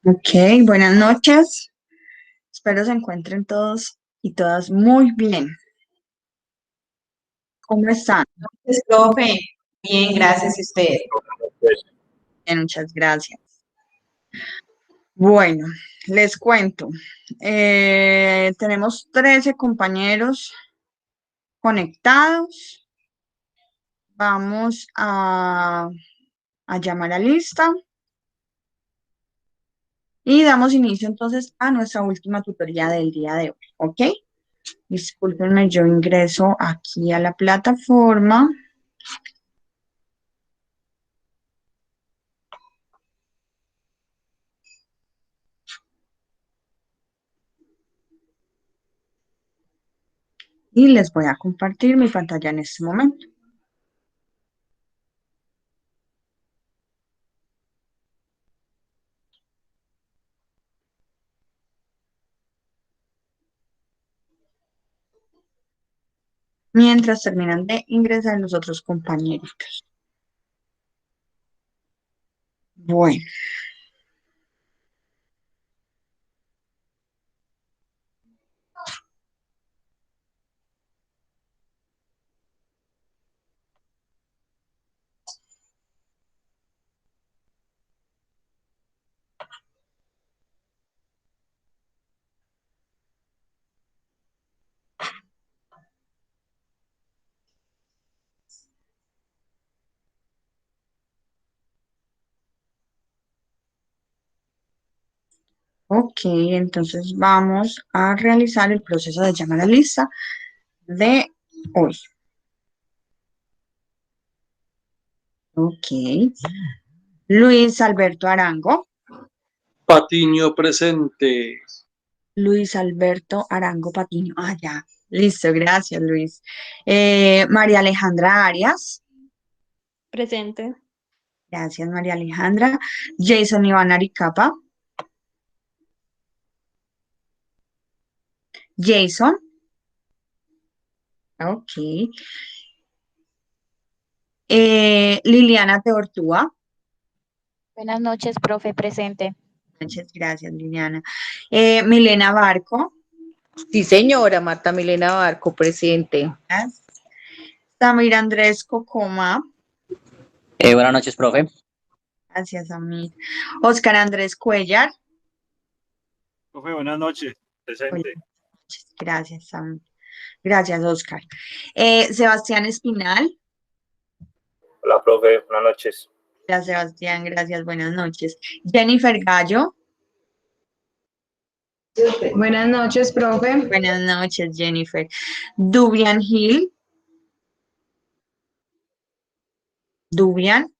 Ok, buenas noches. Espero se encuentren todos y todas muy bien. ¿Cómo están? Profe, bien, gracias a usted. Bien, muchas gracias. Bueno, les cuento. Tenemos 13 compañeros conectados. Vamos a llamar a lista y damos inicio entonces a nuestra última tutoría del día de hoy. ¿Ok? Discúlpenme, yo ingreso aquí a la plataforma. Y les voy a compartir mi pantalla en este momento. Mientras terminan de ingresar los otros compañeros. Bueno, ok, entonces vamos a realizar el proceso de llamar a lista de hoy. Ok. Luis Alberto Arango. Patiño presente. Luis Alberto Arango Patiño. Ah, ya. Listo, gracias, Luis. María Alejandra Arias. Presente. Gracias, María Alejandra. Jason Iván Aricapa. Jason. Ok. Liliana Teortúa. Buenas noches, profe, presente. Muchas gracias, Liliana. Milena Barco. Sí, señora Marta Milena Barco, presente. Gracias. Samir Andrés Cocoma. Buenas noches, profe. Gracias, Samir. Oscar Andrés Cuellar. Profe, buenas noches. Presente. Gracias, Samir. Gracias, Oscar. Sebastián Espinal. Hola, profe, buenas noches. Gracias, Sebastián. Gracias, buenas noches. Jennifer Gallo. Buenas noches, profe. Buenas noches, Jennifer. Dubian Hill. Dubian.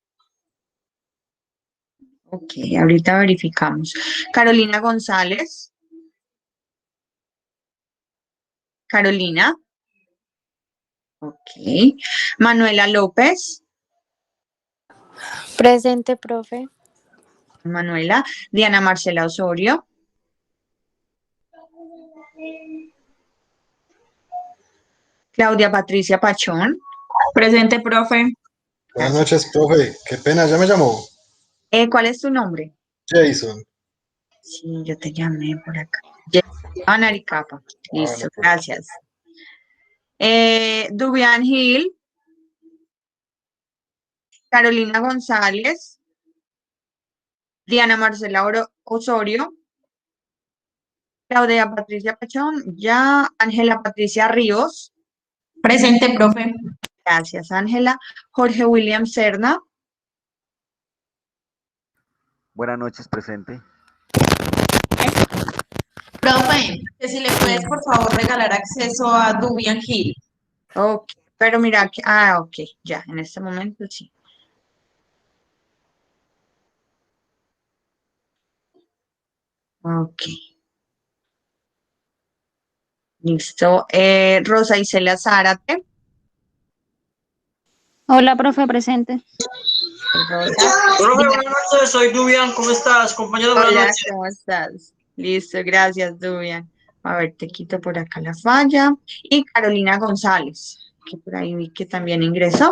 Ok, ahorita verificamos. Carolina González. Carolina. Ok. Manuela López. Presente, profe. Manuela. Diana Marcela Osorio. Claudia Patricia Pachón. Presente, profe. Buenas noches, profe. Qué pena, ya me llamó. ¿Cuál es tu nombre? Jason. Sí, yo te llamé por acá. Ana Aricapa. Listo, Bueno, pues, gracias. Dubian Hill. Carolina González. Diana Marcela Osorio. Claudia Patricia Pachón. Ya. Ángela Patricia Ríos. Presente, profe. Gracias, Ángela. Jorge William Serna. Buenas noches, presente. Profe, que si le puedes, por favor, regalar acceso a Dubian Hill. Ok, pero mira, ok, ya, en este momento sí. Ok. Listo. Rosa Isela Zárate. Hola, profe, presente. Rosa. Profe, buenas noches. Soy Dubian. ¿Cómo estás, compañero? Buenas Hola, noches. ¿cómo estás? Listo, gracias, Dubian. A ver, te quito por acá la falla. Y Carolina González, que por ahí vi que también ingresó.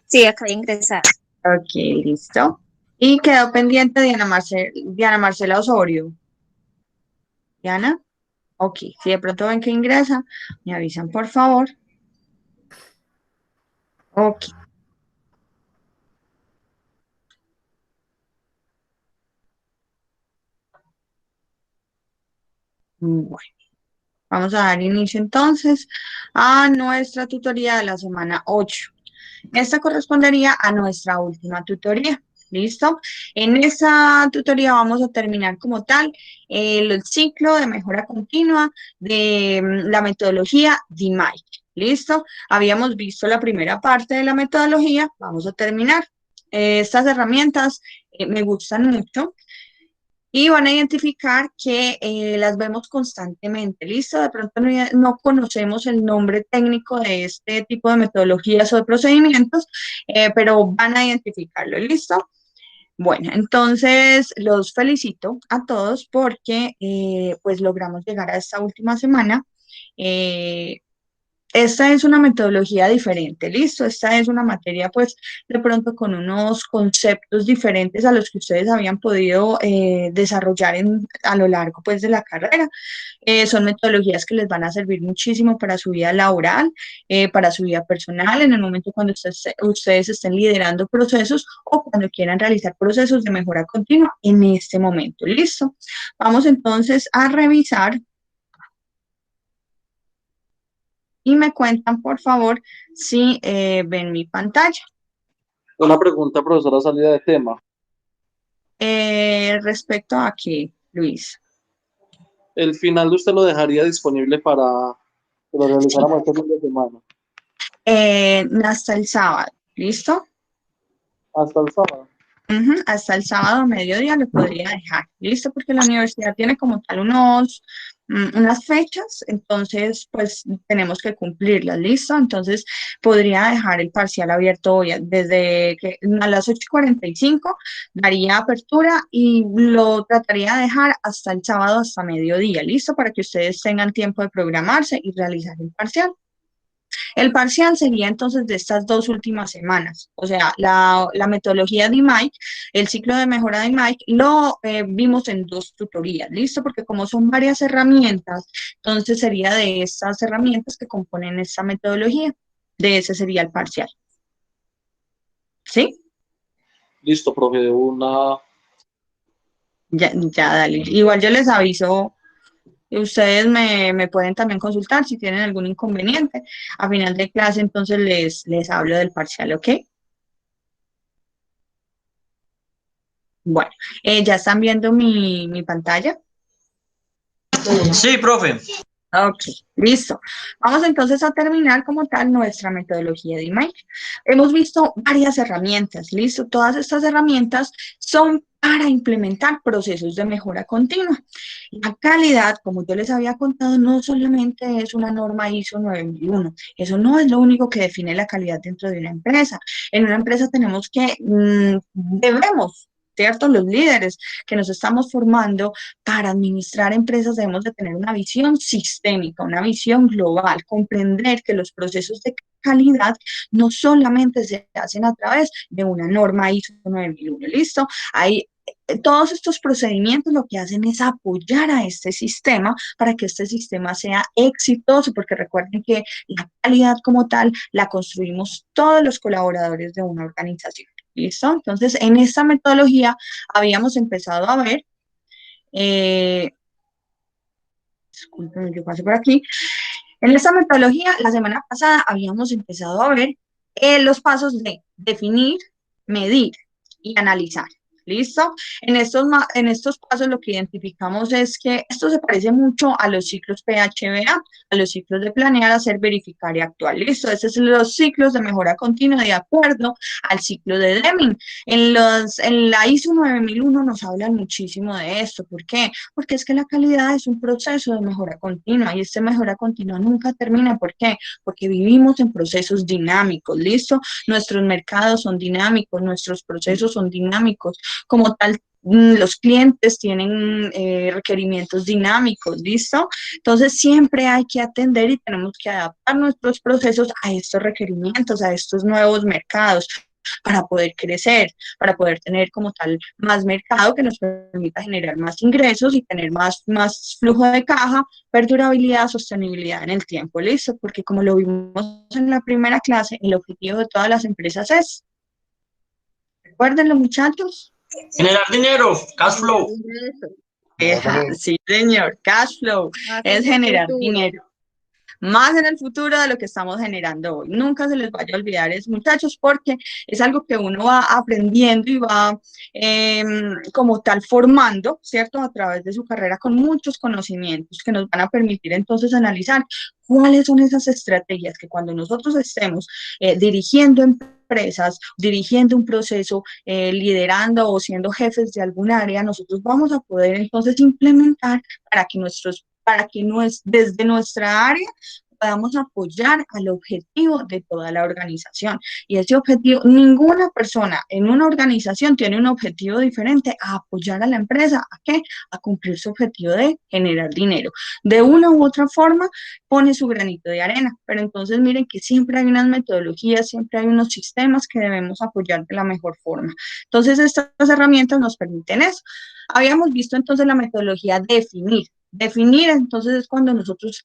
Sí, acabo de ingresar. Ok, listo. Y quedó pendiente Diana Marcela Osorio. Diana, ok, si de pronto ven que ingresa, me avisan por favor. Ok. Bueno, vamos a dar inicio entonces a nuestra tutoría de la semana 8. Esta correspondería a nuestra última tutoría. ¿Listo? En esta tutoría vamos a terminar como tal el ciclo de mejora continua de la metodología DMAIC. ¿Listo? Habíamos visto la primera parte de la metodología, vamos a terminar. Estas herramientas me gustan mucho. Y van a identificar que las vemos constantemente, ¿listo? De pronto no conocemos el nombre técnico de este tipo de metodologías o de procedimientos, pero van a identificarlo, ¿listo? Bueno, entonces los felicito a todos porque pues logramos llegar a esta última semana. Esta es una metodología diferente, ¿listo? Esta es una materia, pues, de pronto con unos conceptos diferentes a los que ustedes habían podido desarrollar a lo largo, pues, de la carrera. Son metodologías que les van a servir muchísimo para su vida laboral, para su vida personal, en el momento cuando ustedes estén liderando procesos o cuando quieran realizar procesos de mejora continua en este momento, ¿listo? Vamos entonces a revisar y me cuentan, por favor, si ven mi pantalla. Una pregunta, profesora, salida de tema. Respecto a qué, Luis. El final de usted lo dejaría disponible para que lo realizáramos este fin de semana. Hasta el sábado, ¿listo? Hasta el sábado. Hasta el sábado mediodía lo podría dejar, ¿listo? Porque la universidad tiene como tal unas fechas, entonces pues tenemos que cumplirlas, ¿listo? Entonces podría dejar el parcial abierto hoy, desde que a las 8:45 daría apertura y lo trataría de dejar hasta el sábado, hasta mediodía, ¿listo? Para que ustedes tengan tiempo de programarse y realizar el parcial. El parcial sería entonces de estas 2 últimas semanas, o sea, la metodología de DMAIC, el ciclo de mejora de DMAIC, lo vimos en 2 tutorías, ¿listo? Porque como son varias herramientas, entonces sería de estas herramientas que componen esta metodología, de ese sería el parcial. ¿Sí? Listo, profe, Ya, dale. Igual yo les aviso. Ustedes me pueden también consultar si tienen algún inconveniente. A final de clase, entonces les hablo del parcial, ¿ok? Bueno, ¿ya están viendo mi pantalla? Sí, profe. Ok, listo. Vamos entonces a terminar como tal nuestra metodología de DMAIC. Hemos visto varias herramientas, listo. Todas estas herramientas son para implementar procesos de mejora continua. La calidad, como yo les había contado, no solamente es una norma ISO 9001. Eso no es lo único que define la calidad dentro de una empresa. En una empresa tenemos que, debemos, ¿cierto? Los líderes que nos estamos formando para administrar empresas debemos de tener una visión sistémica, una visión global, comprender que los procesos de calidad no solamente se hacen a través de una norma ISO 9001, ¿listo? Todos estos procedimientos lo que hacen es apoyar a este sistema para que este sistema sea exitoso, porque recuerden que la calidad como tal la construimos todos los colaboradores de una organización. ¿Listo? Entonces, en esta metodología habíamos empezado a ver, disculpen, yo paso por aquí. En esta metodología, la semana pasada habíamos empezado a ver los pasos de definir, medir y analizar. ¿Listo? En estos pasos lo que identificamos es que esto se parece mucho a los ciclos PHBA, a los ciclos de planear, hacer, verificar y actuar. ¿Listo? Estos son los ciclos de mejora continua de acuerdo al ciclo de Deming. En la ISO 9001 nos hablan muchísimo de esto. ¿Por qué? Porque es que la calidad es un proceso de mejora continua y esta mejora continua nunca termina. ¿Por qué? Porque vivimos en procesos dinámicos. ¿Listo? Nuestros mercados son dinámicos, nuestros procesos son dinámicos. Como tal, los clientes tienen requerimientos dinámicos, ¿listo? Entonces, siempre hay que atender y tenemos que adaptar nuestros procesos a estos requerimientos, a estos nuevos mercados. para poder crecer, para poder tener como tal más mercado que nos permita generar más ingresos y tener más flujo de caja, perdurabilidad, sostenibilidad en el tiempo, ¿listo? Porque como lo vimos en la primera clase, el objetivo de todas las empresas es, recuérdenlo muchachos. Generar dinero, cash flow. Sí, señor, cash flow es generar dinero. Más en el futuro de lo que estamos generando hoy. Nunca se les vaya a olvidar eso, muchachos, porque es algo que uno va aprendiendo y va como tal formando, ¿cierto? A través de su carrera con muchos conocimientos que nos van a permitir entonces analizar cuáles son esas estrategias que cuando nosotros estemos dirigiendo empresas, dirigiendo un proceso, liderando o siendo jefes de algún área, nosotros vamos a poder entonces implementar para que desde nuestra área podamos apoyar al objetivo de toda la organización. Y ese objetivo, ninguna persona en una organización tiene un objetivo diferente a apoyar a la empresa. ¿A qué? A cumplir su objetivo de generar dinero. De una u otra forma, pone su granito de arena. Pero entonces miren que siempre hay unas metodologías, siempre hay unos sistemas que debemos apoyar de la mejor forma. Entonces, estas herramientas nos permiten eso. Habíamos visto entonces la metodología definir. Definir, entonces, es cuando nosotros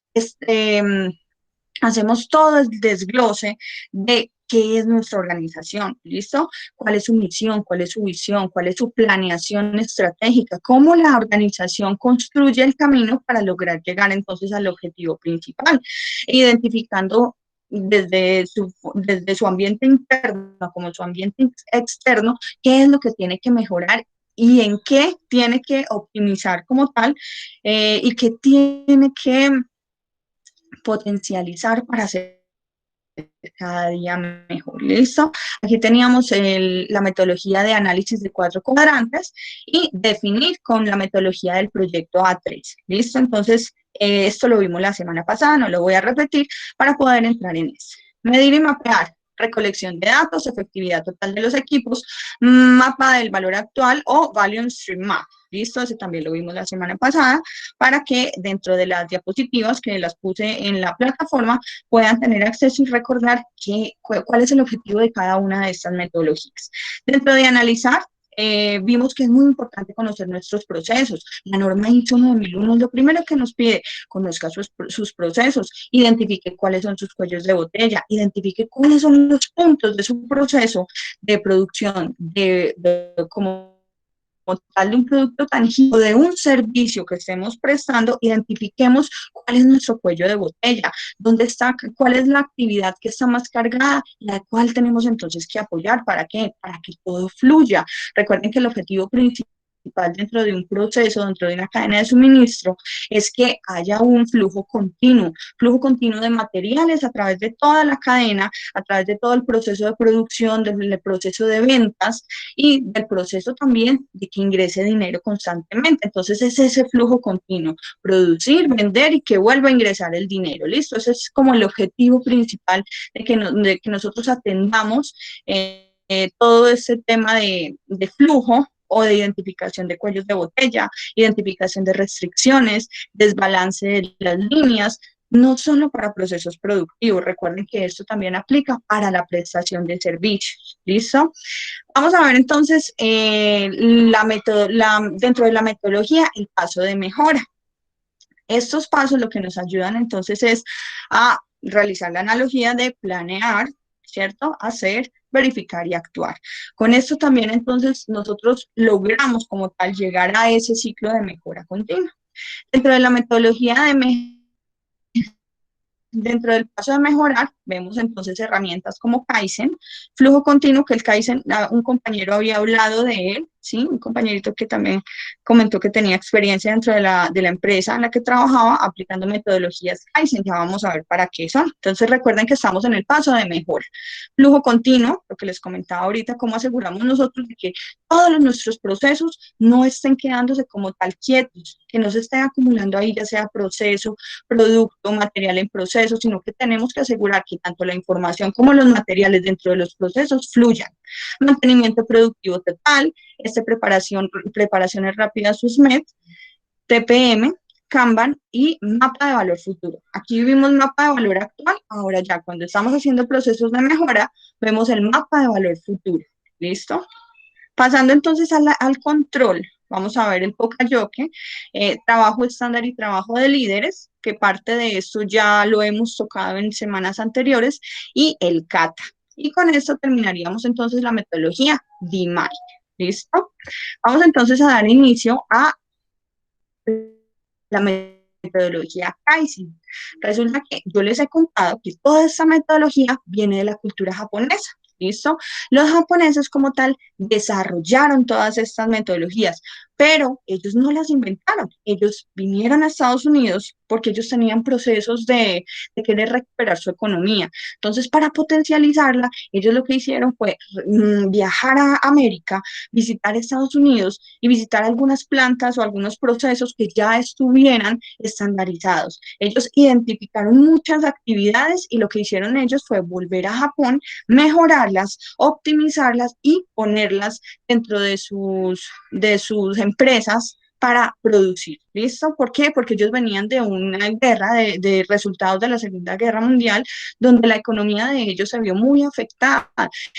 hacemos todo el desglose de qué es nuestra organización, ¿listo? ¿Cuál es su misión? ¿Cuál es su visión? ¿Cuál es su planeación estratégica? ¿Cómo la organización construye el camino para lograr llegar entonces al objetivo principal? Identificando desde su ambiente interno como su ambiente externo, qué es lo que tiene que mejorar y en qué tiene que optimizar como tal y qué tiene que potencializar para hacer cada día mejor. ¿Listo? Aquí teníamos la metodología de análisis de 4 cuadrantes y definir con la metodología del proyecto A3. ¿Listo? Entonces, esto lo vimos la semana pasada, no lo voy a repetir para poder entrar en eso. Medir y mapear. Recolección de datos, efectividad total de los equipos, mapa del valor actual o Value Stream Map. ¿Listo? Ese también lo vimos la semana pasada para que dentro de las diapositivas que las puse en la plataforma puedan tener acceso y recordar cuál es el objetivo de cada una de estas metodologías. Dentro de analizar, vimos que es muy importante conocer nuestros procesos. La norma ISO 9001 es lo primero que nos pide, conozca sus procesos, identifique cuáles son sus cuellos de botella, identifique cuáles son los puntos de su proceso de producción, como tal de un producto tangible, de un servicio que estemos prestando, identifiquemos cuál es nuestro cuello de botella, dónde está, cuál es la actividad que está más cargada, la cual tenemos entonces que apoyar. ¿Para qué? Para que todo fluya. Recuerden que el objetivo principal dentro de un proceso, dentro de una cadena de suministro, es que haya un flujo continuo de materiales a través de toda la cadena, a través de todo el proceso de producción, del proceso de ventas y del proceso también de que ingrese dinero constantemente. Entonces, es ese flujo continuo, producir, vender y que vuelva a ingresar el dinero, ¿listo? Ese es como el objetivo principal de que nosotros atendamos todo ese tema de flujo o de identificación de cuellos de botella, identificación de restricciones, desbalance de las líneas, no solo para procesos productivos. Recuerden que esto también aplica para la prestación de servicios. ¿Listo? Vamos a ver entonces dentro de la metodología el paso de mejora. Estos pasos lo que nos ayudan entonces es a realizar la analogía de planear, ¿cierto? Hacer, verificar y actuar. Con esto también entonces nosotros logramos como tal llegar a ese ciclo de mejora continua. Dentro de la metodología dentro del paso de mejorar, vemos entonces herramientas como Kaizen, flujo continuo, que el Kaizen, un compañero había hablado de él, ¿sí? Un compañerito que también comentó que tenía experiencia dentro de la empresa en la que trabajaba aplicando metodologías Kaizen. Ya vamos a ver para qué son. Entonces recuerden que estamos en el paso de mejora. Flujo continuo, lo que les comentaba ahorita, cómo aseguramos nosotros de que todos nuestros procesos no estén quedándose como tal quietos, que no se esté acumulando ahí ya sea proceso, producto, material en proceso, sino que tenemos que asegurar que tanto la información como los materiales dentro de los procesos fluyan. Mantenimiento productivo total, preparaciones rápidas, SUSMED, TPM, Kanban y mapa de valor futuro. Aquí vimos mapa de valor actual, ahora ya cuando estamos haciendo procesos de mejora, vemos el mapa de valor futuro. ¿Listo? Pasando entonces al control, vamos a ver el Poca-Yoke, trabajo estándar y trabajo de líderes, que parte de esto ya lo hemos tocado en semanas anteriores, y el Kata. Y con esto terminaríamos entonces la metodología DMAIC. ¿Listo? Vamos entonces a dar inicio a la metodología Kaizen. Resulta que yo les he contado que toda esta metodología viene de la cultura japonesa. ¿Listo? Los japoneses como tal desarrollaron todas estas metodologías, pero ellos no las inventaron. Ellos vinieron a Estados Unidos porque ellos tenían procesos de querer recuperar su economía. Entonces, para potencializarla, ellos lo que hicieron fue viajar a América, visitar Estados Unidos y visitar algunas plantas o algunos procesos que ya estuvieran estandarizados. Ellos identificaron muchas actividades y lo que hicieron ellos fue volver a Japón, mejorarlas, optimizarlas y ponerlas dentro de sus empresas para producir. ¿Listo? ¿Por qué? Porque ellos venían de una guerra, de resultados de la Segunda Guerra Mundial, donde la economía de ellos se vio muy afectada.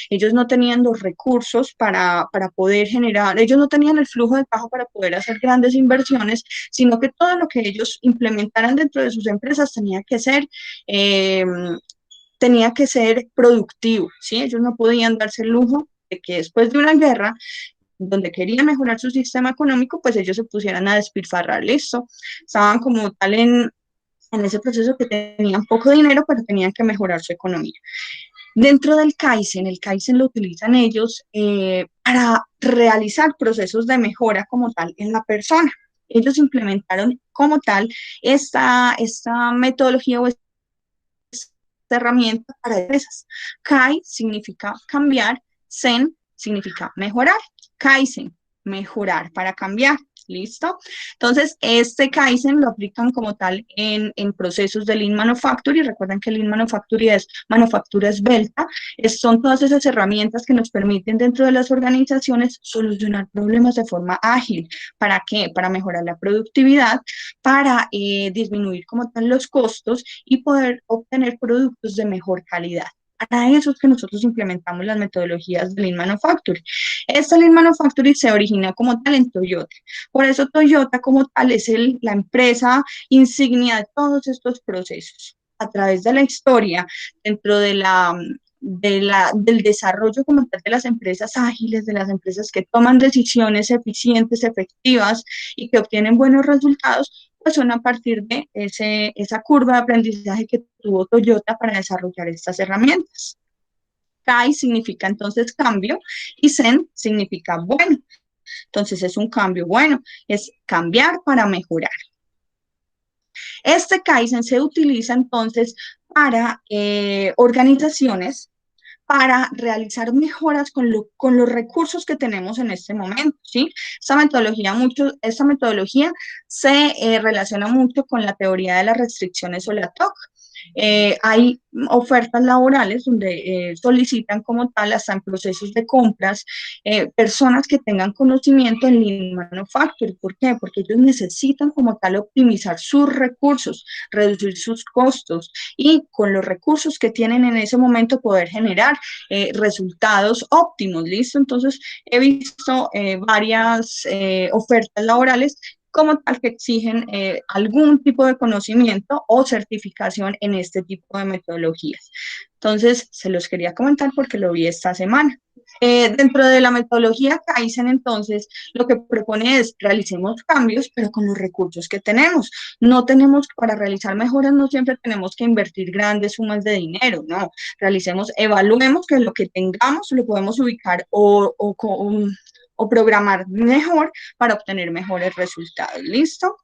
Ellos no tenían los recursos para poder generar, ellos no tenían el flujo de caja para poder hacer grandes inversiones, sino que todo lo que ellos implementaran dentro de sus empresas tenía que ser productivo, ¿sí? Ellos no podían darse el lujo de que después de una guerra, donde querían mejorar su sistema económico, pues ellos se pusieran a despilfarrar, listo. Estaban como tal en ese proceso que tenían poco dinero, pero tenían que mejorar su economía. Dentro del Kaizen, el Kaizen lo utilizan ellos para realizar procesos de mejora como tal en la persona. Ellos implementaron como tal esta metodología o esta herramienta para empresas. Kai significa cambiar, Zen significa mejorar. Kaizen, mejorar para cambiar, ¿listo? Entonces, este Kaizen lo aplican como tal en procesos de Lean Manufacturing. Recuerden que Lean Manufacturing es manufactura esbelta. Son todas esas herramientas que nos permiten dentro de las organizaciones solucionar problemas de forma ágil. ¿Para qué? Para mejorar la productividad, para disminuir como tal los costos y poder obtener productos de mejor calidad. Para eso es que nosotros implementamos las metodologías de Lean Manufacturing. Esta Lean Manufacturing se originó como tal en Toyota. Por eso Toyota como tal es la empresa insignia de todos estos procesos. A través de la historia, dentro de del desarrollo como tal de las empresas ágiles, de las empresas que toman decisiones eficientes, efectivas y que obtienen buenos resultados, pues son a partir de esa curva de aprendizaje que tuvo Toyota para desarrollar estas herramientas. Kai significa entonces cambio y Zen significa bueno. Entonces es un cambio bueno, es cambiar para mejorar. Este Kaizen se utiliza entonces para organizaciones para realizar mejoras con los recursos que tenemos en este momento, ¿sí? Esta metodología se relaciona mucho con la teoría de las restricciones o la TOC. Hay ofertas laborales donde solicitan como tal, hasta en procesos de compras, personas que tengan conocimiento en Lean Manufacturing. ¿Por qué? Porque ellos necesitan como tal optimizar sus recursos, reducir sus costos y con los recursos que tienen en ese momento poder generar resultados óptimos, ¿listo? Entonces, he visto varias ofertas laborales como tal que exigen algún tipo de conocimiento o certificación en este tipo de metodologías. Entonces, se los quería comentar porque lo vi esta semana. Dentro de la metodología Kaizen, entonces, lo que propone es realicemos cambios, pero con los recursos que tenemos. No tenemos, para realizar mejoras, no siempre tenemos que invertir grandes sumas de dinero, no. Evaluemos que lo que tengamos lo podemos ubicar o programar mejor para obtener mejores resultados. ¿Listo?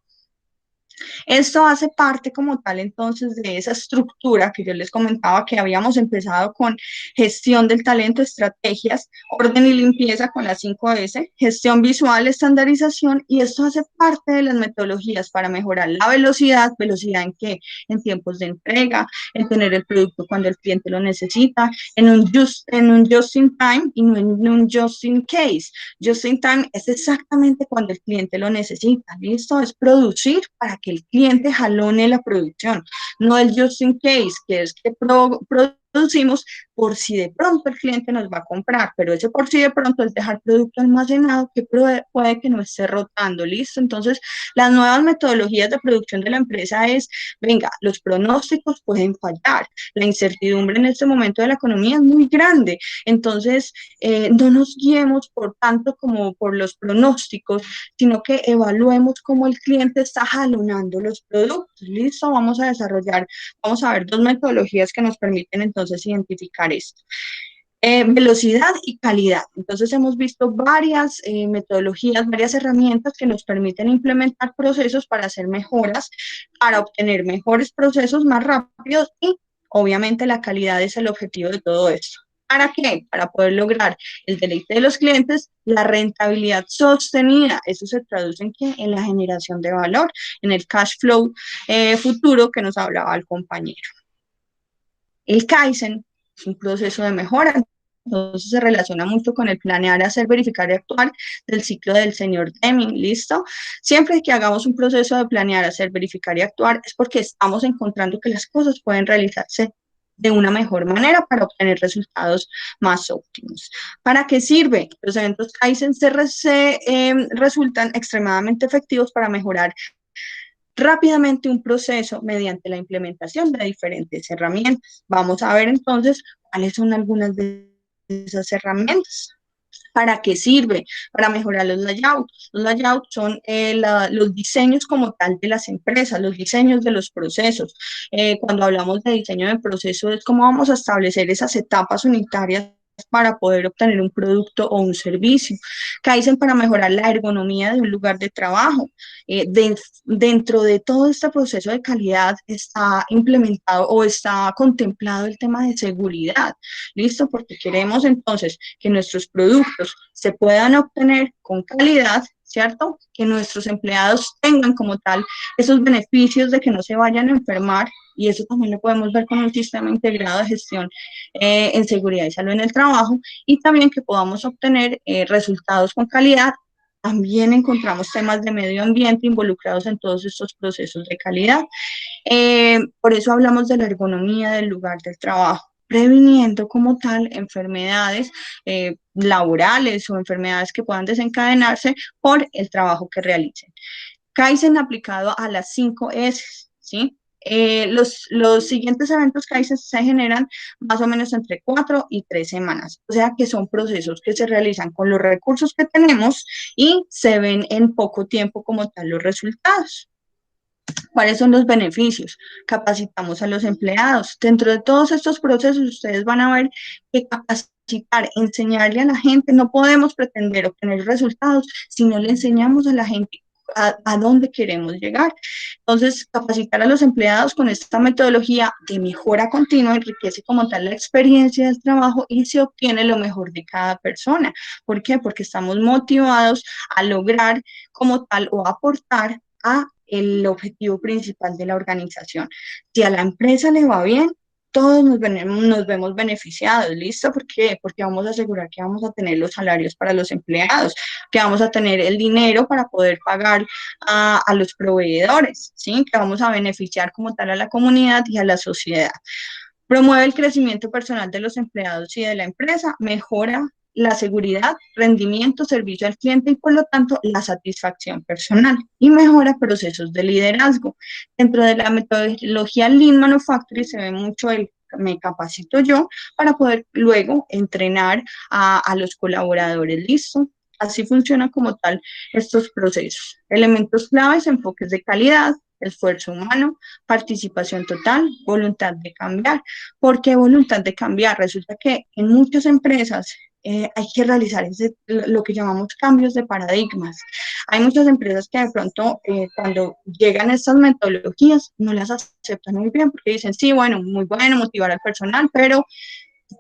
Esto hace parte como tal entonces de esa estructura que yo les comentaba que habíamos empezado con gestión del talento, estrategias, orden y limpieza con las 5S, gestión visual, estandarización, y esto hace parte de las metodologías para mejorar la velocidad en qué, en tiempos de entrega, en tener el producto cuando el cliente lo necesita, en un just in time y no en un just in case. Just in time es exactamente cuando el cliente lo necesita, ¿listo? Es producir para que el cliente jalone la producción, no el just in case, que es que producimos por si de pronto el cliente nos va a comprar, pero ese por si de pronto es dejar producto almacenado que puede que no esté rotando, ¿listo? Entonces, las nuevas metodologías de producción de la empresa es, venga, los pronósticos pueden fallar, la incertidumbre en este momento de la economía es muy grande, entonces no nos guiemos por tanto como por los pronósticos, sino que evaluemos cómo el cliente está jalonando los productos, ¿listo? Vamos a ver dos metodologías que nos permiten entonces identificar esto. Velocidad y calidad. Entonces hemos visto varias metodologías, varias herramientas que nos permiten implementar procesos para hacer mejoras, para obtener mejores procesos más rápidos y obviamente la calidad es el objetivo de todo esto. ¿Para qué? Para poder lograr el deleite de los clientes, la rentabilidad sostenida. Eso se traduce en ¿qué? En la generación de valor, en el cash flow futuro que nos hablaba el compañero. El Kaizen es un proceso de mejora, entonces se relaciona mucho con el planear, hacer, verificar y actuar del ciclo del señor Deming, ¿listo? Siempre que hagamos un proceso de planear, hacer, verificar y actuar es porque estamos encontrando que las cosas pueden realizarse de una mejor manera para obtener resultados más óptimos. ¿Para qué sirve? Los eventos Kaizen resultan extremadamente efectivos para mejorar rápidamente un proceso mediante la implementación de diferentes herramientas. Vamos a ver entonces cuáles son algunas de esas herramientas. ¿Para qué sirve? Para mejorar los layouts. Los layouts son los diseños como tal de las empresas, los diseños de los procesos. Cuando hablamos de diseño de procesos es cómo vamos a establecer esas etapas unitarias para poder obtener un producto o un servicio. Kaizen para mejorar la ergonomía de un lugar de trabajo. Dentro de todo este proceso de calidad está implementado o está contemplado el tema de seguridad, ¿listo? Porque queremos entonces que nuestros productos se puedan obtener con calidad, ¿cierto? Que nuestros empleados tengan como tal esos beneficios de que no se vayan a enfermar, y eso también lo podemos ver con un sistema integrado de gestión en seguridad y salud en el trabajo, y también que podamos obtener resultados con calidad. También encontramos temas de medio ambiente involucrados en todos estos procesos de calidad. Por eso hablamos de la ergonomía del lugar del trabajo, previniendo como tal enfermedades laborales o enfermedades que puedan desencadenarse por el trabajo que realicen. Kaizen aplicado a las 5 S, ¿sí? Los siguientes eventos Kaizen se generan más o menos entre 4 y 3 semanas, o sea que son procesos que se realizan con los recursos que tenemos y se ven en poco tiempo como tal los resultados. ¿Cuáles son los beneficios? Capacitamos a los empleados. Dentro de todos estos procesos ustedes van a ver que capacitar, enseñarle a la gente, no podemos pretender obtener resultados si no le enseñamos a la gente a dónde queremos llegar. Entonces, capacitar a los empleados con esta metodología de mejora continua enriquece como tal la experiencia del trabajo y se obtiene lo mejor de cada persona. ¿Por qué? Porque estamos motivados a lograr como tal o aportar a el objetivo principal de la organización. Si a la empresa le va bien, todos nos vemos beneficiados, ¿listo? ¿Por qué? Porque vamos a asegurar que vamos a tener los salarios para los empleados, que vamos a tener el dinero para poder pagar a los proveedores, ¿sí? Que vamos a beneficiar como tal a la comunidad y a la sociedad. Promueve el crecimiento personal de los empleados y de la empresa, mejora la seguridad, rendimiento, servicio al cliente y por lo tanto la satisfacción personal y mejora procesos de liderazgo. Dentro de la metodología Lean Manufacturing se ve mucho el me capacito yo para poder luego entrenar a los colaboradores, ¿listo? Así funcionan como tal estos procesos. Elementos claves, enfoques de calidad, esfuerzo humano, participación total, voluntad de cambiar. ¿Por qué voluntad de cambiar? Resulta que en muchas empresas hay que realizar lo que llamamos cambios de paradigmas. Hay muchas empresas que de pronto cuando llegan estas metodologías no las aceptan muy bien porque dicen, sí, bueno, muy bueno motivar al personal, pero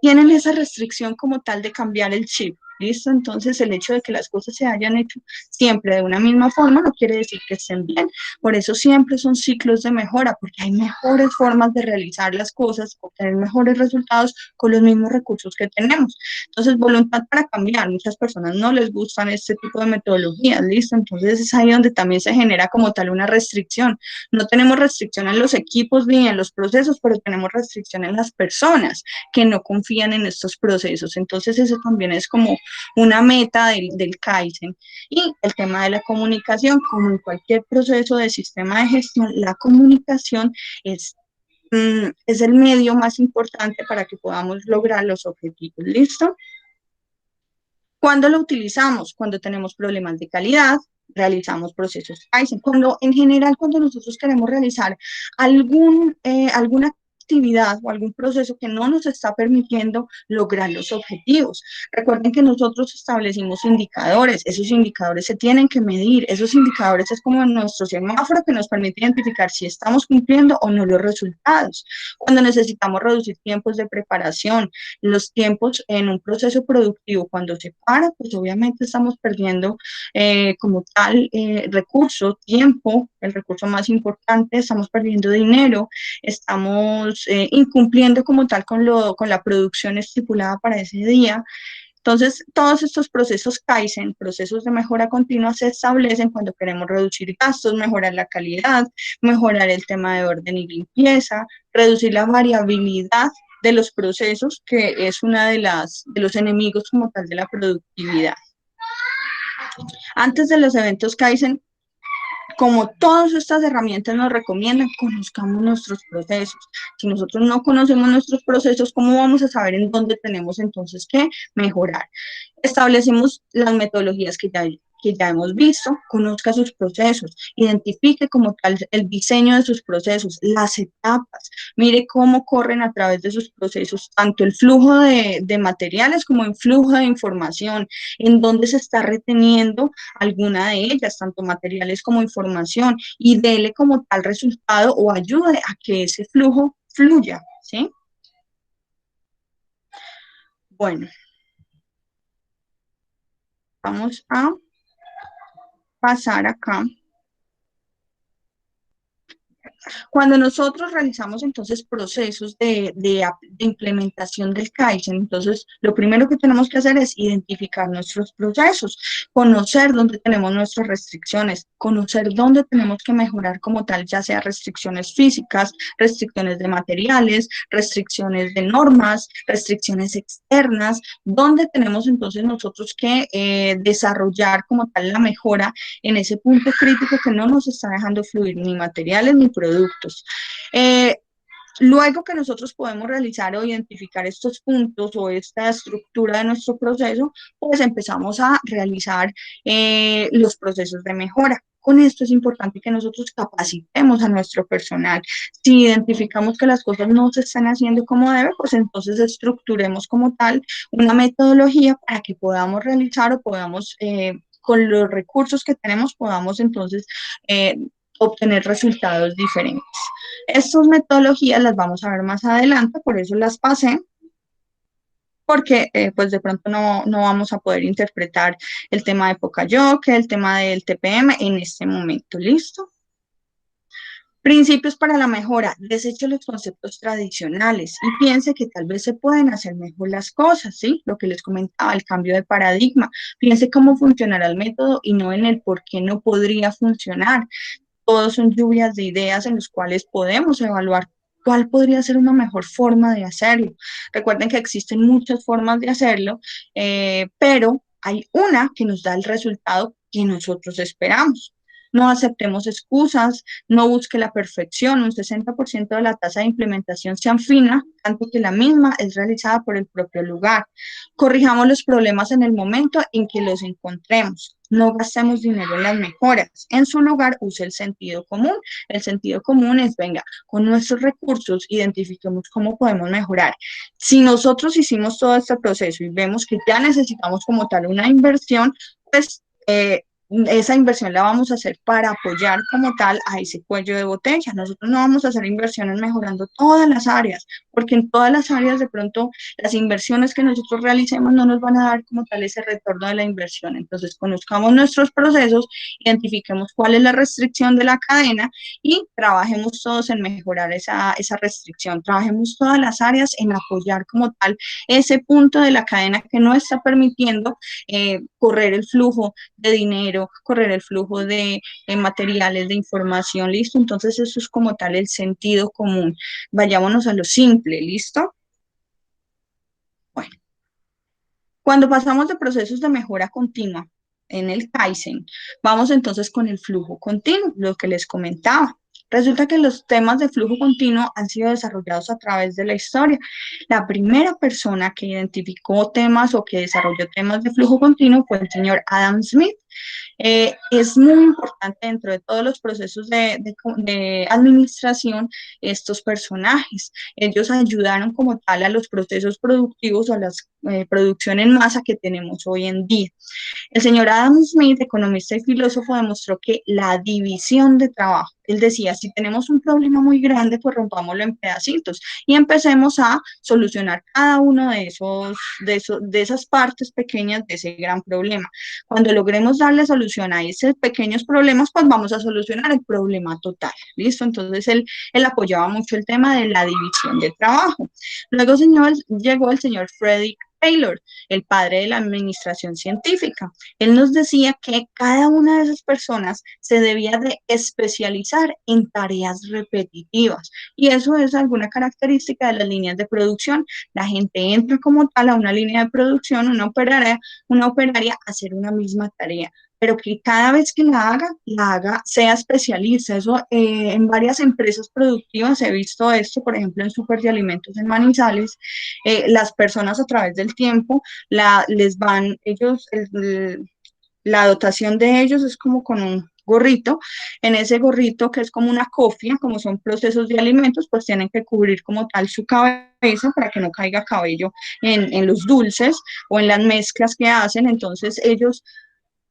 tienen esa restricción como tal de cambiar el chip. ¿listo? Entonces, el hecho de que las cosas se hayan hecho siempre de una misma forma no quiere decir que estén bien. Por eso siempre son ciclos de mejora, porque hay mejores formas de realizar las cosas, obtener mejores resultados con los mismos recursos que tenemos. Entonces, voluntad para cambiar. Muchas personas no les gustan este tipo de metodologías, ¿listo? Entonces, es ahí donde también se genera como tal una restricción. No tenemos restricción en los equipos ni en los procesos, pero tenemos restricción en las personas que no confían en estos procesos. Entonces, eso también es como una meta del Kaizen. Y el tema de la comunicación, como en cualquier proceso de sistema de gestión, la comunicación es el medio más importante para que podamos lograr los objetivos. ¿Listo? ¿Cuándo lo utilizamos? Cuando tenemos problemas de calidad, realizamos procesos Kaizen. En general, cuando nosotros queremos realizar alguna actividad o algún proceso que no nos está permitiendo lograr los objetivos. Recuerden que nosotros establecimos indicadores, esos indicadores se tienen que medir, esos indicadores es como nuestro semáforo que nos permite identificar si estamos cumpliendo o no los resultados. Cuando necesitamos reducir tiempos de preparación, los tiempos en un proceso productivo, cuando se para, pues obviamente estamos perdiendo como tal recurso, tiempo, el recurso más importante, estamos perdiendo dinero, estamos incumpliendo como tal con la producción estipulada para ese día. Entonces, todos estos procesos Kaizen, procesos de mejora continua, se establecen cuando queremos reducir gastos, mejorar la calidad, mejorar el tema de orden y limpieza, reducir la variabilidad de los procesos, que es una de los enemigos como tal de la productividad. Antes de los eventos Kaizen, como todas estas herramientas nos recomiendan, conozcamos nuestros procesos. Si nosotros no conocemos nuestros procesos, ¿cómo vamos a saber en dónde tenemos entonces que mejorar? Establecemos las metodologías que ya hemos visto, conozca sus procesos, identifique como tal el diseño de sus procesos, las etapas, mire cómo corren a través de sus procesos, tanto el flujo de materiales como el flujo de información, en dónde se está reteniendo alguna de ellas, tanto materiales como información, y dele como tal resultado o ayude a que ese flujo fluya, ¿sí? Bueno, vamos a pasar acá. Cuando nosotros realizamos entonces procesos de implementación del Kaizen, entonces lo primero que tenemos que hacer es identificar nuestros procesos, conocer dónde tenemos nuestras restricciones, conocer dónde tenemos que mejorar como tal, ya sea restricciones físicas, restricciones de materiales, restricciones de normas, restricciones externas, dónde tenemos entonces nosotros que desarrollar como tal la mejora en ese punto crítico que no nos está dejando fluir ni materiales ni productos. Luego que nosotros podemos realizar o identificar estos puntos o esta estructura de nuestro proceso, pues empezamos a realizar los procesos de mejora. Con esto es importante que nosotros capacitemos a nuestro personal. Si identificamos que las cosas no se están haciendo como debe, pues entonces estructuremos como tal una metodología para que podamos realizar o podamos, con los recursos que tenemos, podamos entonces obtener resultados diferentes. Estas metodologías las vamos a ver más adelante, por eso las pasé, porque pues de pronto no vamos a poder interpretar el tema de Poca-Yoke, el tema del TPM en este momento. ¿Listo? Principios para la mejora. Deseche los conceptos tradicionales y piense que tal vez se pueden hacer mejor las cosas, ¿sí? Lo que les comentaba, el cambio de paradigma. Piense cómo funcionará el método y no en el por qué no podría funcionar. Todos son lluvias de ideas en los cuales podemos evaluar cuál podría ser una mejor forma de hacerlo. Recuerden que existen muchas formas de hacerlo, pero hay una que nos da el resultado que nosotros esperamos. No aceptemos excusas, no busque la perfección, un 60% de la tasa de implementación se afina, tanto que la misma es realizada por el propio lugar. Corrijamos los problemas en el momento en que los encontremos. No gastemos dinero en las mejoras. En su lugar, use el sentido común. El sentido común es, venga, con nuestros recursos, identifiquemos cómo podemos mejorar. Si nosotros hicimos todo este proceso y vemos que ya necesitamos como tal una inversión, pues esa inversión la vamos a hacer para apoyar como tal a ese cuello de botella. Nosotros no vamos a hacer inversiones mejorando todas las áreas, porque en todas las áreas de pronto las inversiones que nosotros realicemos no nos van a dar como tal ese retorno de la inversión. Entonces, conozcamos nuestros procesos, identifiquemos cuál es la restricción de la cadena y trabajemos todos en mejorar esa restricción. Trabajemos todas las áreas en apoyar como tal ese punto de la cadena que no está permitiendo correr el flujo de dinero, correr el flujo de materiales, de información, ¿listo? Entonces eso es como tal el sentido común. Vayámonos a lo simple, ¿listo? Bueno, cuando pasamos de procesos de mejora continua en el Kaizen, vamos entonces con el flujo continuo, lo que les comentaba. Resulta que los temas de flujo continuo han sido desarrollados a través de la historia. La primera persona que identificó temas o que desarrolló temas de flujo continuo fue el señor Adam Smith. Es muy importante dentro de todos los procesos de administración estos personajes. Ellos ayudaron como tal a los procesos productivos o a la producción en masa que tenemos hoy en día. El señor Adam Smith, economista y filósofo, demostró que la división de trabajo, él decía, si tenemos un problema muy grande, pues rompámoslo en pedacitos y empecemos a solucionar cada uno de esas partes pequeñas de ese gran problema. Cuando logremos darle solución a esos pequeños problemas, pues vamos a solucionar el problema total, ¿listo? Entonces, él apoyaba mucho el tema de la división del trabajo. Luego, llegó el señor Frederick Taylor, el padre de la administración científica. Él nos decía que cada una de esas personas se debía de especializar en tareas repetitivas y eso es alguna característica de las líneas de producción. La gente entra como tal a una línea de producción, una operaria a hacer una misma tarea, pero que cada vez que la haga, sea especialista. Eso en varias empresas productivas he visto esto, por ejemplo, en Super de Alimentos en Manizales, las personas a través del tiempo, la dotación de ellos es como con un gorrito, en ese gorrito que es como una cofia, como son procesos de alimentos, pues tienen que cubrir como tal su cabeza para que no caiga cabello en los dulces o en las mezclas que hacen. Entonces ellos,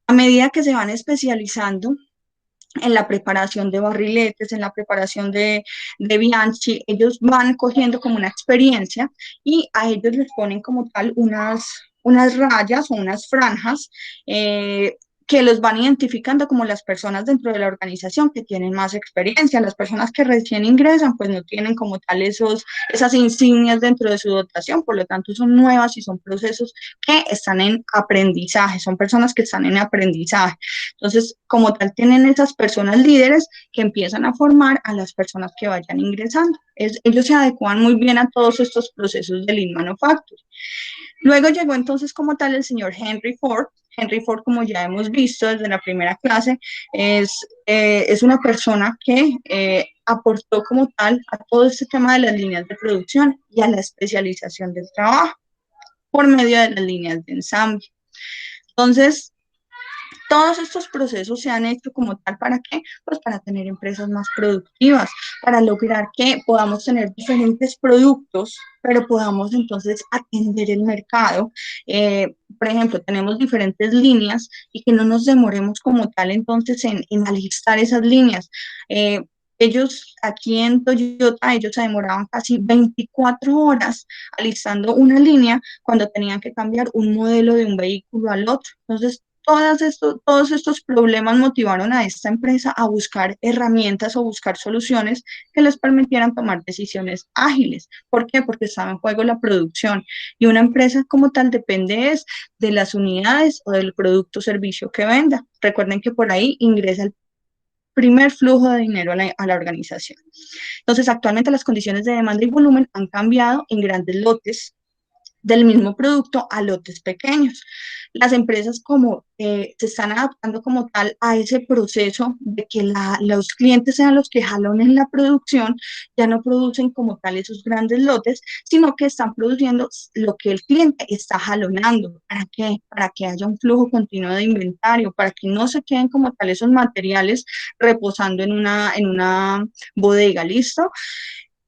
a medida que se van especializando en la preparación de barriletes, en la preparación de Bianchi, ellos van cogiendo como una experiencia y a ellos les ponen como tal unas rayas o unas franjas que los van identificando como las personas dentro de la organización que tienen más experiencia. Las personas que recién ingresan pues no tienen como tal esas insignias dentro de su dotación, por lo tanto son nuevas y son procesos que están en aprendizaje, son personas que están en aprendizaje. Entonces, como tal, tienen esas personas líderes que empiezan a formar a las personas que vayan ingresando. Ellos se adecuan muy bien a todos estos procesos de Lean Manufacturing. Luego llegó entonces como tal el señor Henry Ford. Henry Ford, como ya hemos visto desde la primera clase, es una persona que aportó como tal a todo este tema de las líneas de producción y a la especialización del trabajo por medio de las líneas de ensamble. Entonces, todos estos procesos se han hecho como tal, ¿para qué? Pues para tener empresas más productivas, para lograr que podamos tener diferentes productos, pero podamos entonces atender el mercado. Por ejemplo, tenemos diferentes líneas y que no nos demoremos como tal entonces en alistar esas líneas. Ellos aquí en Toyota, ellos se demoraban casi 24 horas alistando una línea cuando tenían que cambiar un modelo de un vehículo al otro. Entonces, todos estos problemas motivaron a esta empresa a buscar herramientas o buscar soluciones que les permitieran tomar decisiones ágiles. ¿Por qué? Porque estaba en juego la producción y una empresa como tal depende de las unidades o del producto o servicio que venda. Recuerden que por ahí ingresa el primer flujo de dinero a la organización. Entonces, actualmente las condiciones de demanda y volumen han cambiado en grandes lotes del mismo producto a lotes pequeños. Las empresas como se están adaptando como tal a ese proceso de que los clientes sean los que jalonen la producción, ya no producen como tal esos grandes lotes, sino que están produciendo lo que el cliente está jalonando. ¿Para qué? Para que haya un flujo continuo de inventario, para que no se queden como tal esos materiales reposando en una bodega, ¿listo?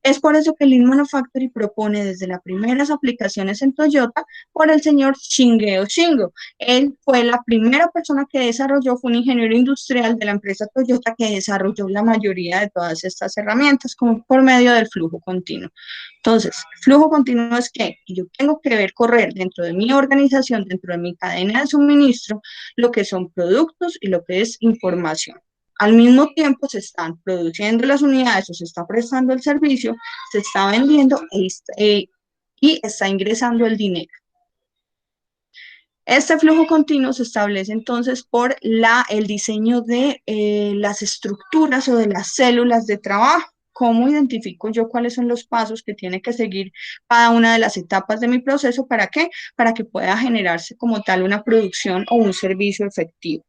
Es por eso que Lean Manufacturing propone desde las primeras aplicaciones en Toyota por el señor Shingeo Shingo. Él fue la primera persona que desarrolló, fue un ingeniero industrial de la empresa Toyota que desarrolló la mayoría de todas estas herramientas como por medio del flujo continuo. Entonces, flujo continuo es que yo tengo que ver correr dentro de mi organización, dentro de mi cadena de suministro, lo que son productos y lo que es información. Al mismo tiempo se están produciendo las unidades o se está prestando el servicio, se está vendiendo y está ingresando el dinero. Este flujo continuo se establece entonces por el diseño de las estructuras o de las células de trabajo. ¿Cómo identifico yo cuáles son los pasos que tiene que seguir cada una de las etapas de mi proceso? ¿Para qué? Para que pueda generarse como tal una producción o un servicio efectivo,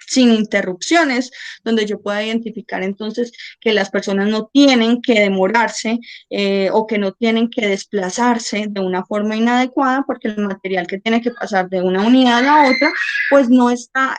sin interrupciones, donde yo pueda identificar entonces que las personas no tienen que demorarse o que no tienen que desplazarse de una forma inadecuada porque el material que tiene que pasar de una unidad a la otra, pues no está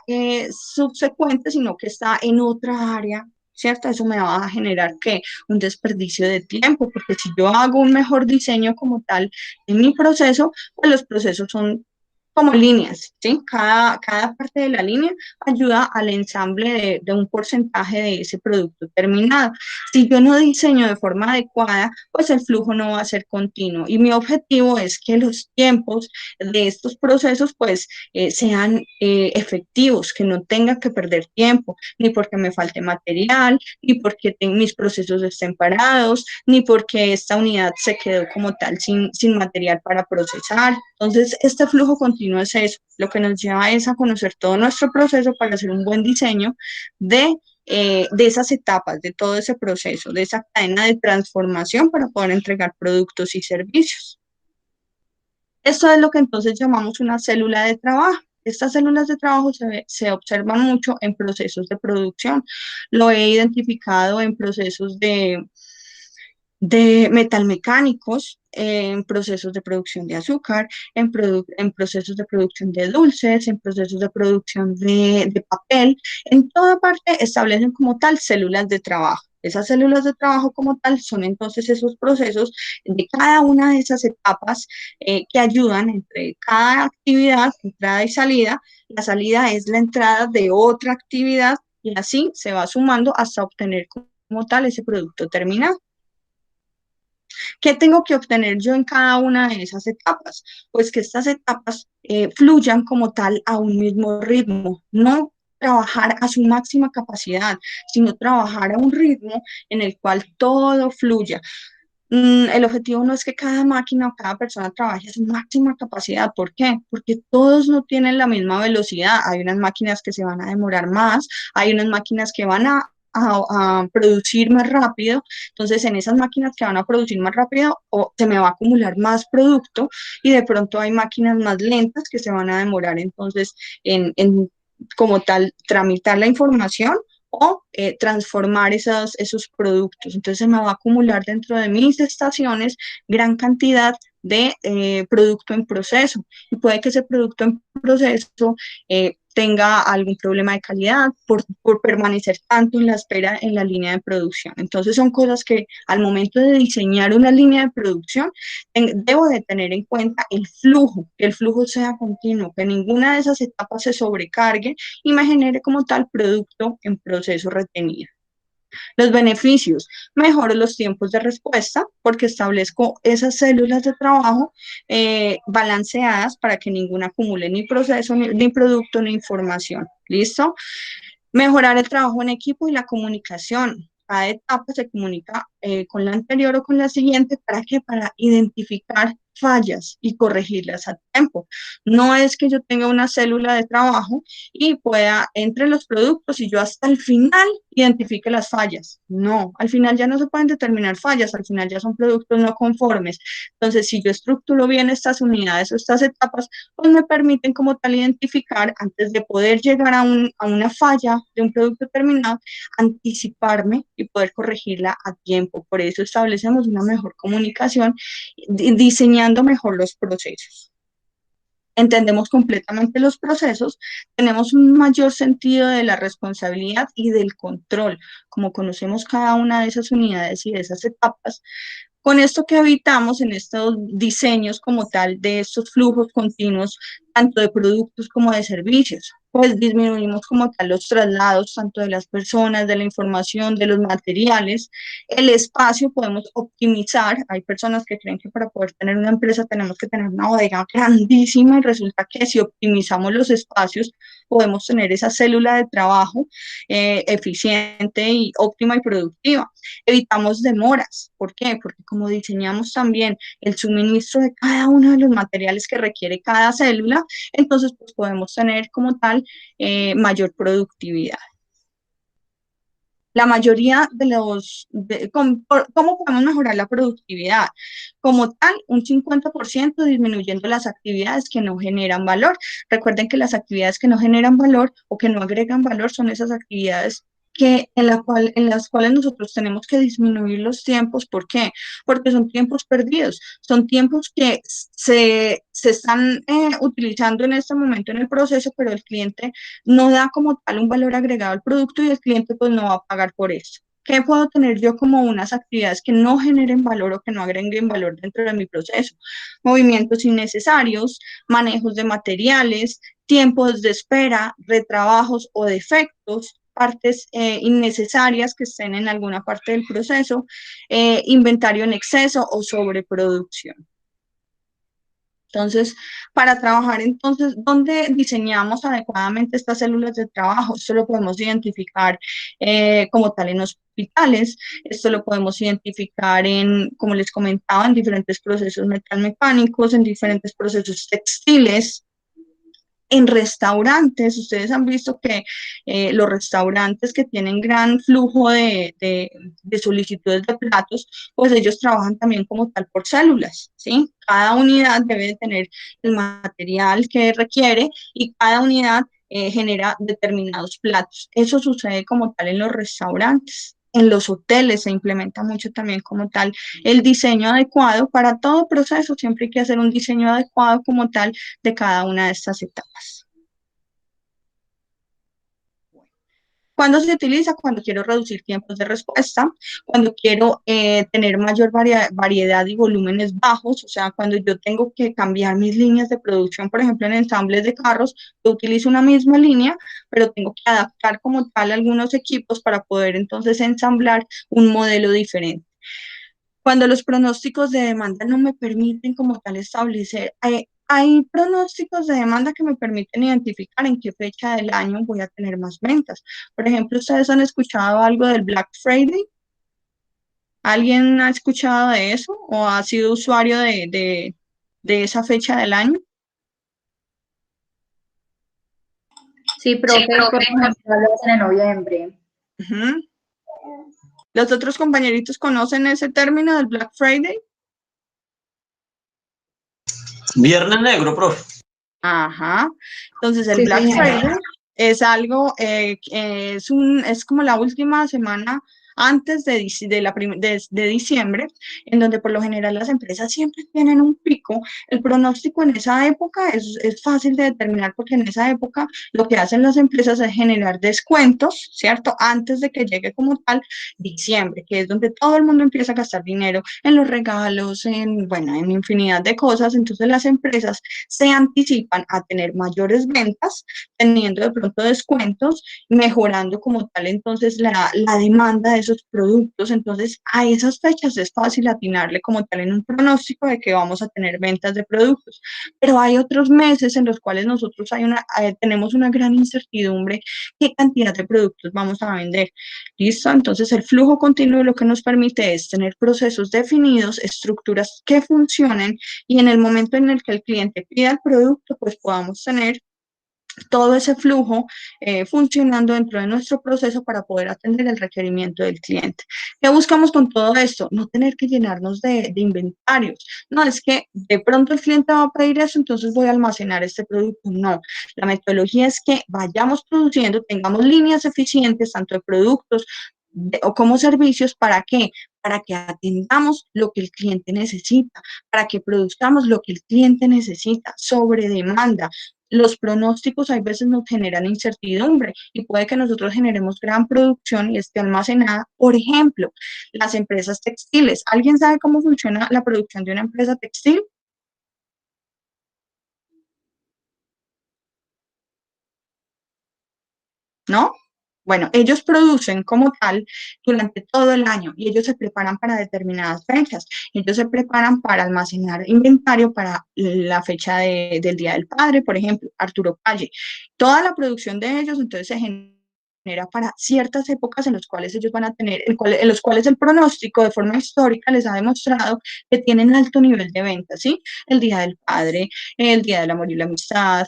subsecuente, sino que está en otra área, ¿cierto? Eso me va a generar ¿qué? Un desperdicio de tiempo, porque si yo hago un mejor diseño como tal en mi proceso, pues los procesos son como líneas, ¿sí? Cada parte de la línea ayuda al ensamble de un porcentaje de ese producto terminado. Si yo no diseño de forma adecuada, pues el flujo no va a ser continuo. Y mi objetivo es que los tiempos de estos procesos, pues, sean efectivos, que no tenga que perder tiempo, ni porque me falte material, ni porque mis procesos estén parados, ni porque esta unidad se quedó como tal sin material para procesar. Entonces, este flujo continuo es eso, lo que nos lleva es a conocer todo nuestro proceso para hacer un buen diseño de esas etapas, de todo ese proceso, de esa cadena de transformación para poder entregar productos y servicios. Esto es lo que entonces llamamos una célula de trabajo. Estas células de trabajo se observan mucho en procesos de producción. Lo he identificado en procesos de metalmecánicos, en procesos de producción de azúcar, en procesos de producción de dulces, en procesos de producción de papel. En toda parte establecen como tal células de trabajo. Esas células de trabajo como tal son entonces esos procesos de cada una de esas etapas que ayudan entre cada actividad, entrada y salida. La salida es la entrada de otra actividad y así se va sumando hasta obtener como tal ese producto terminado. ¿Qué tengo que obtener yo en cada una de esas etapas? Pues que estas etapas fluyan como tal a un mismo ritmo, no trabajar a su máxima capacidad, sino trabajar a un ritmo en el cual todo fluya. El objetivo no es que cada máquina o cada persona trabaje a su máxima capacidad. ¿Por qué? Porque todos no tienen la misma velocidad. Hay unas máquinas que se van a demorar más, hay unas máquinas que van a producir más rápido. Entonces, en esas máquinas que van a producir más rápido, se me va a acumular más producto y de pronto hay máquinas más lentas que se van a demorar entonces en como tal tramitar la información o transformar esos productos. Entonces se me va a acumular dentro de mis estaciones gran cantidad de producto en proceso y puede que ese producto en proceso tenga algún problema de calidad por permanecer tanto en la espera en la línea de producción. Entonces son cosas que al momento de diseñar una línea de producción debo de tener en cuenta que el flujo sea continuo, que ninguna de esas etapas se sobrecargue y me genere como tal producto en proceso retenido. Los beneficios: mejoro los tiempos de respuesta porque establezco esas células de trabajo balanceadas para que ninguna acumule ni proceso, ni producto, ni información. ¿Listo? Mejorar el trabajo en equipo y la comunicación. Cada etapa se comunica con la anterior o con la siguiente. ¿Para qué? Para identificar fallas y corregirlas a tiempo. No es que yo tenga una célula de trabajo y pueda, entre los productos, y yo hasta el final identifique las fallas. No, al final ya no se pueden determinar fallas, al final ya son productos no conformes. Entonces, si yo estructuro bien estas unidades o estas etapas, pues me permiten como tal identificar, antes de poder llegar a una falla de un producto terminado, anticiparme y poder corregirla a tiempo. Por eso establecemos una mejor comunicación, diseñando mejor los procesos. entendemos completamente los procesos, tenemos un mayor sentido de la responsabilidad y del control, como conocemos cada una de esas unidades y de esas etapas. Con esto que evitamos en estos diseños como tal de estos flujos continuos, tanto de productos como de servicios, pues disminuimos como tal los traslados, tanto de las personas, de la información, de los materiales. El espacio podemos optimizar. Hay personas que creen que para poder tener una empresa tenemos que tener una bodega grandísima y resulta que si optimizamos los espacios podemos tener esa célula de trabajo eficiente y óptima y productiva. Evitamos demoras. ¿Por qué? Porque como diseñamos también el suministro de cada uno de los materiales que requiere cada célula, entonces pues podemos tener como tal mayor productividad. La mayoría de ¿cómo podemos mejorar la productividad? Como tal, un 50% disminuyendo las actividades que no generan valor. Recuerden que las actividades que no generan valor o que no agregan valor son esas actividades en las cuales nosotros tenemos que disminuir los tiempos. ¿Por qué? Porque son tiempos perdidos, son tiempos que se están utilizando en este momento en el proceso, pero el cliente no da como tal un valor agregado al producto y el cliente pues no va a pagar por eso. ¿Qué puedo tener yo como unas actividades que no generen valor o que no agreguen valor dentro de mi proceso? Movimientos innecesarios, manejos de materiales, tiempos de espera, retrabajos o defectos, partes innecesarias que estén en alguna parte del proceso, inventario en exceso o sobreproducción. Entonces, para trabajar, entonces, ¿dónde diseñamos adecuadamente estas células de trabajo? Esto lo podemos identificar como tal en hospitales, esto lo podemos identificar como les comentaba, en diferentes procesos metalmecánicos, en diferentes procesos textiles, en restaurantes. Ustedes han visto que los restaurantes que tienen gran flujo de solicitudes de platos, pues ellos trabajan también como tal por células, ¿sí? Cada unidad debe de tener el material que requiere y cada unidad genera determinados platos. Eso sucede como tal en los restaurantes. En los hoteles se implementa mucho también como tal el diseño adecuado. Para todo proceso siempre hay que hacer un diseño adecuado como tal de cada una de estas etapas. ¿Cuándo se utiliza? Cuando quiero reducir tiempos de respuesta, cuando quiero tener mayor variedad y volúmenes bajos, o sea, cuando yo tengo que cambiar mis líneas de producción, por ejemplo, en ensambles de carros, yo utilizo una misma línea, pero tengo que adaptar como tal algunos equipos para poder entonces ensamblar un modelo diferente. Cuando los pronósticos de demanda no me permiten como tal establecer, hay pronósticos de demanda que me permiten identificar en qué fecha del año voy a tener más ventas. Por ejemplo, ¿ustedes han escuchado algo del Black Friday? ¿Alguien ha escuchado de eso o ha sido usuario de esa fecha del año? Sí, profe, por ejemplo, en noviembre. ¿Los otros compañeritos conocen ese término del Black Friday? Viernes negro, profe. Ajá. Entonces el Sí, Black señora. Friday es algo, es como la última semana antes de diciembre, en donde por lo general las empresas siempre tienen un pico. El pronóstico en esa época es fácil de determinar porque en esa época lo que hacen las empresas es generar descuentos, ¿cierto? Antes de que llegue como tal diciembre, que es donde todo el mundo empieza a gastar dinero en los regalos, bueno, en infinidad de cosas. Entonces las empresas se anticipan a tener mayores ventas, teniendo de pronto descuentos, mejorando como tal entonces la demanda de esos productos. Entonces a esas fechas es fácil atinarle como tal en un pronóstico de que vamos a tener ventas de productos, pero hay otros meses en los cuales nosotros tenemos una gran incertidumbre qué cantidad de productos vamos a vender. ¿Listo? Entonces el flujo continuo lo que nos permite es tener procesos definidos, estructuras que funcionen y en el momento en el que el cliente pida el producto, pues podamos tener todo ese flujo funcionando dentro de nuestro proceso para poder atender el requerimiento del cliente. ¿Qué buscamos con todo esto? No tener que llenarnos de inventarios. No es que de pronto el cliente va a pedir eso, entonces voy a almacenar este producto. No, la metodología es que vayamos produciendo, tengamos líneas eficientes, tanto de productos o como servicios, ¿para qué? Para que atendamos lo que el cliente necesita, para que produzcamos lo que el cliente necesita, sobre demanda. Los pronósticos a veces nos generan incertidumbre y puede que nosotros generemos gran producción y esté almacenada. Por ejemplo, las empresas textiles. ¿Alguien sabe cómo funciona la producción de una empresa textil? ¿No? Bueno, ellos producen como tal durante todo el año y ellos se preparan para determinadas fechas. Ellos se preparan para almacenar inventario para la fecha del Día del Padre, por ejemplo, Arturo Calle. Toda la producción de ellos entonces se genera para ciertas épocas en las cuales ellos van a tener, en los cuales el pronóstico de forma histórica les ha demostrado que tienen alto nivel de venta, ¿sí? El Día del Padre, el Día del Amor y la Amistad,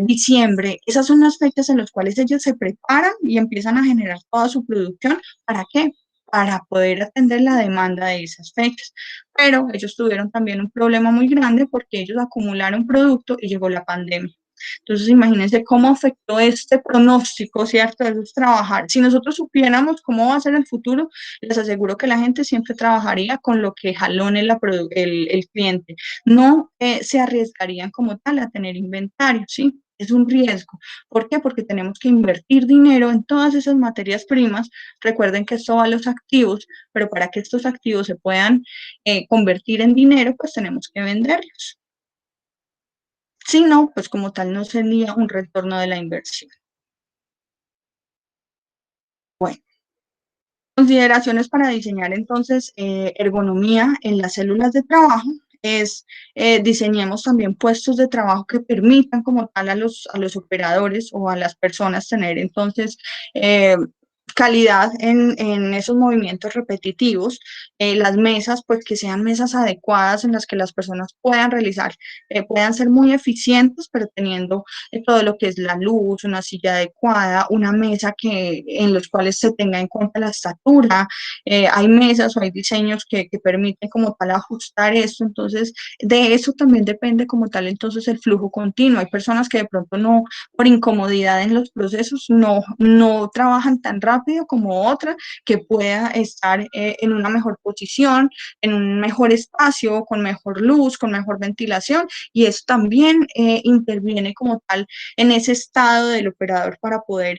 diciembre, esas son las fechas en las cuales ellos se preparan y empiezan a generar toda su producción. ¿Para qué? Para poder atender la demanda de esas fechas. Pero ellos tuvieron también un problema muy grande porque ellos acumularon producto y llegó la pandemia. Entonces, imagínense cómo afectó este pronóstico, ¿cierto? Eso es trabajar. Si nosotros supiéramos cómo va a ser el futuro, les aseguro que la gente siempre trabajaría con lo que jalone el cliente. No se arriesgarían como tal a tener inventario, ¿sí? Es un riesgo. ¿Por qué? Porque tenemos que invertir dinero en todas esas materias primas. Recuerden que esto va a los activos, pero para que estos activos se puedan convertir en dinero, pues tenemos que venderlos. Si no, pues como tal no sería un retorno de la inversión. Bueno, consideraciones para diseñar entonces ergonomía en las células de trabajo es diseñemos también puestos de trabajo que permitan como tal a los operadores o a las personas tener entonces calidad en esos movimientos repetitivos, las mesas, pues que sean mesas adecuadas en las que las personas puedan realizar, puedan ser muy eficientes, pero teniendo todo lo que es la luz, una silla adecuada, una mesa en los cuales se tenga en cuenta la estatura, hay mesas o hay diseños que permiten como tal ajustar esto, entonces de eso también depende como tal entonces el flujo continuo. Hay personas que de pronto no, por incomodidad en los procesos, no trabajan tan rápido como otra que pueda estar en una mejor posición, en un mejor espacio, con mejor luz, con mejor ventilación, y eso también interviene como tal en ese estado del operador para poder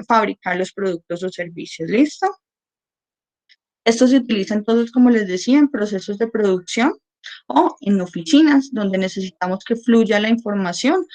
fabricar los productos o servicios. ¿Listo? Esto se utiliza entonces, como les decía, en procesos de producción o en oficinas donde necesitamos que fluya la información.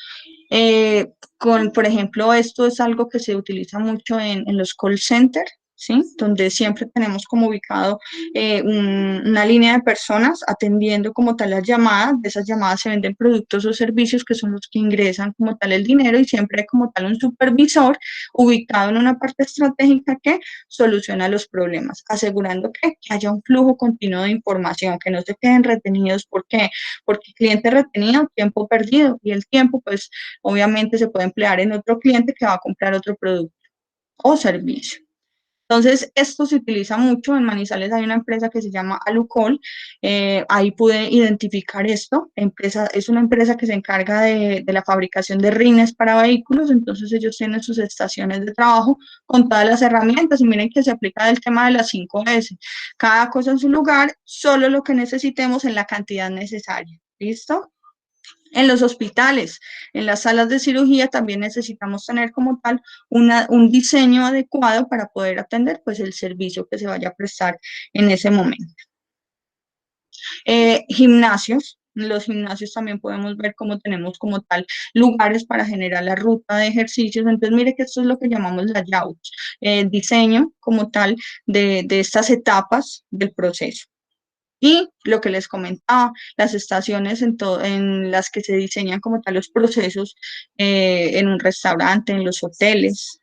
Por ejemplo, esto es algo que se utiliza mucho en los call centers, ¿sí? Donde siempre tenemos como ubicado una línea de personas atendiendo como tal las llamadas. De esas llamadas se venden productos o servicios que son los que ingresan como tal el dinero y siempre hay como tal un supervisor ubicado en una parte estratégica que soluciona los problemas, asegurando que haya un flujo continuo de información, que no se queden retenidos. ¿Por qué? Porque cliente retenido, tiempo perdido, y el tiempo pues obviamente se puede emplear en otro cliente que va a comprar otro producto o servicio. Entonces, esto se utiliza mucho. En Manizales hay una empresa que se llama Alucol, ahí pude identificar esto. Es una empresa que se encarga de la fabricación de rines para vehículos, entonces ellos tienen sus estaciones de trabajo con todas las herramientas y miren que se aplica el tema de las 5S. Cada cosa en su lugar, solo lo que necesitemos en la cantidad necesaria. ¿Listo? En los hospitales, en las salas de cirugía también necesitamos tener como tal un diseño adecuado para poder atender pues el servicio que se vaya a prestar en ese momento. Gimnasios. En los gimnasios también podemos ver cómo tenemos como tal lugares para generar la ruta de ejercicios. Entonces, mire que esto es lo que llamamos layouts, el diseño como tal de estas etapas del proceso. Y lo que les comentaba, las estaciones en las que se diseñan como tal los procesos en un restaurante, en los hoteles.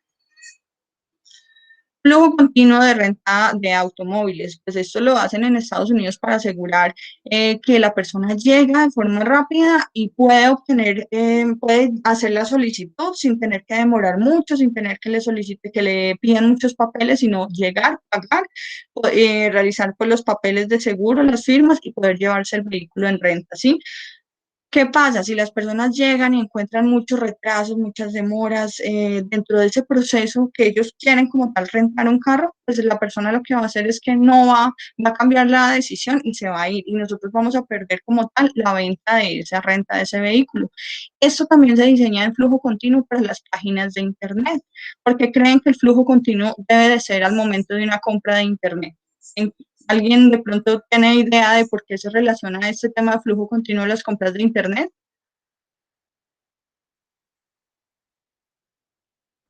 Flujo continuo de renta de automóviles, pues esto lo hacen en Estados Unidos para asegurar que la persona llega de forma rápida y puede hacer la solicitud sin tener que demorar mucho, sin tener que le pidan muchos papeles, sino llegar, pagar, realizar pues los papeles de seguro, las firmas y poder llevarse el vehículo en renta, ¿sí? ¿Qué pasa? Si las personas llegan y encuentran muchos retrasos, muchas demoras dentro de ese proceso que ellos quieren como tal rentar un carro, pues la persona lo que va a hacer es que no va a cambiar la decisión y se va a ir y nosotros vamos a perder como tal la venta de esa renta de ese vehículo. Esto también se diseña en flujo continuo para las páginas de Internet, porque creen que el flujo continuo debe de ser al momento de una compra de Internet. ¿Alguien de pronto tiene idea de por qué se relaciona este tema de flujo continuo de las compras de Internet?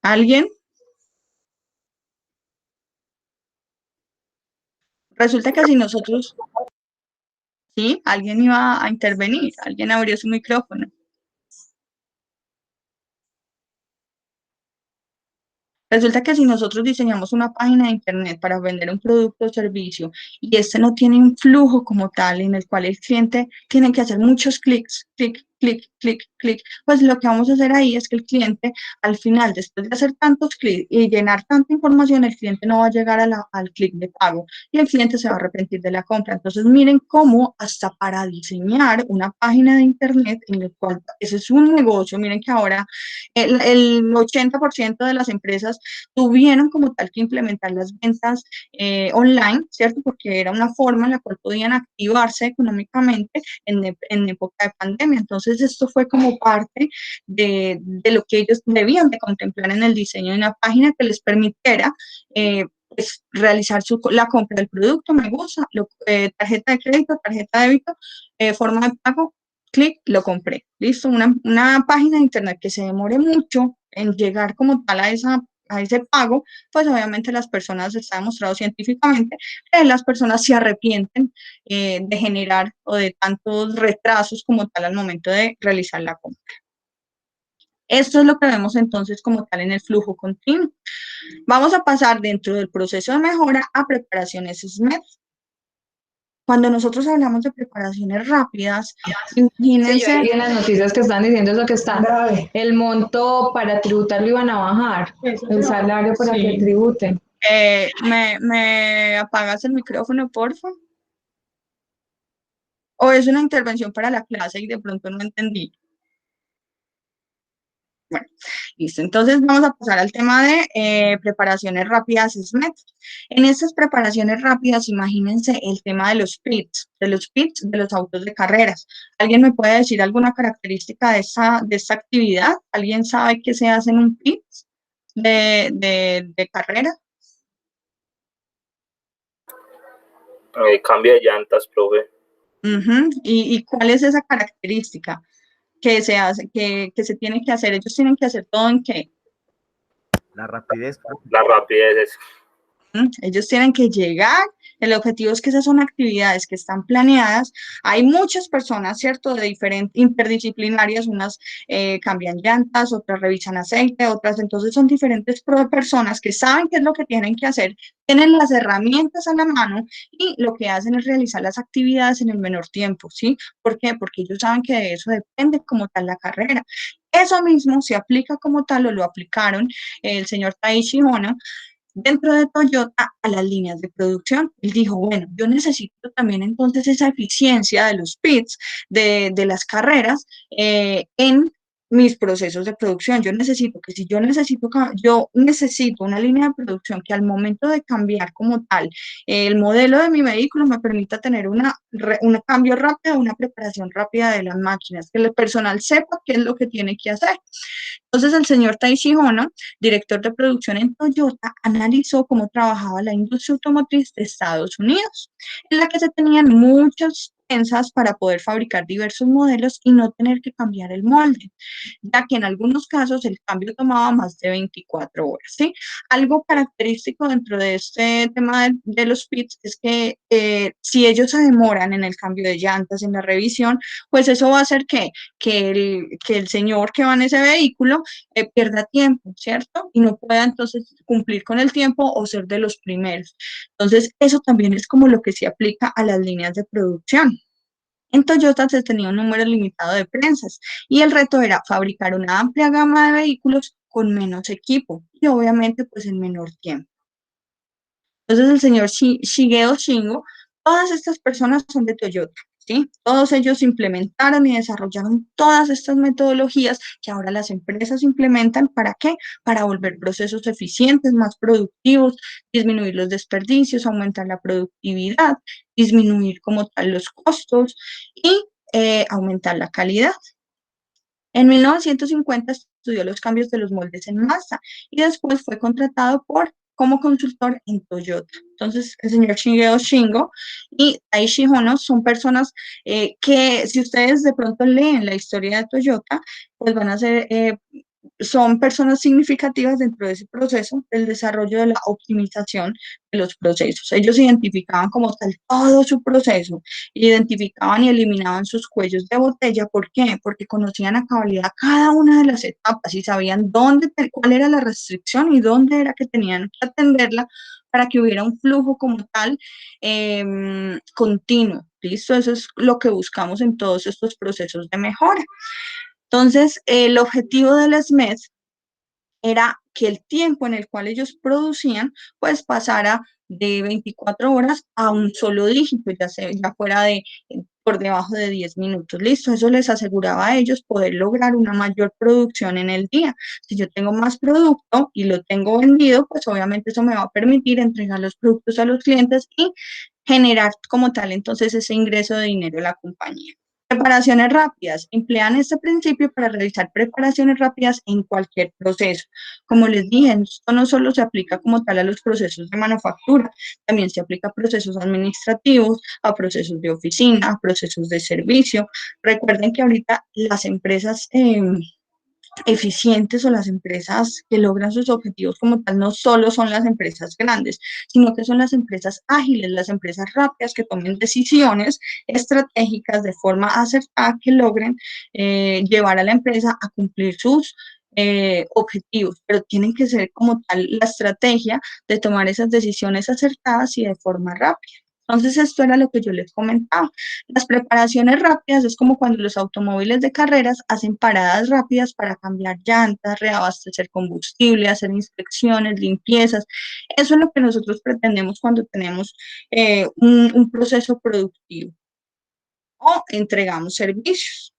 ¿Alguien? Resulta que si nosotros, ¿sí? Alguien iba a intervenir, alguien abrió su micrófono. Resulta que si nosotros diseñamos una página de Internet para vender un producto o servicio y este no tiene un flujo como tal en el cual el cliente tiene que hacer muchos clics, clic, clic, clic, clic, pues lo que vamos a hacer ahí es que el cliente al final, después de hacer tantos clics y llenar tanta información, el cliente no va a llegar al clic de pago y el cliente se va a arrepentir de la compra. Entonces miren cómo hasta para diseñar una página de Internet en el cual ese es un negocio, miren que ahora el 80% de las empresas tuvieron como tal que implementar las ventas online, ¿cierto? Porque era una forma en la cual podían activarse económicamente en época de pandemia. Entonces, esto fue como parte de lo que ellos debían de contemplar en el diseño de una página que les permitiera pues, realizar la compra del producto, me gusta, tarjeta de crédito, tarjeta de débito, forma de pago, clic, lo compré. Listo, una página de Internet que se demore mucho en llegar como tal a ese pago, pues obviamente las personas, está demostrado científicamente, que las personas se arrepienten de generar o de tantos retrasos como tal al momento de realizar la compra. Esto es lo que vemos entonces como tal en el flujo continuo. Vamos a pasar dentro del proceso de mejora a preparaciones SMED. Cuando nosotros hablamos de preparaciones rápidas, imagínense... Sí, yo vi en las noticias que están diciendo eso que está, el monto para tributar lo iban a bajar, el salario para que tributen. ¿Me apagas el micrófono, porfa? ¿O es una intervención para la clase y de pronto no entendí? Bueno, listo. Entonces vamos a pasar al tema de preparaciones rápidas SMED. En estas preparaciones rápidas, imagínense el tema de los pits, de los autos de carreras. ¿Alguien me puede decir alguna característica de esta actividad? ¿Alguien sabe qué se hace en un pit de carrera? Cambio de llantas, profe. ¿Y cuál es esa característica que se hace, que se tiene que hacer? Ellos tienen que hacer todo en qué? La rapidez. La rapidez es... Ellos tienen que llegar, el objetivo es que esas son actividades que están planeadas, hay muchas personas, ¿cierto?, de diferentes, interdisciplinarias, unas cambian llantas, otras revisan aceite, otras, entonces son diferentes personas que saben qué es lo que tienen que hacer, tienen las herramientas a la mano y lo que hacen es realizar las actividades en el menor tiempo, ¿sí? ¿Por qué? Porque ellos saben que de eso depende como tal la carrera. Eso mismo se aplica como tal, o lo aplicaron el señor Taishi Ohno dentro de Toyota a las líneas de producción. Él dijo, bueno, yo necesito también entonces esa eficiencia de los pits, de las carreras en mis procesos de producción. Yo necesito que si yo necesito una línea de producción que al momento de cambiar como tal el modelo de mi vehículo me permita tener un cambio rápido, una preparación rápida de las máquinas, que el personal sepa qué es lo que tiene que hacer. Entonces el señor Taishi Ohno, director de producción en Toyota, analizó cómo trabajaba la industria automotriz de Estados Unidos, en la que se tenían muchas piezas para poder fabricar diversos modelos y no tener que cambiar el molde, ya que en algunos casos el cambio tomaba más de 24 horas, ¿sí? Algo característico dentro de este tema de los pits es que si ellos se demoran en el cambio de llantas, en la revisión, pues eso va a hacer que el señor que va en ese vehículo pierda tiempo, ¿cierto? Y no pueda entonces cumplir con el tiempo o ser de los primeros. Entonces, eso también es como lo que se aplica a las líneas de producción. En Toyota se tenía un número limitado de prensas y el reto era fabricar una amplia gama de vehículos con menos equipo y obviamente pues en menor tiempo. Entonces el señor Shigeo Shingo Todas estas personas son de Toyota, ¿sí? Todos ellos implementaron y desarrollaron todas estas metodologías que ahora las empresas implementan. ¿Para qué? Para volver procesos eficientes, más productivos, disminuir los desperdicios, aumentar la productividad, disminuir como tal los costos y aumentar la calidad. En 1950 estudió los cambios de los moldes en masa y después fue contratado como consultor en Toyota. Entonces, el señor Shigeo Shingo y Taishi Hono son personas que, si ustedes de pronto leen la historia de Toyota, pues van a ser, son personas significativas dentro de ese proceso del desarrollo de la optimización de los procesos. Ellos identificaban como tal todo su proceso, identificaban y eliminaban sus cuellos de botella. ¿Por qué? Porque conocían a cabalidad cada una de las etapas y sabían cuál era la restricción y dónde era que tenían que atenderla para que hubiera un flujo como tal continuo. ¿Listo? Eso es lo que buscamos en todos estos procesos de mejora. Entonces, el objetivo del SMED era que el tiempo en el cual ellos producían, pues pasara de 24 horas a un solo dígito, ya fuera por debajo de 10 minutos. Listo, eso les aseguraba a ellos poder lograr una mayor producción en el día. Si yo tengo más producto y lo tengo vendido, pues obviamente eso me va a permitir entregar los productos a los clientes y generar como tal entonces ese ingreso de dinero a la compañía. Preparaciones rápidas. Emplean este principio para realizar preparaciones rápidas en cualquier proceso. Como les dije, esto no solo se aplica como tal a los procesos de manufactura, también se aplica a procesos administrativos, a procesos de oficina, a procesos de servicio. Recuerden que ahorita las empresas eficientes o las empresas que logran sus objetivos como tal no solo son las empresas grandes, sino que son las empresas ágiles, las empresas rápidas que tomen decisiones estratégicas de forma acertada que logren llevar a la empresa a cumplir sus objetivos, pero tienen que ser como tal la estrategia de tomar esas decisiones acertadas y de forma rápida. Entonces, esto era lo que yo les comentaba. Las preparaciones rápidas es como cuando los automóviles de carreras hacen paradas rápidas para cambiar llantas, reabastecer combustible, hacer inspecciones, limpiezas. Eso es lo que nosotros pretendemos cuando tenemos un proceso productivo o entregamos servicios.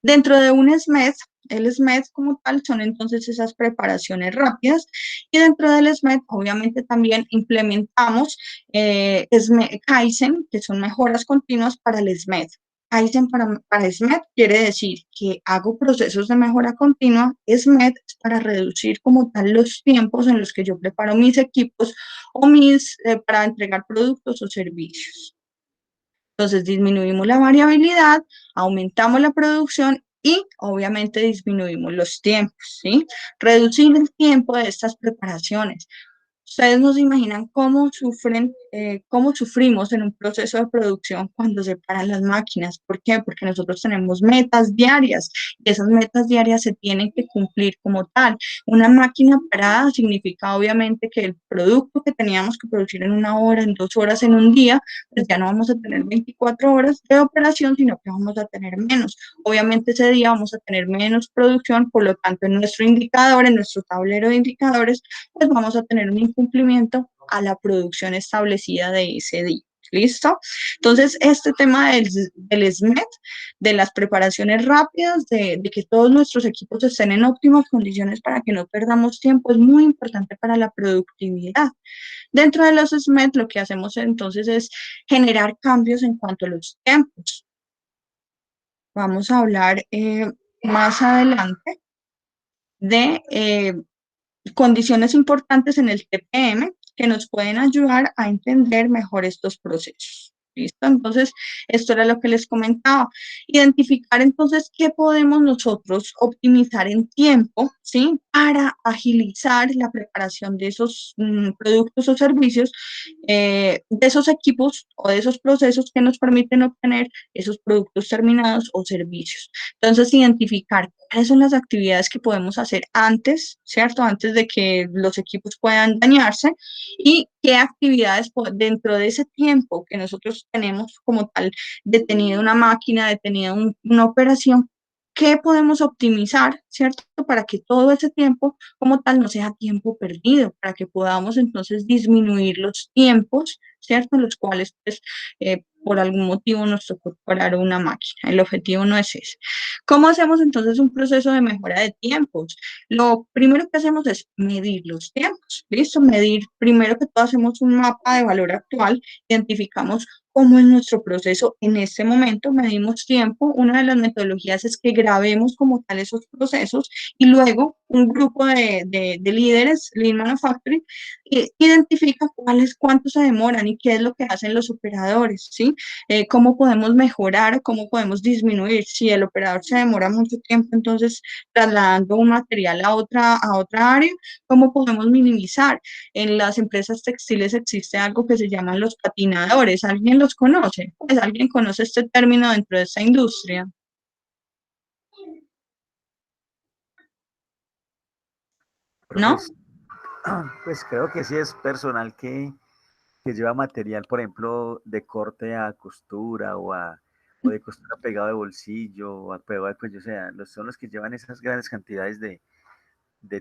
Dentro de un SMED, el SMED como tal son entonces esas preparaciones rápidas y dentro del SMED obviamente también implementamos Kaizen, que son mejoras continuas para el SMED. Kaizen para SMED quiere decir que hago procesos de mejora continua. SMED es para reducir como tal los tiempos en los que yo preparo mis equipos o para entregar productos o servicios. Entonces disminuimos la variabilidad, aumentamos la producción y obviamente disminuimos los tiempos, ¿sí? Reducir el tiempo de estas preparaciones. Ustedes no se imaginan cómo sufrimos en un proceso de producción cuando se paran las máquinas. ¿Por qué? Porque nosotros tenemos metas diarias y esas metas diarias se tienen que cumplir como tal. Una máquina parada significa obviamente que el producto que teníamos que producir en 1 hora, en 2 horas, en un día, pues ya no vamos a tener 24 horas de operación, sino que vamos a tener menos. Obviamente ese día vamos a tener menos producción, por lo tanto en nuestro indicador, en nuestro tablero de indicadores, pues vamos a tener un incumplimiento a la producción establecida de ese día. ¿Listo? Entonces, este tema del SMED, de las preparaciones rápidas, de que todos nuestros equipos estén en óptimas condiciones para que no perdamos tiempo, es muy importante para la productividad. Dentro de los SMED, lo que hacemos entonces es generar cambios en cuanto a los tiempos. Vamos a hablar más adelante de condiciones importantes en el TPM que nos pueden ayudar a entender mejor estos procesos. ¿Listo? Entonces, esto era lo que les comentaba. Identificar entonces qué podemos nosotros optimizar en tiempo, ¿sí? Para agilizar la preparación de esos productos o servicios, de esos equipos o de esos procesos que nos permiten obtener esos productos terminados o servicios. Entonces, identificar cuáles son las actividades que podemos hacer antes, ¿cierto? Antes de que los equipos puedan dañarse y qué actividades dentro de ese tiempo que nosotros tenemos como tal detenida una máquina, detenida una operación, ¿qué podemos optimizar, cierto? Para que todo ese tiempo como tal no sea tiempo perdido, para que podamos entonces disminuir los tiempos, ¿cierto? En los cuales pues, por algún motivo nos tocó parar una máquina. El objetivo no es ese. ¿Cómo hacemos entonces un proceso de mejora de tiempos? Lo primero que hacemos es medir los tiempos, ¿listo? Medir, primero que todo hacemos un mapa de valor actual, identificamos cómo es nuestro proceso en este momento, medimos tiempo. Una de las metodologías es que grabemos como tal esos procesos y luego un grupo de líderes, Lean Manufacturing, identifica cuánto se demoran y qué es lo que hacen los operadores, ¿sí? Cómo podemos mejorar, cómo podemos disminuir. Si el operador se demora mucho tiempo, entonces trasladando un material a otra área, ¿cómo podemos minimizar? En las empresas textiles existe algo que se llaman los patinadores. ¿Alguien los conoce? Pues alguien conoce este término dentro de esta industria. ¿No? Pues creo que sí es personal que lleva material, por ejemplo, de corte a costura o de costura pegado de bolsillo o pegado de cuello. O sea, son los que llevan esas grandes cantidades de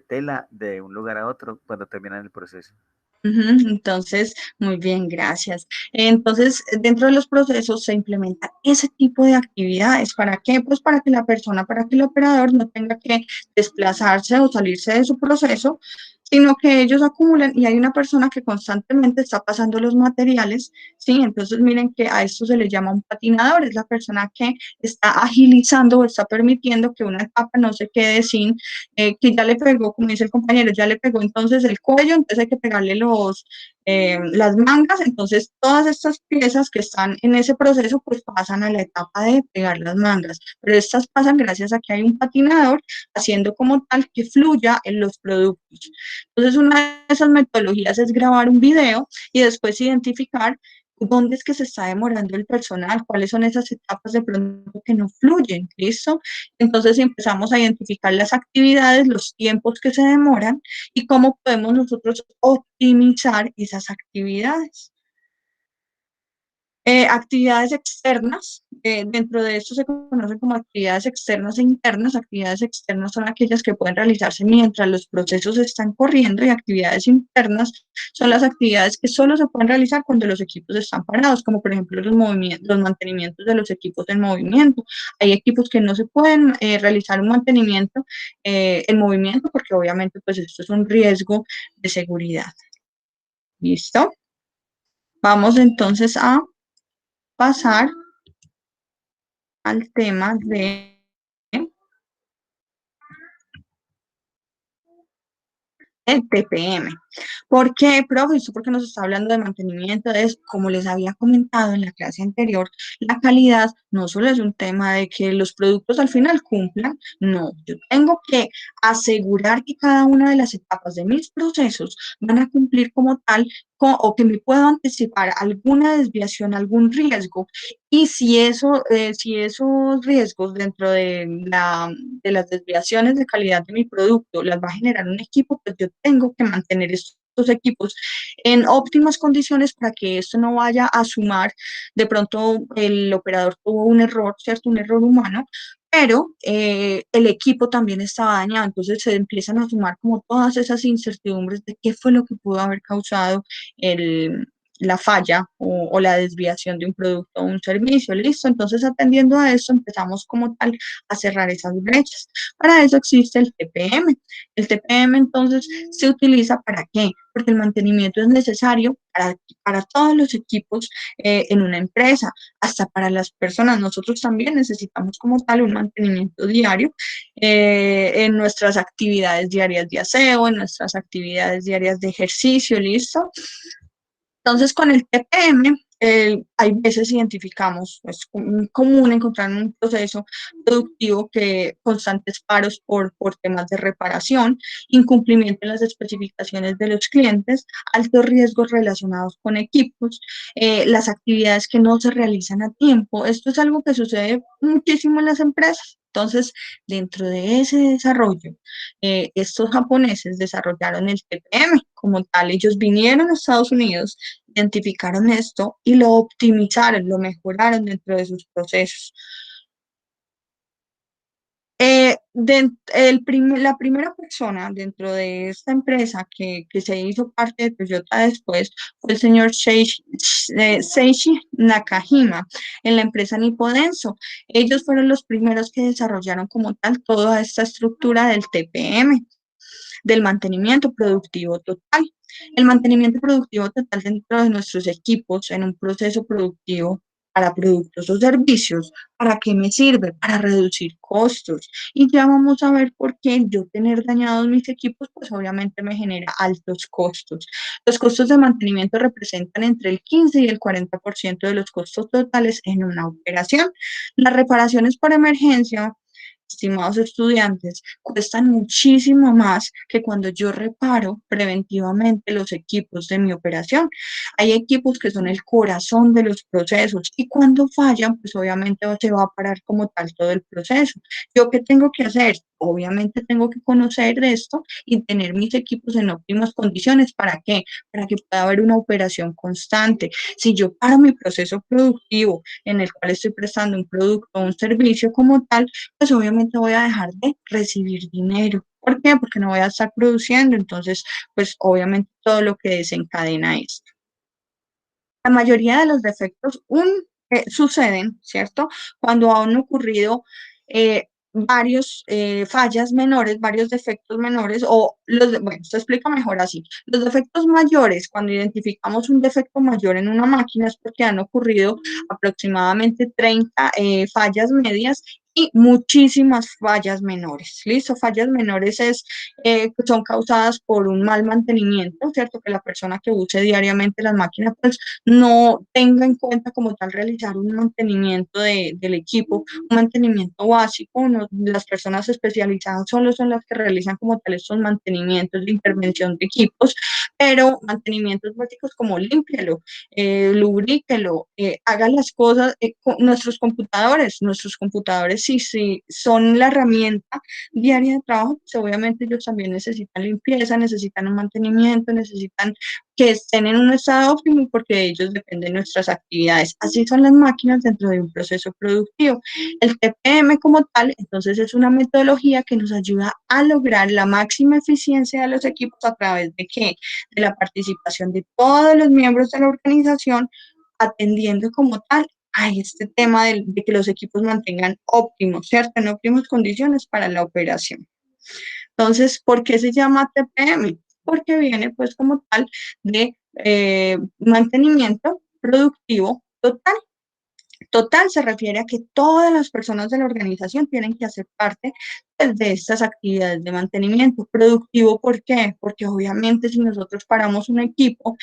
tela de un lugar a otro cuando terminan el proceso. Entonces, muy bien, gracias. Entonces, dentro de los procesos se implementa ese tipo de actividades. ¿Para qué? Pues para que la persona, para que el operador no tenga que desplazarse o salirse de su proceso, sino que ellos acumulan y hay una persona que constantemente está pasando los materiales, ¿sí? Entonces, miren que a esto se le llama un patinador, es la persona que está agilizando o está permitiendo que una etapa no se quede sin, que ya le pegó, como dice el compañero, ya le pegó entonces el cuello, entonces hay que pegarle las mangas, entonces todas estas piezas que están en ese proceso pues pasan a la etapa de pegar las mangas, pero estas pasan gracias a que hay un patinador haciendo como tal que fluya en los productos. Entonces una de esas metodologías es grabar un video y después identificar dónde es que se está demorando el personal, cuáles son esas etapas de pronto que no fluyen, ¿listo? Entonces empezamos a identificar las actividades, los tiempos que se demoran y cómo podemos nosotros optimizar esas actividades. Actividades externas, dentro de esto se conocen como actividades externas e internas. Actividades externas son aquellas que pueden realizarse mientras los procesos están corriendo y actividades internas son las actividades que solo se pueden realizar cuando los equipos están parados, como por ejemplo los mantenimientos de los equipos en movimiento. Hay equipos que no se pueden realizar un mantenimiento en movimiento porque obviamente pues esto es un riesgo de seguridad. ¿Listo? Vamos entonces a pasar al tema de el TPM. ¿Por qué, profe? ¿Esto porque nos está hablando de mantenimiento? Es, como les había comentado en la clase anterior, la calidad no solo es un tema de que los productos al final cumplan, no, yo tengo que asegurar que cada una de las etapas de mis procesos van a cumplir como tal o que me puedo anticipar alguna desviación, algún riesgo, y si esos riesgos dentro de las desviaciones de calidad de mi producto las va a generar un equipo, pues yo tengo que mantener estos equipos en óptimas condiciones para que esto no vaya a sumar, de pronto el operador tuvo un error, ¿cierto? Un error humano, pero el equipo también estaba dañado, entonces se empiezan a sumar como todas esas incertidumbres de qué fue lo que pudo haber causado la falla o la desviación de un producto o un servicio, ¿listo? Entonces, atendiendo a eso, empezamos como tal a cerrar esas brechas. Para eso existe el TPM. El TPM, entonces, se utiliza ¿para qué? Porque el mantenimiento es necesario para todos los equipos en una empresa, hasta para las personas. Nosotros también necesitamos como tal un mantenimiento diario en nuestras actividades diarias de aseo, en nuestras actividades diarias de ejercicio, ¿listo? Entonces, con el TPM, hay veces identificamos, es común encontrar en un proceso productivo que constantes paros por temas de reparación, incumplimiento en las especificaciones de los clientes, altos riesgos relacionados con equipos, las actividades que no se realizan a tiempo. Esto es algo que sucede muchísimo en las empresas. Entonces, dentro de ese desarrollo, estos japoneses desarrollaron el TPM como tal. Ellos vinieron a Estados Unidos, identificaron esto y lo optimizaron, lo mejoraron dentro de sus procesos. La primera persona dentro de esta empresa que se hizo parte de Toyota después fue el señor Seishi Nakajima en la empresa Nippodenso. Ellos fueron los primeros que desarrollaron como tal toda esta estructura del TPM, del mantenimiento productivo total. El mantenimiento productivo total dentro de nuestros equipos en un proceso productivo para productos o servicios. ¿Para qué me sirve? Para reducir costos. Y ya vamos a ver por qué yo tener dañados mis equipos, pues obviamente me genera altos costos. Los costos de mantenimiento representan entre el 15 y el 40% de los costos totales en una operación. Las reparaciones por emergencia, estimados estudiantes, cuestan muchísimo más que cuando yo reparo preventivamente los equipos de mi operación. Hay equipos que son el corazón de los procesos y cuando fallan, pues obviamente se va a parar como tal todo el proceso. ¿Yo qué tengo que hacer? Obviamente tengo que conocer de esto y tener mis equipos en óptimas condiciones. ¿Para qué? Para que pueda haber una operación constante. Si yo paro mi proceso productivo en el cual estoy prestando un producto o un servicio como tal, pues obviamente voy a dejar de recibir dinero. ¿Por qué? Porque no voy a estar produciendo. Entonces, pues obviamente todo lo que desencadena esto. La mayoría de los defectos suceden, ¿cierto? Cuando han ocurrido varios fallas menores, varios defectos menores, bueno, se explica mejor así. Los defectos mayores, cuando identificamos un defecto mayor en una máquina, es porque han ocurrido aproximadamente 30 fallas medias y muchísimas fallas menores. ¿Listo? Fallas menores son causadas por un mal mantenimiento, ¿cierto? Que la persona que use diariamente las máquinas, pues no tenga en cuenta como tal realizar un mantenimiento del equipo, un mantenimiento básico. Las personas especializadas solo son las que realizan como tal estos mantenimientos de intervención de equipos, pero mantenimientos básicos como límpielo, lubríquelo, haga las cosas con nuestros computadores si son la herramienta diaria de trabajo, pues obviamente ellos también necesitan limpieza, necesitan un mantenimiento, necesitan que estén en un estado óptimo porque de ellos dependen nuestras actividades. Así son las máquinas dentro de un proceso productivo. El TPM como tal, entonces, es una metodología que nos ayuda a lograr la máxima eficiencia de los equipos a través de ¿qué? De la participación de todos los miembros de la organización, atendiendo como tal a este tema de que los equipos mantengan óptimos, ¿cierto? En óptimas condiciones para la operación. Entonces, ¿por qué se llama TPM? Porque viene pues como tal de mantenimiento productivo total. Total se refiere a que todas las personas de la organización tienen que hacer parte pues, de estas actividades de mantenimiento productivo. ¿Por qué? Porque obviamente si nosotros paramos un equipo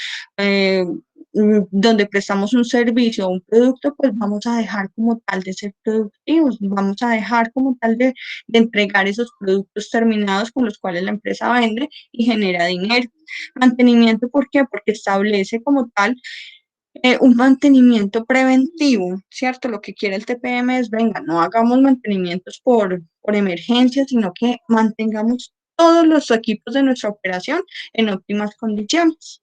donde prestamos un servicio o un producto, pues vamos a dejar como tal de ser productivos, vamos a dejar como tal de entregar esos productos terminados con los cuales la empresa vende y genera dinero. Mantenimiento, ¿por qué? Porque establece como tal un mantenimiento preventivo, ¿cierto? Lo que quiere el TPM es, venga, no hagamos mantenimientos por emergencia, sino que mantengamos todos los equipos de nuestra operación en óptimas condiciones.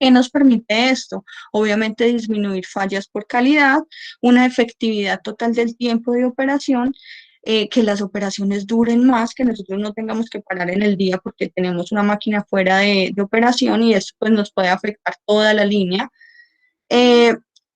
¿Qué nos permite esto? Obviamente disminuir fallas por calidad, una efectividad total del tiempo de operación, que las operaciones duren más, que nosotros no tengamos que parar en el día porque tenemos una máquina fuera de operación y eso pues nos puede afectar toda la línea.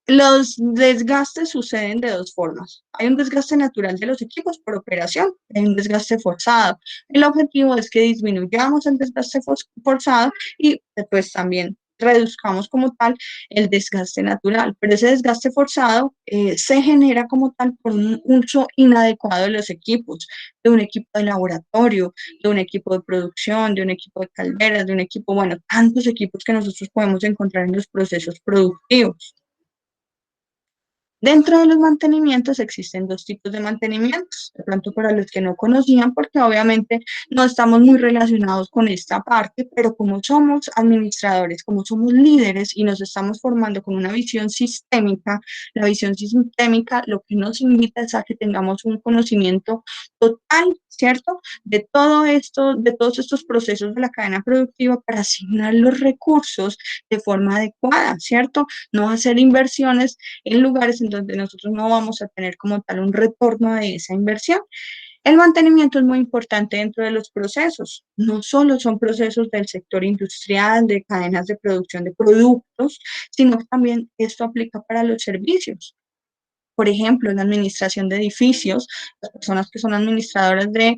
Los desgastes suceden de dos formas. Hay un desgaste natural de los equipos por operación, hay un desgaste forzado. El objetivo es que disminuyamos el desgaste forzado y pues también reduzcamos como tal el desgaste natural, pero ese desgaste forzado se genera como tal por un uso inadecuado de los equipos, de un equipo de laboratorio, de un equipo de producción, de un equipo de calderas, de un equipo, bueno, tantos equipos que nosotros podemos encontrar en los procesos productivos. Dentro de los mantenimientos existen dos tipos de mantenimientos, de pronto para los que no conocían, porque obviamente no estamos muy relacionados con esta parte, pero como somos administradores, como somos líderes y nos estamos formando con una visión sistémica, la visión sistémica lo que nos invita es a que tengamos un conocimiento total, ¿cierto? De todo esto, de todos estos procesos de la cadena productiva para asignar los recursos de forma adecuada, ¿cierto? No hacer inversiones en lugares en donde nosotros no vamos a tener como tal un retorno de esa inversión. El mantenimiento es muy importante dentro de los procesos. No solo son procesos del sector industrial, de cadenas de producción de productos, sino que también esto aplica para los servicios. Por ejemplo, en la administración de edificios, las personas que son administradoras de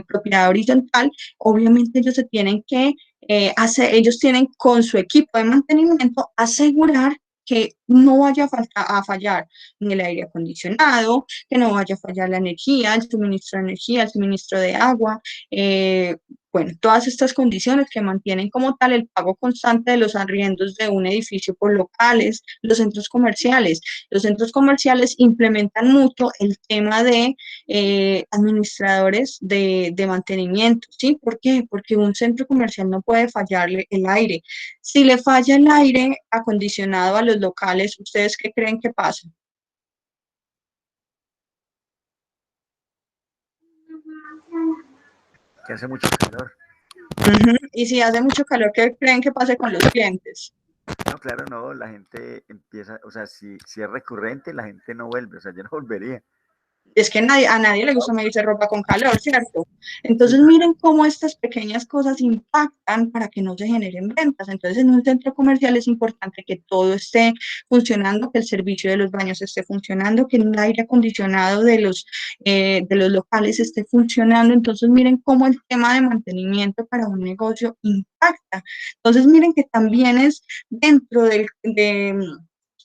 propiedad horizontal, obviamente ellos se tienen que ellos tienen con su equipo de mantenimiento asegurar que no vaya a fallar ni el aire acondicionado, que no vaya a fallar la energía, el suministro de energía, el suministro de agua, bueno, todas estas condiciones que mantienen como tal el pago constante de los arriendos de un edificio por locales, los centros comerciales. Los centros comerciales implementan mucho el tema de administradores de mantenimiento, ¿sí? ¿Por qué? Porque un centro comercial no puede fallarle el aire. Si le falla el aire acondicionado a los locales, ¿ustedes qué creen que pasa? Que hace mucho calor. Y si hace mucho calor, ¿qué creen que pase con los clientes? No, claro, no, la gente empieza, o sea, si es recurrente, la gente no vuelve, o sea, yo no volvería. Es que a nadie le gusta medirse ropa con calor, ¿cierto? Entonces miren cómo estas pequeñas cosas impactan para que no se generen ventas. Entonces en un centro comercial es importante que todo esté funcionando, que el servicio de los baños esté funcionando, que el aire acondicionado de los locales esté funcionando. Entonces miren cómo el tema de mantenimiento para un negocio impacta. Entonces miren que también es dentro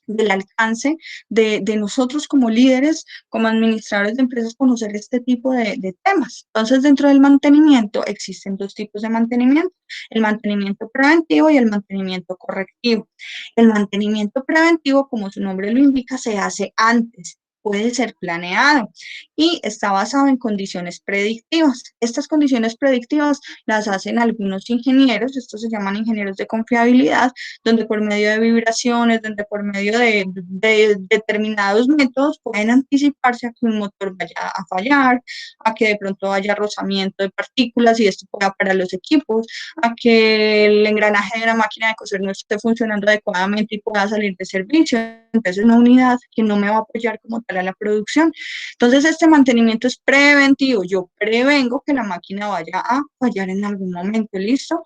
del alcance de nosotros como líderes, como administradores de empresas, conocer este tipo de temas. Entonces, dentro del mantenimiento existen dos tipos de mantenimiento, el mantenimiento preventivo y el mantenimiento correctivo. El mantenimiento preventivo, como su nombre lo indica, se hace antes, puede ser planeado y está basado en condiciones predictivas. Estas condiciones predictivas las hacen algunos ingenieros, estos se llaman ingenieros de confiabilidad, donde por medio de vibraciones, donde por medio de determinados métodos pueden anticiparse a que un motor vaya a fallar, a que de pronto haya rozamiento de partículas y esto pueda parar los equipos, a que el engranaje de la máquina de coser no esté funcionando adecuadamente y pueda salir de servicio. Entonces, una unidad que no me va a apoyar como tal a la producción. Entonces, este mantenimiento es preventivo. Yo prevengo que la máquina vaya a fallar en algún momento. ¿Listo?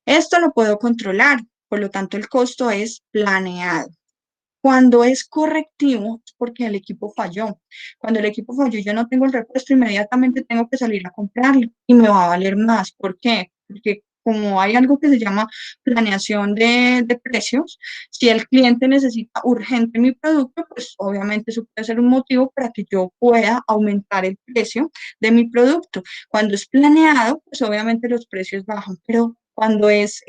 Esto lo puedo controlar, por lo tanto, el costo es planeado. Cuando es correctivo, es porque el equipo falló. Cuando el equipo falló, yo no tengo el repuesto, inmediatamente tengo que salir a comprarlo y me va a valer más. ¿Por qué? Porque como hay algo que se llama planeación de precios, si el cliente necesita urgente mi producto, pues obviamente eso puede ser un motivo para que yo pueda aumentar el precio de mi producto. Cuando es planeado, pues obviamente los precios bajan, pero cuando es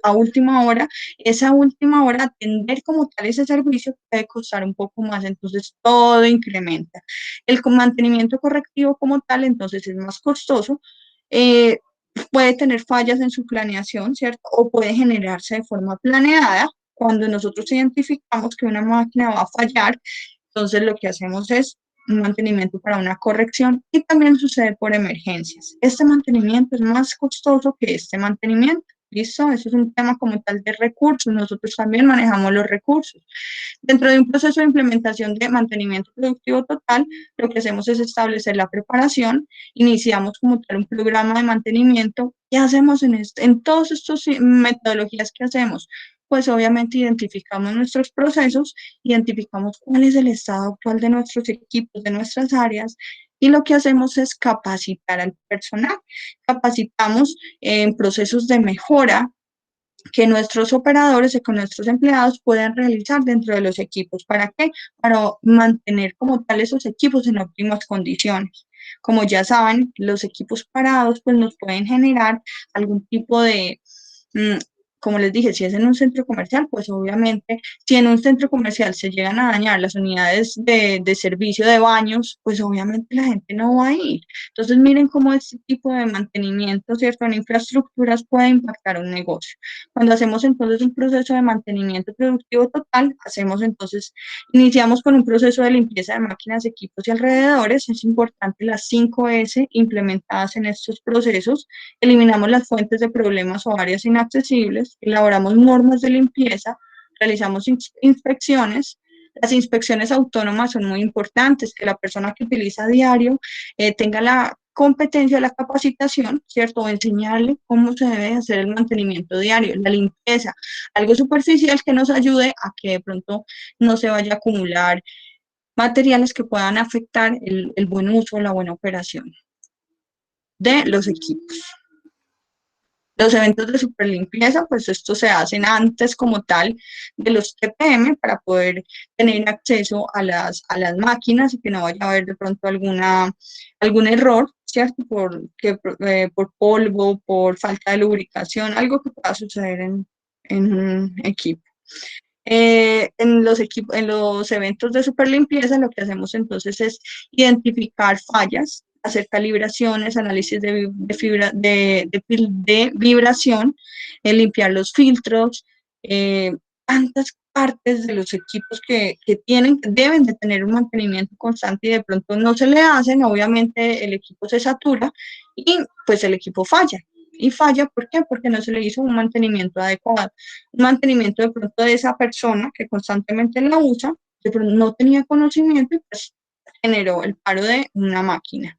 a última hora, esa última hora atender como tal ese servicio puede costar un poco más, entonces todo incrementa. El mantenimiento correctivo como tal, entonces es más costoso, puede tener fallas en su planeación, ¿cierto? O puede generarse de forma planeada. Cuando nosotros identificamos que una máquina va a fallar, entonces lo que hacemos es un mantenimiento para una corrección y también sucede por emergencias. Este mantenimiento es más costoso que este mantenimiento. ¿Listo? Eso es un tema como tal de recursos. Nosotros también manejamos los recursos. Dentro de un proceso de implementación de mantenimiento productivo total, lo que hacemos es establecer la preparación, iniciamos como tal un programa de mantenimiento. ¿Qué hacemos en todas estas metodologías que hacemos? Pues obviamente identificamos nuestros procesos, identificamos cuál es el estado actual de nuestros equipos, de nuestras áreas, y lo que hacemos es capacitar al personal. Capacitamos en procesos de mejora que nuestros operadores y con nuestros empleados puedan realizar dentro de los equipos. ¿Para qué? Para mantener como tal esos equipos en óptimas condiciones. Como ya saben, los equipos parados pues nos pueden generar algún tipo de como les dije, si es en un centro comercial, pues obviamente, si en un centro comercial se llegan a dañar las unidades de servicio de baños, pues obviamente la gente no va a ir. Entonces, miren cómo este tipo de mantenimiento, ¿cierto?, en infraestructuras puede impactar un negocio. Cuando hacemos entonces un proceso de mantenimiento productivo total, iniciamos con un proceso de limpieza de máquinas, equipos y alrededores. Es importante las 5S implementadas en estos procesos. Eliminamos las fuentes de problemas o áreas inaccesibles, elaboramos normas de limpieza, realizamos inspecciones, Las inspecciones autónomas son muy importantes, que la persona que utiliza a diario tenga la competencia, la capacitación, ¿cierto? O enseñarle cómo se debe hacer el mantenimiento diario, la limpieza, algo superficial que nos ayude a que de pronto no se vaya a acumular materiales que puedan afectar el buen uso o la buena operación de los equipos. Los eventos de superlimpieza, pues estos se hacen antes como tal de los TPM para poder tener acceso a las máquinas y que no vaya a haber de pronto algún error, ¿cierto? Por polvo, por falta de lubricación, algo que pueda suceder en un equipo. En los eventos de superlimpieza lo que hacemos entonces es identificar fallas, hacer calibraciones, análisis de vibración, limpiar los filtros, tantas partes de los equipos que deben de tener un mantenimiento constante y de pronto no se le hacen, obviamente el equipo se satura y pues el equipo falla. Y falla, ¿por qué? Porque no se le hizo un mantenimiento adecuado. Un mantenimiento de pronto de esa persona que constantemente la usa, de pronto no tenía conocimiento y pues generó el paro de una máquina.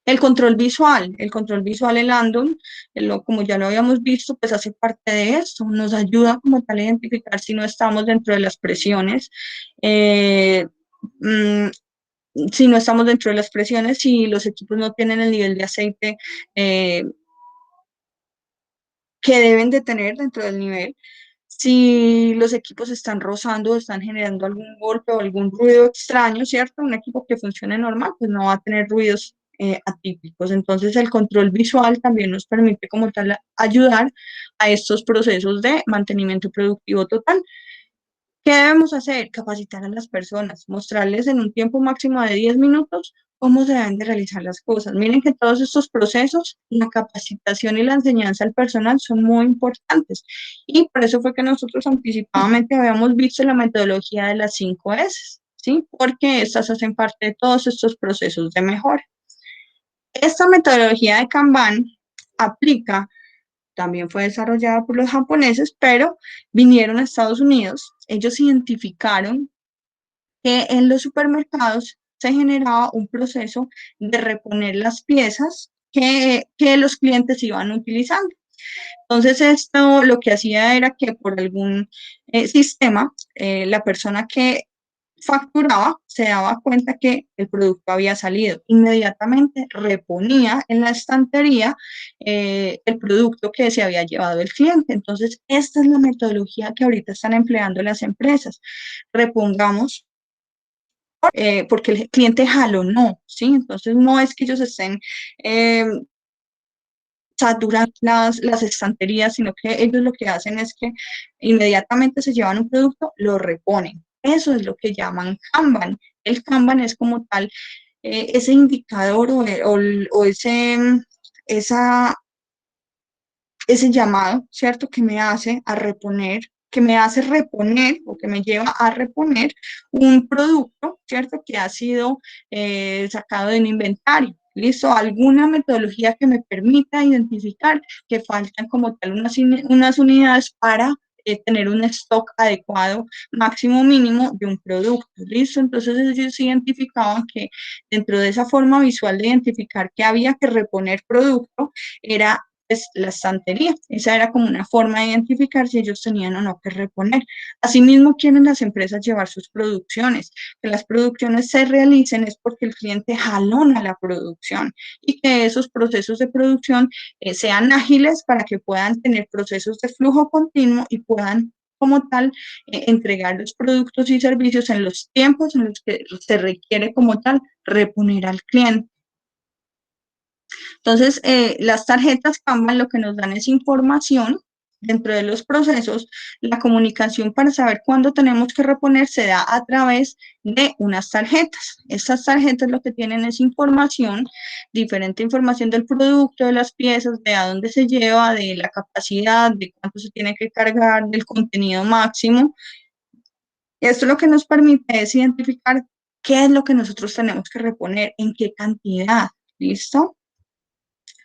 El control visual en Andon, como ya lo habíamos visto, pues hace parte de esto, nos ayuda como tal a identificar si no estamos dentro de las presiones, si no estamos dentro de las presiones, si los equipos no tienen el nivel de aceite que deben de tener dentro del nivel, si los equipos están rozando, están generando algún golpe o algún ruido extraño, ¿cierto? Un equipo que funcione normal, pues no va a tener ruidos atípicos. Entonces, el control visual también nos permite como tal ayudar a estos procesos de mantenimiento productivo total. ¿Qué debemos hacer? Capacitar a las personas, mostrarles en un tiempo máximo de 10 minutos cómo se deben de realizar las cosas. Miren que todos estos procesos, la capacitación y la enseñanza al personal son muy importantes. Y por eso fue que nosotros anticipadamente habíamos visto la metodología de las 5 S, ¿sí? Porque estas hacen parte de todos estos procesos de mejora. Esta metodología de Kanban aplica, también fue desarrollada por los japoneses, pero vinieron a Estados Unidos. Ellos identificaron que en los supermercados se generaba un proceso de reponer las piezas que los clientes iban utilizando. Entonces, esto lo que hacía era que por algún sistema, la persona que facturaba se daba cuenta que el producto había salido. Inmediatamente reponía en la estantería el producto que se había llevado el cliente. Entonces, esta es la metodología que ahorita están empleando las empresas. Repongamos porque el cliente jalonó, ¿sí? Entonces, no es que ellos estén saturando las estanterías, sino que ellos lo que hacen es que inmediatamente se llevan un producto, lo reponen. Eso es lo que llaman Kanban. El Kanban es como tal ese indicador o ese llamado, ¿cierto? Que me hace a reponer, que me hace reponer o que me lleva a reponer un producto, ¿cierto? Que ha sido sacado de un inventario. ¿Listo? Alguna metodología que me permita identificar que faltan como tal unas unidades para tener un stock adecuado, máximo mínimo de un producto. ¿Listo? Entonces ellos identificaban que dentro de esa forma visual de identificar que había que reponer producto era la estantería. Esa era como una forma de identificar si ellos tenían o no que reponer. Asimismo, quieren las empresas llevar sus producciones. Que las producciones se realicen es porque el cliente jalona la producción y que esos procesos de producción sean ágiles para que puedan tener procesos de flujo continuo y puedan como tal entregar los productos y servicios en los tiempos en los que se requiere como tal reponer al cliente. Entonces, las tarjetas Kanban lo que nos dan es información dentro de los procesos. La comunicación para saber cuándo tenemos que reponer se da a través de unas tarjetas. Estas tarjetas lo que tienen es información, diferente información del producto, de las piezas, de a dónde se lleva, de la capacidad, de cuánto se tiene que cargar, del contenido máximo. Esto lo que nos permite es identificar qué es lo que nosotros tenemos que reponer, en qué cantidad. ¿Listo?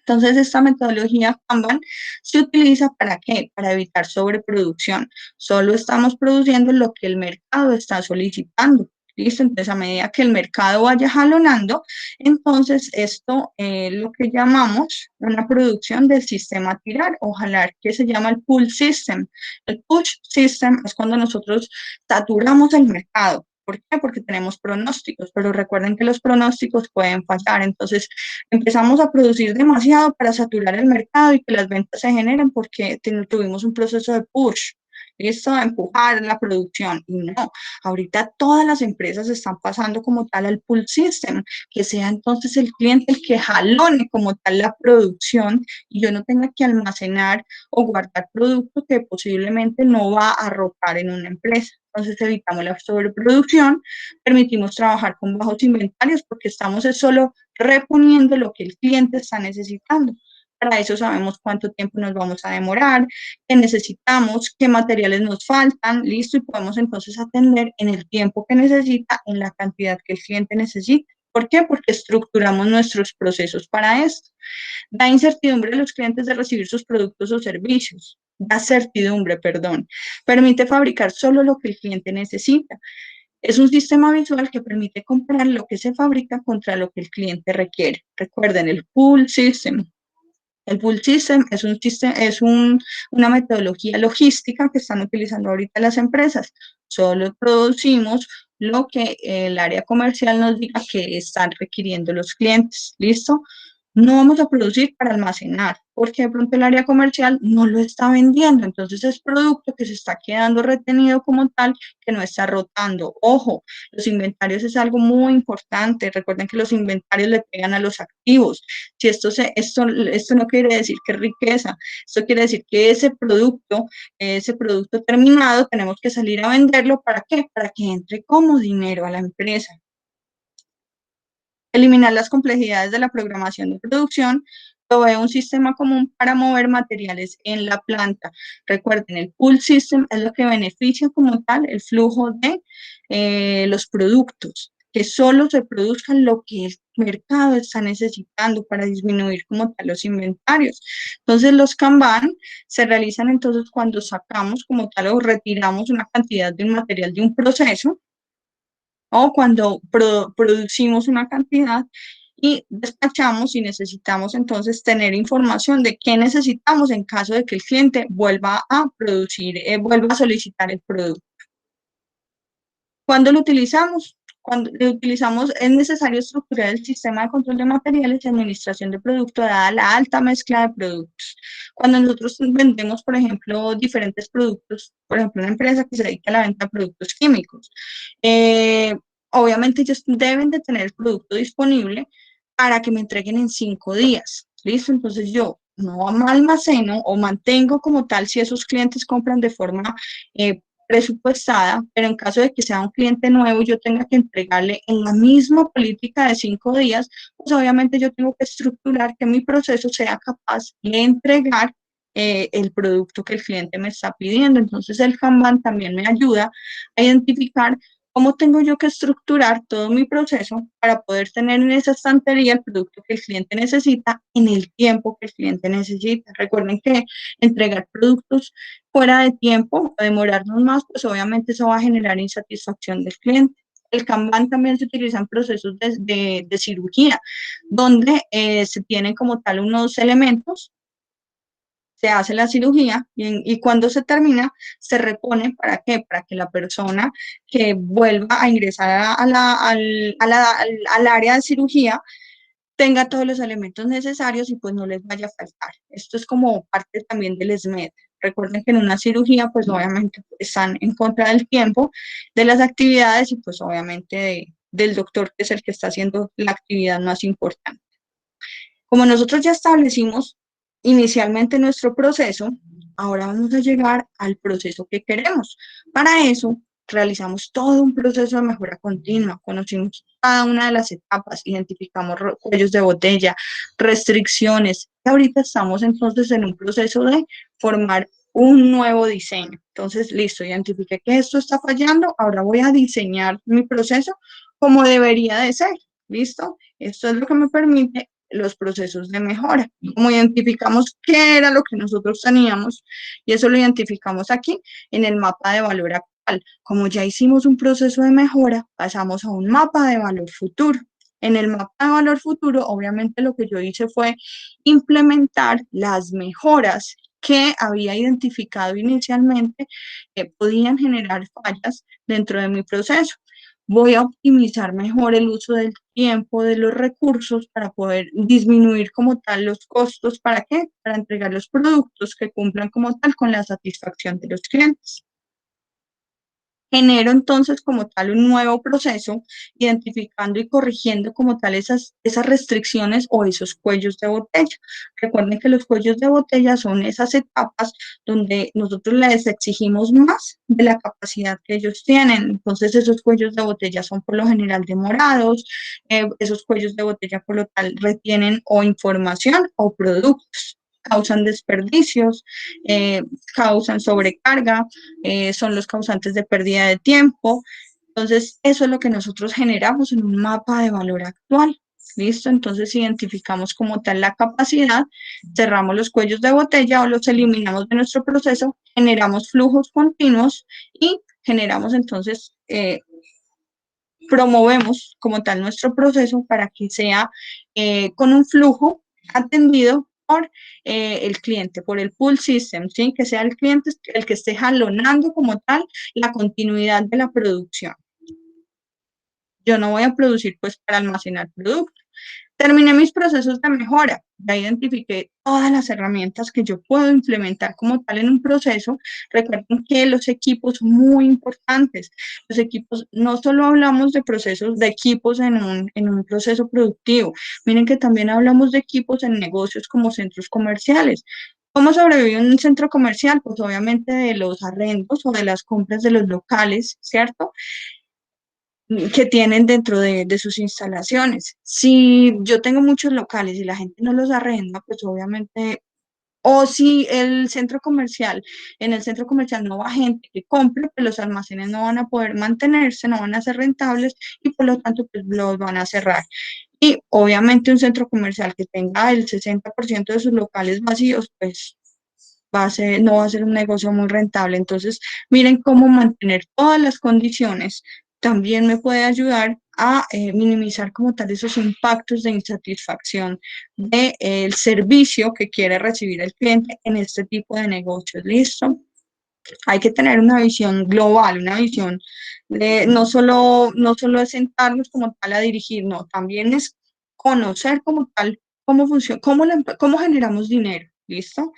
Entonces, esta metodología Kanban se utiliza ¿para qué? Para evitar sobreproducción. Solo estamos produciendo lo que el mercado está solicitando. ¿Listo? Entonces, a medida que el mercado vaya jalonando, entonces esto es lo que llamamos una producción del sistema tirar o jalar, que se llama el pull system. El push system es cuando nosotros saturamos el mercado. ¿Por qué? Porque tenemos pronósticos, pero recuerden que los pronósticos pueden fallar. Entonces, empezamos a producir demasiado para saturar el mercado y que las ventas se generen porque tuvimos un proceso de push. Listo, a empujar la producción. Y no, ahorita todas las empresas están pasando como tal al pull system, que sea entonces el cliente el que jalone como tal la producción y yo no tenga que almacenar o guardar productos que posiblemente no va a rotar en una empresa. Entonces evitamos la sobreproducción, permitimos trabajar con bajos inventarios porque estamos solo reponiendo lo que el cliente está necesitando. Para eso sabemos cuánto tiempo nos vamos a demorar, qué necesitamos, qué materiales nos faltan, listo, y podemos entonces atender en el tiempo que necesita, en la cantidad que el cliente necesita. ¿Por qué? Porque estructuramos nuestros procesos para esto. Da incertidumbre a los clientes de recibir sus productos o servicios. Da certidumbre, perdón. Permite fabricar solo lo que el cliente necesita. Es un sistema visual que permite comparar lo que se fabrica contra lo que el cliente requiere. Recuerden, el pull system. El pull system es una metodología logística que están utilizando ahorita las empresas. Solo producimos lo que el área comercial nos diga que están requiriendo los clientes. ¿Listo? No vamos a producir para almacenar, porque de pronto el área comercial no lo está vendiendo. Entonces es producto que se está quedando retenido como tal, que no está rotando. Ojo, los inventarios es algo muy importante. Recuerden que los inventarios le pegan a los activos. Si esto no quiere decir que es riqueza, esto quiere decir que ese producto terminado, tenemos que salir a venderlo. ¿Para qué? Para que entre como dinero a la empresa. Eliminar las complejidades de la programación de producción, provee un sistema común para mover materiales en la planta. Recuerden, el pull system es lo que beneficia como tal el flujo de los productos, que solo se produzcan lo que el mercado está necesitando para disminuir como tal los inventarios. Entonces, los Kanban se realizan entonces cuando sacamos como tal o retiramos una cantidad de un material de un proceso, o cuando producimos una cantidad y despachamos y necesitamos entonces tener información de qué necesitamos en caso de que el cliente vuelva a producir, vuelva a solicitar el producto. ¿Cuándo lo utilizamos? Cuando lo utilizamos es necesario estructurar el sistema de control de materiales y administración de producto dada la alta mezcla de productos. Cuando nosotros vendemos, por ejemplo, diferentes productos, por ejemplo, una empresa que se dedica a la venta de productos químicos, obviamente ellos deben de tener el producto disponible para que me entreguen en 5 días, ¿listo? Entonces yo no almaceno o mantengo como tal si esos clientes compran de forma presupuestada, pero en caso de que sea un cliente nuevo y yo tenga que entregarle en la misma política de 5 días, pues obviamente yo tengo que estructurar que mi proceso sea capaz de entregar el producto que el cliente me está pidiendo. Entonces el Kanban también me ayuda a identificar cómo tengo yo que estructurar todo mi proceso para poder tener en esa estantería el producto que el cliente necesita en el tiempo que el cliente necesita. Recuerden que entregar productos fuera de tiempo o demorarnos más, pues obviamente eso va a generar insatisfacción del cliente. El Kanban también se utiliza en procesos de cirugía, donde se tienen como tal unos elementos, se hace la cirugía y cuando se termina, se repone. ¿Para qué? Para que la persona que vuelva a ingresar al área de cirugía tenga todos los elementos necesarios y pues no les vaya a faltar. Esto es como parte también del SMED. Recuerden que en una cirugía pues obviamente están en contra del tiempo, de las actividades y pues obviamente del doctor que es el que está haciendo la actividad más importante. Como nosotros ya establecimos inicialmente nuestro proceso, ahora vamos a llegar al proceso que queremos. Para eso, realizamos todo un proceso de mejora continua, conocimos cada una de las etapas, identificamos cuellos de botella, restricciones, y ahorita estamos entonces en un proceso de formar un nuevo diseño. Entonces, listo, identifiqué que esto está fallando, ahora voy a diseñar mi proceso como debería de ser. ¿Listo? Esto es lo que me permite los procesos de mejora. Como identificamos qué era lo que nosotros teníamos, y eso lo identificamos aquí en el mapa de valor actual. Como ya hicimos un proceso de mejora, pasamos a un mapa de valor futuro. En el mapa de valor futuro, obviamente lo que yo hice fue implementar las mejoras que había identificado inicialmente que podían generar fallas dentro de mi proceso. Voy a optimizar mejor el uso del tiempo, de los recursos, para poder disminuir como tal los costos. ¿Para qué? Para entregar los productos que cumplan como tal con la satisfacción de los clientes. Genero entonces como tal un nuevo proceso, identificando y corrigiendo como tal esas restricciones o esos cuellos de botella. Recuerden que los cuellos de botella son esas etapas donde nosotros les exigimos más de la capacidad que ellos tienen. Entonces esos cuellos de botella son por lo general demorados, esos cuellos de botella por lo tal retienen o información o productos, causan desperdicios, causan sobrecarga, son los causantes de pérdida de tiempo. Entonces, eso es lo que nosotros generamos en un mapa de valor actual. ¿Listo? Entonces, identificamos como tal la capacidad, cerramos los cuellos de botella o los eliminamos de nuestro proceso, generamos flujos continuos y generamos entonces, promovemos como tal nuestro proceso para que sea con un flujo atendido por el cliente, por el pull system, ¿sí? Que sea el cliente el que esté jalonando como tal la continuidad de la producción. Yo no voy a producir pues para almacenar producto. Terminé mis procesos de mejora, ya identifiqué todas las herramientas que yo puedo implementar como tal en un proceso. Recuerden que los equipos son muy importantes. Los equipos, no solo hablamos de procesos de equipos en un proceso productivo, miren que también hablamos de equipos en negocios como centros comerciales. ¿Cómo sobrevive un centro comercial? Pues obviamente de los arrendos o de las compras de los locales, ¿cierto?, que tienen dentro de sus instalaciones. Si yo tengo muchos locales y la gente no los arrenda, pues obviamente, o si el centro comercial, en el centro comercial no va gente que compre, pues los almacenes no van a poder mantenerse, no van a ser rentables y por lo tanto pues los van a cerrar. Y obviamente un centro comercial que tenga el 60% de sus locales vacíos, pues no va a ser un negocio muy rentable. Entonces, miren cómo mantener todas las condiciones también me puede ayudar a minimizar como tal esos impactos de insatisfacción del servicio que quiere recibir el cliente en este tipo de negocios. ¿Listo? Hay que tener una visión global, una visión de no solo es sentarnos como tal a dirigir, no, también es conocer como tal cómo funciona, cómo generamos dinero. ¿Listo?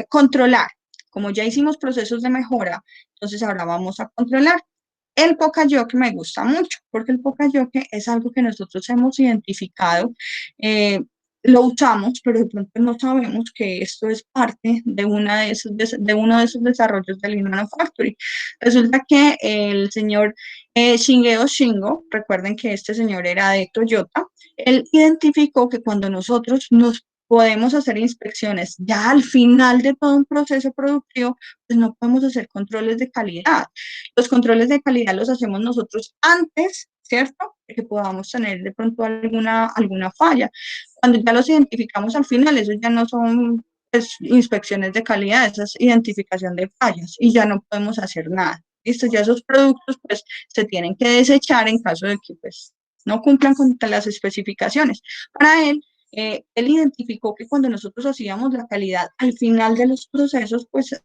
Controlar. Como ya hicimos procesos de mejora, entonces ahora vamos a controlar. El Poka-Yoke me gusta mucho, porque el Poka-Yoke es algo que nosotros hemos identificado, lo usamos, pero de pronto no sabemos que esto es parte de uno de esos desarrollos de Lean Manufacturing. Resulta que el señor Shigeo Shingo, recuerden que este señor era de Toyota, él identificó que cuando nosotros nos podemos hacer inspecciones ya al final de todo un proceso productivo, pues no podemos hacer controles de calidad. Los controles de calidad los hacemos nosotros antes, ¿cierto?, de que podamos tener de pronto alguna falla. Cuando ya los identificamos al final, esos ya no son pues, inspecciones de calidad, esa es identificación de fallas y ya no podemos hacer nada. ¿Listo? Ya esos productos pues se tienen que desechar en caso de que pues no cumplan con las especificaciones. Para él identificó que cuando nosotros hacíamos la calidad al final de los procesos, pues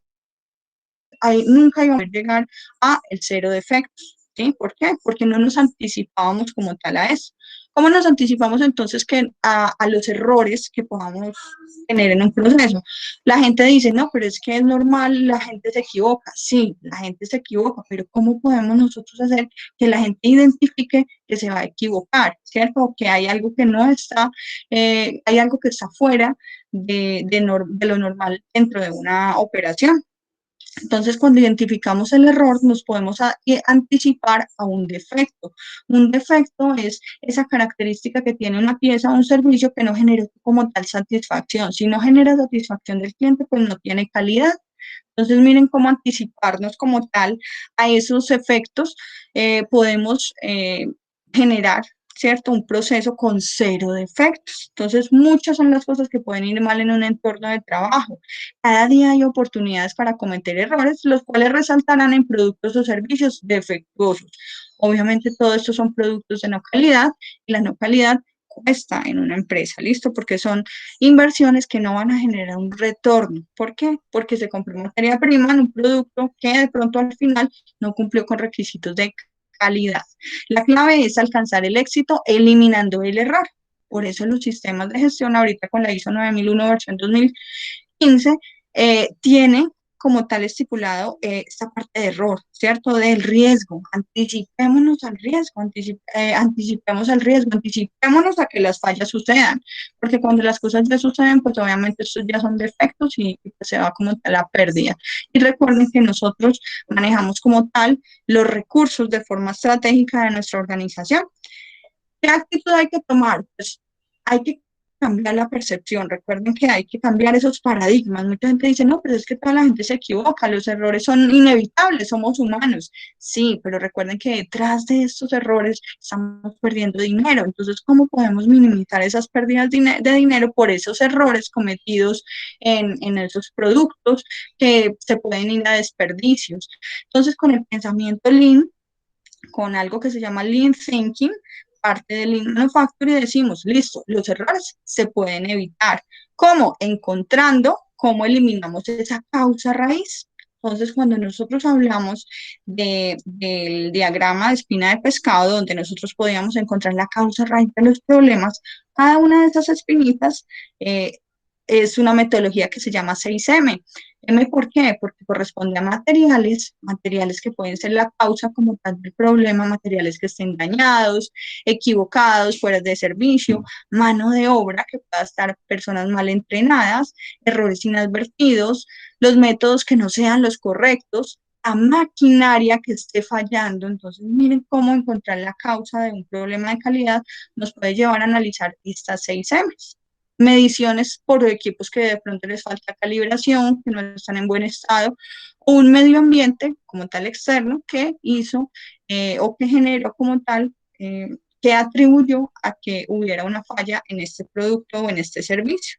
ahí nunca íbamos a llegar a el cero defectos. ¿Sí? ¿Por qué? Porque no nos anticipábamos como tal a eso. ¿Cómo nos anticipamos entonces a los errores que podamos tener en un proceso? La gente dice, no, pero es que es normal, la gente se equivoca. Sí, la gente se equivoca, pero ¿cómo podemos nosotros hacer que la gente identifique que se va a equivocar, ¿cierto? O que hay algo que no está, hay algo que está fuera de lo normal dentro de una operación. Entonces, cuando identificamos el error, nos podemos anticipar a un defecto. Un defecto es esa característica que tiene una pieza o un servicio que no genera como tal satisfacción. Si no genera satisfacción del cliente, pues no tiene calidad. Entonces, miren cómo anticiparnos como tal a esos efectos. Podemos generar ¿cierto? Un proceso con 0 defectos. Entonces, muchas son las cosas que pueden ir mal en un entorno de trabajo. Cada día hay oportunidades para cometer errores, los cuales resaltarán en productos o servicios defectuosos. Obviamente, todo esto son productos de no calidad y la no calidad cuesta en una empresa, ¿listo? Porque son inversiones que no van a generar un retorno. ¿Por qué? Porque se compró materia prima en un producto que de pronto al final no cumplió con requisitos de calidad. La clave es alcanzar el éxito eliminando el error. Por eso los sistemas de gestión ahorita con la ISO 9001 versión 2015 tiene como tal estipulado esta parte de error, ¿cierto? Del riesgo. Anticipémonos al riesgo, anticipemos el riesgo, anticipémonos a que las fallas sucedan, porque cuando las cosas ya suceden, pues obviamente estos ya son defectos y pues se va como tal la pérdida. Y recuerden que nosotros manejamos como tal los recursos de forma estratégica de nuestra organización. ¿Qué actitud hay que tomar? Pues hay que cambiar la percepción. Recuerden que hay que cambiar esos paradigmas. Mucha gente dice, no, pero es que toda la gente se equivoca, los errores son inevitables, somos humanos. Sí, pero recuerden que detrás de estos errores estamos perdiendo dinero. Entonces, ¿cómo podemos minimizar esas pérdidas de dinero por esos errores cometidos en esos productos que se pueden ir a desperdicios? Entonces, con el pensamiento Lean, con algo que se llama Lean Thinking, parte del Lean Manufacturing, decimos, listo, los errores se pueden evitar. ¿Cómo? Encontrando cómo eliminamos esa causa raíz. Entonces, cuando nosotros hablamos del diagrama de espina de pescado, donde nosotros podíamos encontrar la causa raíz de los problemas, cada una de esas espinitas es una metodología que se llama 6M. M, ¿por qué? Porque corresponde a materiales que pueden ser la causa como tal del problema, materiales que estén dañados, equivocados, fuera de servicio, mano de obra, que pueda estar personas mal entrenadas, errores inadvertidos, los métodos que no sean los correctos, a maquinaria que esté fallando. Entonces, miren cómo encontrar la causa de un problema de calidad nos puede llevar a analizar estas 6M's. Mediciones por equipos que de pronto les falta calibración, que no están en buen estado, o un medio ambiente como tal externo que hizo o que generó como tal, que atribuyó a que hubiera una falla en este producto o en este servicio.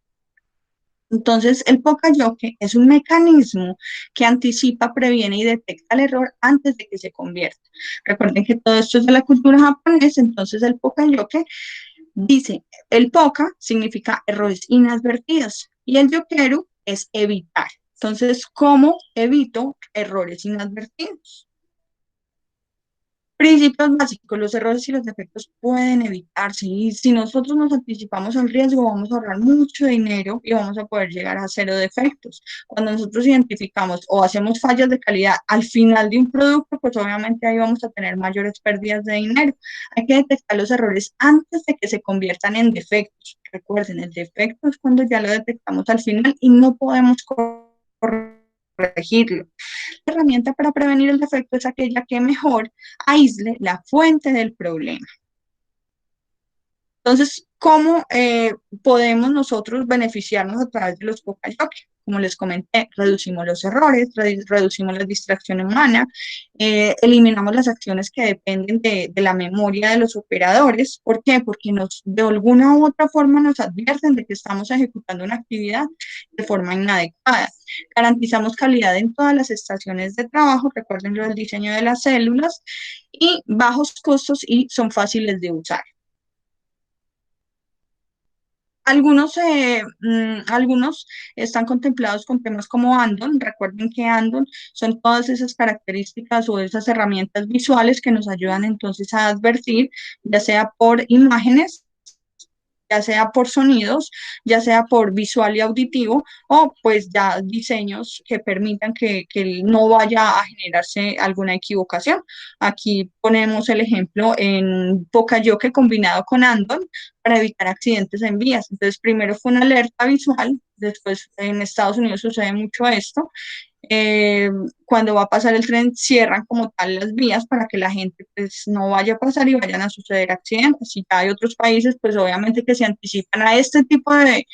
Entonces, el Poka-yoke es un mecanismo que anticipa, previene y detecta el error antes de que se convierta. Recuerden que todo esto es de la cultura japonesa, entonces el Poka-yoke dice, el POCA significa errores inadvertidos y el yokeru es evitar. Entonces, ¿cómo evito errores inadvertidos? Principios básicos, los errores y los defectos pueden evitarse y si nosotros nos anticipamos al riesgo vamos a ahorrar mucho dinero y vamos a poder llegar a 0 defectos. Cuando nosotros identificamos o hacemos fallas de calidad al final de un producto, pues obviamente ahí vamos a tener mayores pérdidas de dinero. Hay que detectar los errores antes de que se conviertan en defectos. Recuerden, el defecto es cuando ya lo detectamos al final y no podemos corregirlo. La herramienta para prevenir el defecto es aquella que mejor aísle la fuente del problema. Entonces, ¿cómo podemos nosotros beneficiarnos a través de los Poka-yoke? Como les comenté, reducimos los errores, reducimos la distracción humana, eliminamos las acciones que dependen de la memoria de los operadores. ¿Por qué? Porque de alguna u otra forma nos advierten de que estamos ejecutando una actividad de forma inadecuada. Garantizamos calidad en todas las estaciones de trabajo, recuerden lo del diseño de las células, y bajos costos y son fáciles de usar. Algunos están contemplados con temas como Andon. Recuerden que Andon son todas esas características o esas herramientas visuales que nos ayudan entonces a advertir, ya sea por imágenes, ya sea por sonidos, ya sea por visual y auditivo, o pues ya diseños que permitan que no vaya a generarse alguna equivocación. Aquí ponemos el ejemplo en Poka-yoke combinado con Andon para evitar accidentes en vías. Entonces, primero fue una alerta visual, después en Estados Unidos sucede mucho esto. Cuando va a pasar el tren cierran como tal las vías para que la gente pues no vaya a pasar y vayan a suceder accidentes. Si ya hay otros países pues obviamente que se anticipan a este tipo de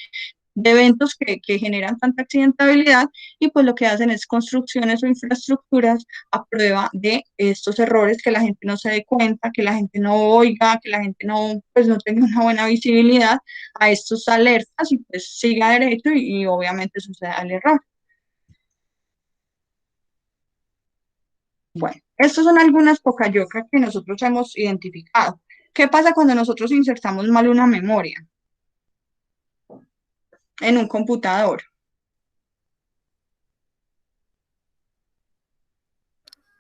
de eventos que generan tanta accidentabilidad y pues lo que hacen es construcciones o infraestructuras a prueba de estos errores, que la gente no se dé cuenta, que la gente no oiga, que la gente no, pues no tenga una buena visibilidad a estos alertas y pues siga derecho y obviamente suceda el error. Bueno, estas son algunas pocayocas que nosotros hemos identificado. ¿Qué pasa cuando nosotros insertamos mal una memoria en un computador?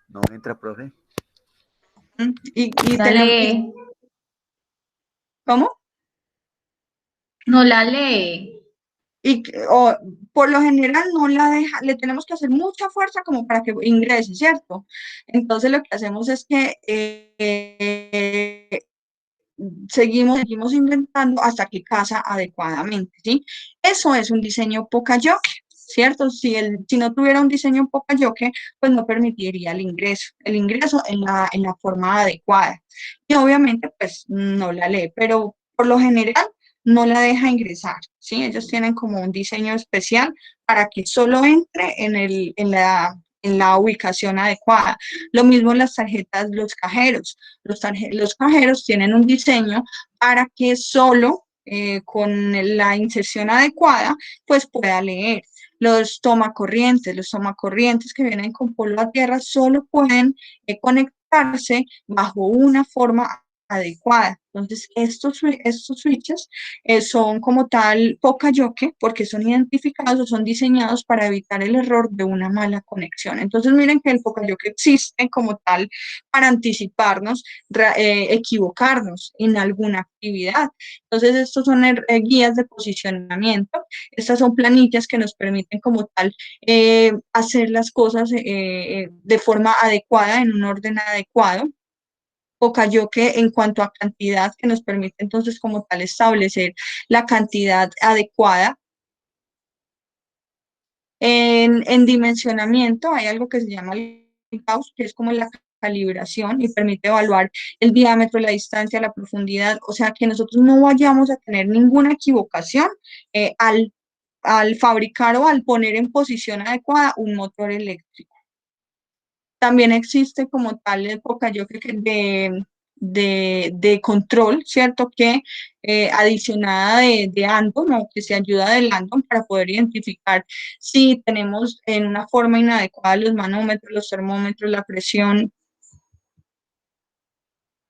No entra, profe. Y La tenemos, lee. ¿cómo? No la lee. O por lo general no la deja, le tenemos que hacer mucha fuerza como para que ingrese, ¿cierto? Entonces lo que hacemos es que seguimos inventando hasta que casa adecuadamente, ¿sí? Eso es un diseño Poca-Yoke, ¿cierto? Si no tuviera un diseño Poca-Yoke, pues no permitiría el ingreso en la forma adecuada. Y obviamente, pues no la lee, pero por lo general no la deja ingresar, ¿sí? Ellos tienen como un diseño especial para que solo entre en la ubicación adecuada. Lo mismo las tarjetas, los cajeros. Los cajeros tienen un diseño para que solo con la inserción adecuada, pues pueda leer. Los tomacorrientes que vienen con polvo a tierra solo pueden conectarse bajo una forma adecuada. Entonces, estos switches son como tal Poca-Yoke porque son identificados o son diseñados para evitar el error de una mala conexión. Entonces, miren que el Poca-Yoke existe como tal para anticiparnos, equivocarnos en alguna actividad. Entonces, estos son guías de posicionamiento. Estas son planillas que nos permiten como tal hacer las cosas de forma adecuada, en un orden adecuado. Poca-Yoke en cuanto a cantidad, que nos permite entonces como tal establecer la cantidad adecuada. En dimensionamiento hay algo que se llama el Gauss, que es como la calibración y permite evaluar el diámetro, la distancia, la profundidad, o sea que nosotros no vayamos a tener ninguna equivocación al fabricar o al poner en posición adecuada un motor eléctrico. También existe como tal el Poca-Yoke de control, ¿cierto? Que adicionada de Andon, o que se ayuda del Andon para poder identificar si tenemos en una forma inadecuada los manómetros, los termómetros, la presión.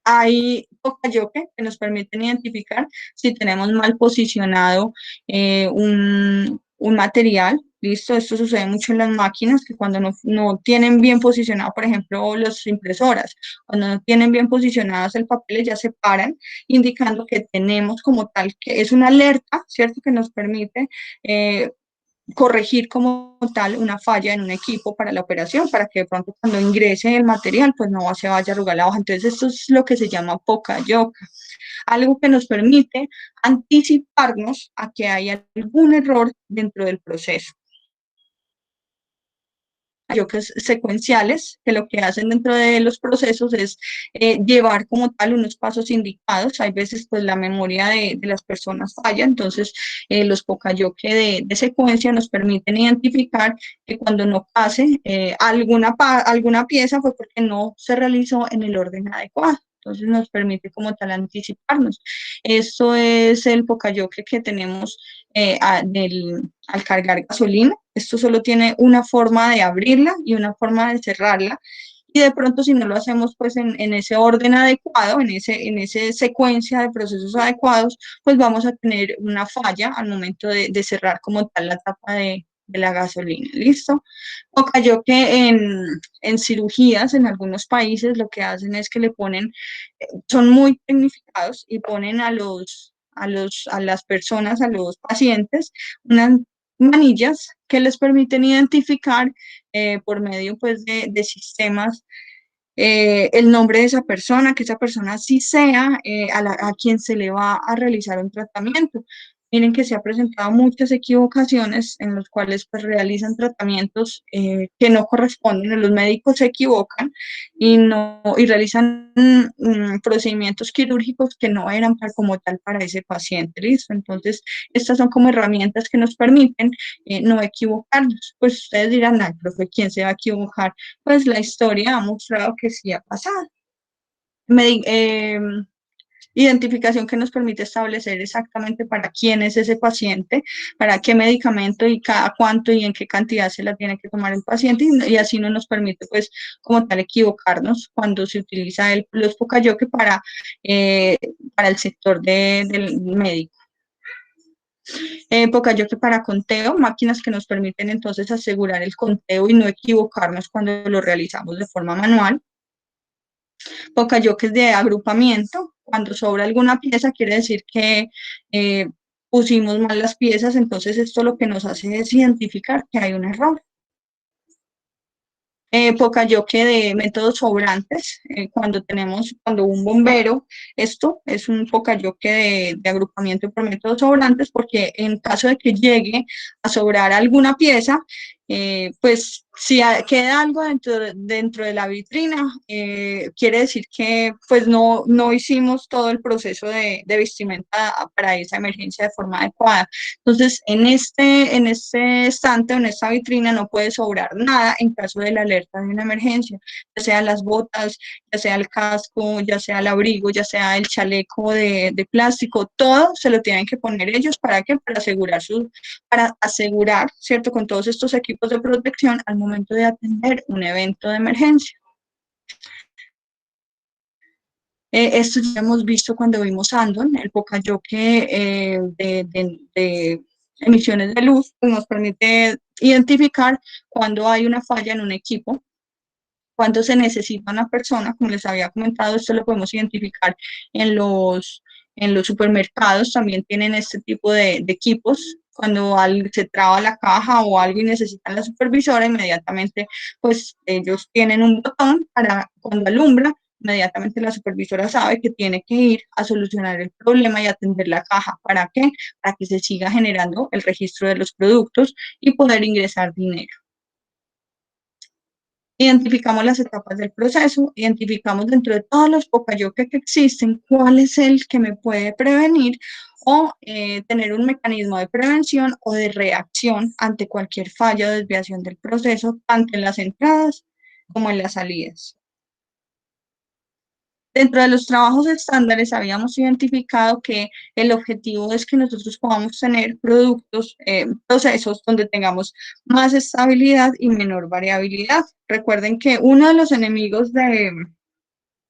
Hay Poca-Yoke que nos permiten identificar si tenemos mal posicionado un material. Listo, esto sucede mucho en las máquinas que cuando no tienen bien posicionado, por ejemplo, las impresoras, cuando no tienen bien posicionados el papel, ya se paran, indicando que tenemos como tal, que es una alerta, ¿cierto? Que nos permite corregir como tal una falla en un equipo para la operación, para que de pronto cuando ingrese el material, pues no se vaya a arrugar la hoja. Entonces, esto es lo que se llama Poca-Yoke, algo que nos permite anticiparnos a que haya algún error dentro del proceso. Yoques secuenciales, que lo que hacen dentro de los procesos es llevar como tal unos pasos indicados. Hay veces pues la memoria de las personas falla, entonces los Poca-Yoke de secuencia nos permiten identificar que cuando no pase alguna pieza fue porque no se realizó en el orden adecuado. Entonces nos permite como tal anticiparnos. Esto es el Poca-Yoke que tenemos al cargar gasolina. Esto solo tiene una forma de abrirla y una forma de cerrarla. Y de pronto si no lo hacemos pues en ese orden adecuado, en esa secuencia de procesos adecuados, pues vamos a tener una falla al momento de cerrar como tal la tapa de la gasolina. ¿Listo? Poca-Yoke en cirugías en algunos países lo que hacen es que le ponen, son muy tecnificados y ponen a las personas, a los pacientes, unas manillas que les permiten identificar por medio pues de sistemas el nombre de esa persona, que esa persona sí sea a quien se le va a realizar un tratamiento. Miren que se ha presentado muchas equivocaciones en los cuales pues realizan tratamientos que no corresponden, los médicos se equivocan y realizan procedimientos quirúrgicos que no eran como tal para ese paciente, ¿listo? Entonces, estas son como herramientas que nos permiten no equivocarnos. Pues ustedes dirán, ay, profe, ¿quién se va a equivocar? Pues la historia ha mostrado que sí ha pasado. Identificación que nos permite establecer exactamente para quién es ese paciente, para qué medicamento y cada cuánto y en qué cantidad se la tiene que tomar el paciente, y así no nos permite pues como tal equivocarnos cuando se utiliza los Pocayoke para el sector del médico. Pocayoke para conteo, máquinas que nos permiten entonces asegurar el conteo y no equivocarnos cuando lo realizamos de forma manual. Pocayoke de agrupamiento, cuando sobra alguna pieza quiere decir que pusimos mal las piezas, entonces esto lo que nos hace es identificar que hay un error. Pocayoke de métodos sobrantes, cuando un bombero, esto es un Pocayoke de agrupamiento por métodos sobrantes, porque en caso de que llegue a sobrar alguna pieza, pues si queda algo dentro de la vitrina, quiere decir que pues no hicimos todo el proceso de vestimenta para esa emergencia de forma adecuada. Entonces, en este estante o en esta vitrina no puede sobrar nada en caso de la alerta de una emergencia, ya sea las botas, ya sea el casco, ya sea el abrigo, ya sea el chaleco de plástico, todo se lo tienen que poner ellos. ¿Para qué? Para asegurar, ¿cierto? Con todos estos equipos de protección al momento de atender un evento de emergencia. Esto ya hemos visto cuando vimos Andon, el Pocayoke de emisiones de luz, pues nos permite identificar cuando hay una falla en un equipo, cuando se necesita una persona, como les había comentado, esto lo podemos identificar en los supermercados, también tienen este tipo de equipos. Cuando se traba la caja o algo y necesitan la supervisora, inmediatamente pues ellos tienen un botón para cuando alumbra, inmediatamente la supervisora sabe que tiene que ir a solucionar el problema y atender la caja. ¿Para qué? Para que se siga generando el registro de los productos y poder ingresar dinero. Identificamos las etapas del proceso, identificamos dentro de todos los Pocayoke que existen cuál es el que me puede prevenir o tener un mecanismo de prevención o de reacción ante cualquier falla o desviación del proceso, tanto en las entradas como en las salidas. Dentro de los trabajos estándares habíamos identificado que el objetivo es que nosotros podamos tener procesos donde tengamos más estabilidad y menor variabilidad. Recuerden que uno de los enemigos de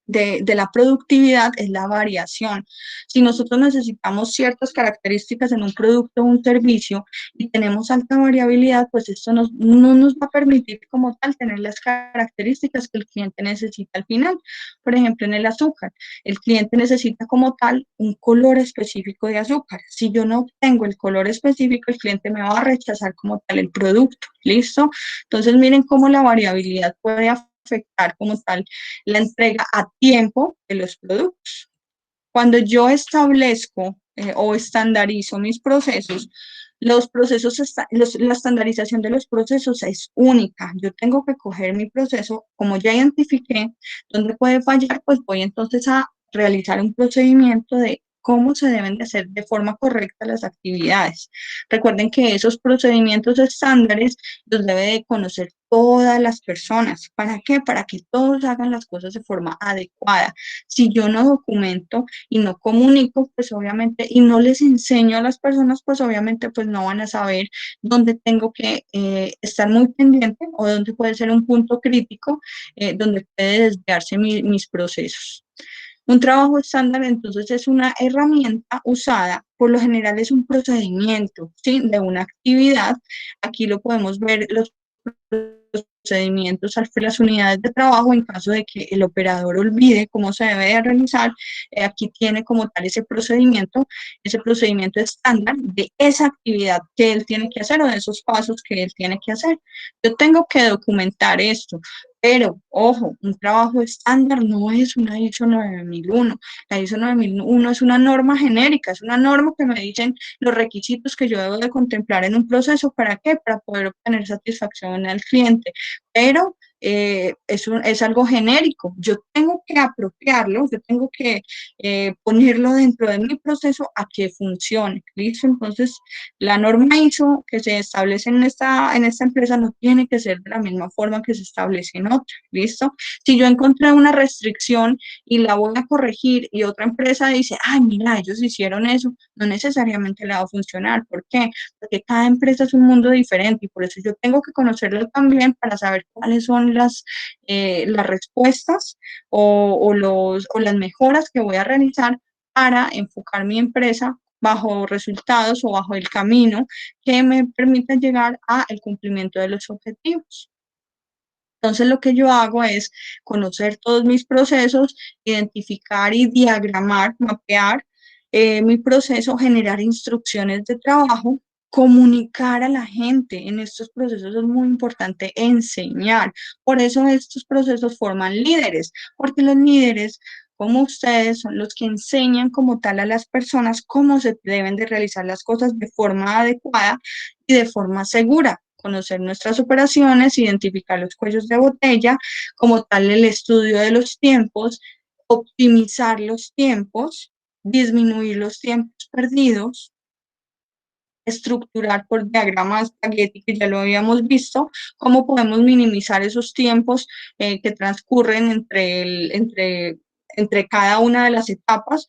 la productividad es la variación. Si nosotros necesitamos ciertas características en un producto o un servicio y tenemos alta variabilidad, pues esto no nos va a permitir como tal tener las características que el cliente necesita al final. Por ejemplo, en el azúcar, el cliente necesita como tal un color específico de azúcar. Si yo no obtengo el color específico, el cliente me va a rechazar como tal el producto. ¿Listo? Entonces, miren cómo la variabilidad puede afectar como tal la entrega a tiempo de los productos. Cuando yo establezco o estandarizo mis procesos, la estandarización de los procesos es única. Yo tengo que coger mi proceso, como ya identifiqué dónde puede fallar, pues voy entonces a realizar un procedimiento de cómo se deben de hacer de forma correcta las actividades. Recuerden que esos procedimientos estándares los debe de conocer todas las personas. ¿Para qué? Para que todos hagan las cosas de forma adecuada. Si yo no documento y no comunico, pues obviamente, y no les enseño a las personas, pues obviamente pues no van a saber dónde tengo que estar muy pendiente o dónde puede ser un punto crítico donde puede desviarse mis procesos. Un trabajo estándar, entonces, es una herramienta usada, por lo general es un procedimiento, ¿sí?, de una actividad. Aquí lo podemos ver, los procedimientos, las unidades de trabajo en caso de que el operador olvide cómo se debe de realizar. Aquí tiene como tal ese procedimiento estándar de esa actividad que él tiene que hacer o de esos pasos que él tiene que hacer. Yo tengo que documentar esto, Pero, ojo, un trabajo estándar no es una ISO 9001. La ISO 9001 es una norma genérica, es una norma que me dicen los requisitos que yo debo de contemplar en un proceso. ¿Para qué? Para poder obtener satisfacción al cliente. Pero es algo genérico. Yo tengo que apropiarlo, yo tengo que ponerlo dentro de mi proceso a que funcione. ¿Listo? Entonces, la norma ISO que se establece en esta empresa no tiene que ser de la misma forma que se establece en otra. ¿Listo? Si yo encontré una restricción y la voy a corregir y otra empresa dice, ay, mira, ellos hicieron eso, no necesariamente le va a funcionar. ¿Por qué? Porque cada empresa es un mundo diferente y por eso yo tengo que conocerlo también para saber cuáles son las respuestas o las mejoras que voy a realizar para enfocar mi empresa bajo resultados o bajo el camino que me permitan llegar al cumplimiento de los objetivos. Entonces, lo que yo hago es conocer todos mis procesos, identificar y diagramar, mapear mi proceso, generar instrucciones de trabajo, comunicar a la gente. En estos procesos es muy importante enseñar. Por eso estos procesos forman líderes, porque los líderes, como ustedes, son los que enseñan como tal a las personas cómo se deben de realizar las cosas de forma adecuada y de forma segura. Conocer nuestras operaciones, identificar los cuellos de botella, como tal el estudio de los tiempos, optimizar los tiempos, disminuir los tiempos perdidos, estructurar por diagramas spaghetti, que ya lo habíamos visto, cómo podemos minimizar esos tiempos que transcurren entre cada una de las etapas,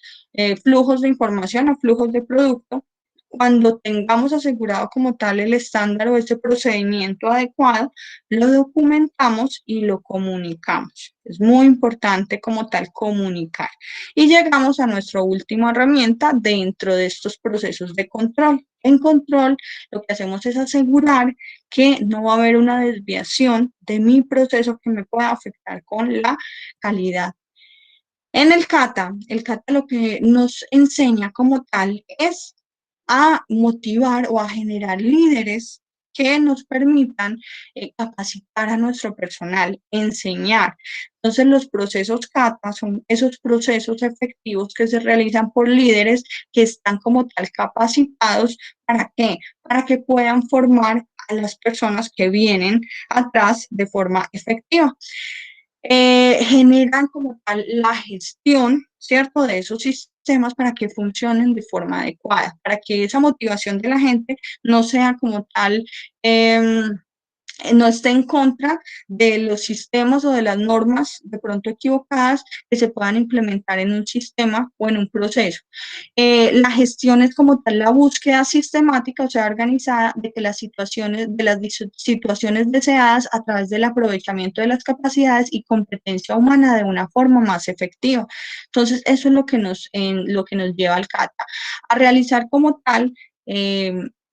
flujos de información o flujos de producto. Cuando tengamos asegurado como tal el estándar o ese procedimiento adecuado, lo documentamos y lo comunicamos. Es muy importante como tal comunicar. Y llegamos a nuestra última herramienta dentro de estos procesos de control. En control, lo que hacemos es asegurar que no va a haber una desviación de mi proceso que me pueda afectar con la calidad. En el CATA lo que nos enseña como tal es a motivar o a generar líderes que nos permitan capacitar a nuestro personal, enseñar. Entonces, los procesos CATA son esos procesos efectivos que se realizan por líderes que están como tal capacitados. ¿Para qué? Para que puedan formar a las personas que vienen atrás de forma efectiva. Generan como tal la gestión, ¿cierto?, de esos sistemas para que funcionen de forma adecuada, para que esa motivación de la gente no sea como tal, no esté en contra de los sistemas o de las normas de pronto equivocadas que se puedan implementar en un sistema o en un proceso. La gestión es como tal la búsqueda sistemática, o sea, organizada de que las situaciones deseadas a través del aprovechamiento de las capacidades y competencia humana de una forma más efectiva. Entonces, eso es lo que nos lleva al CATA, a realizar como tal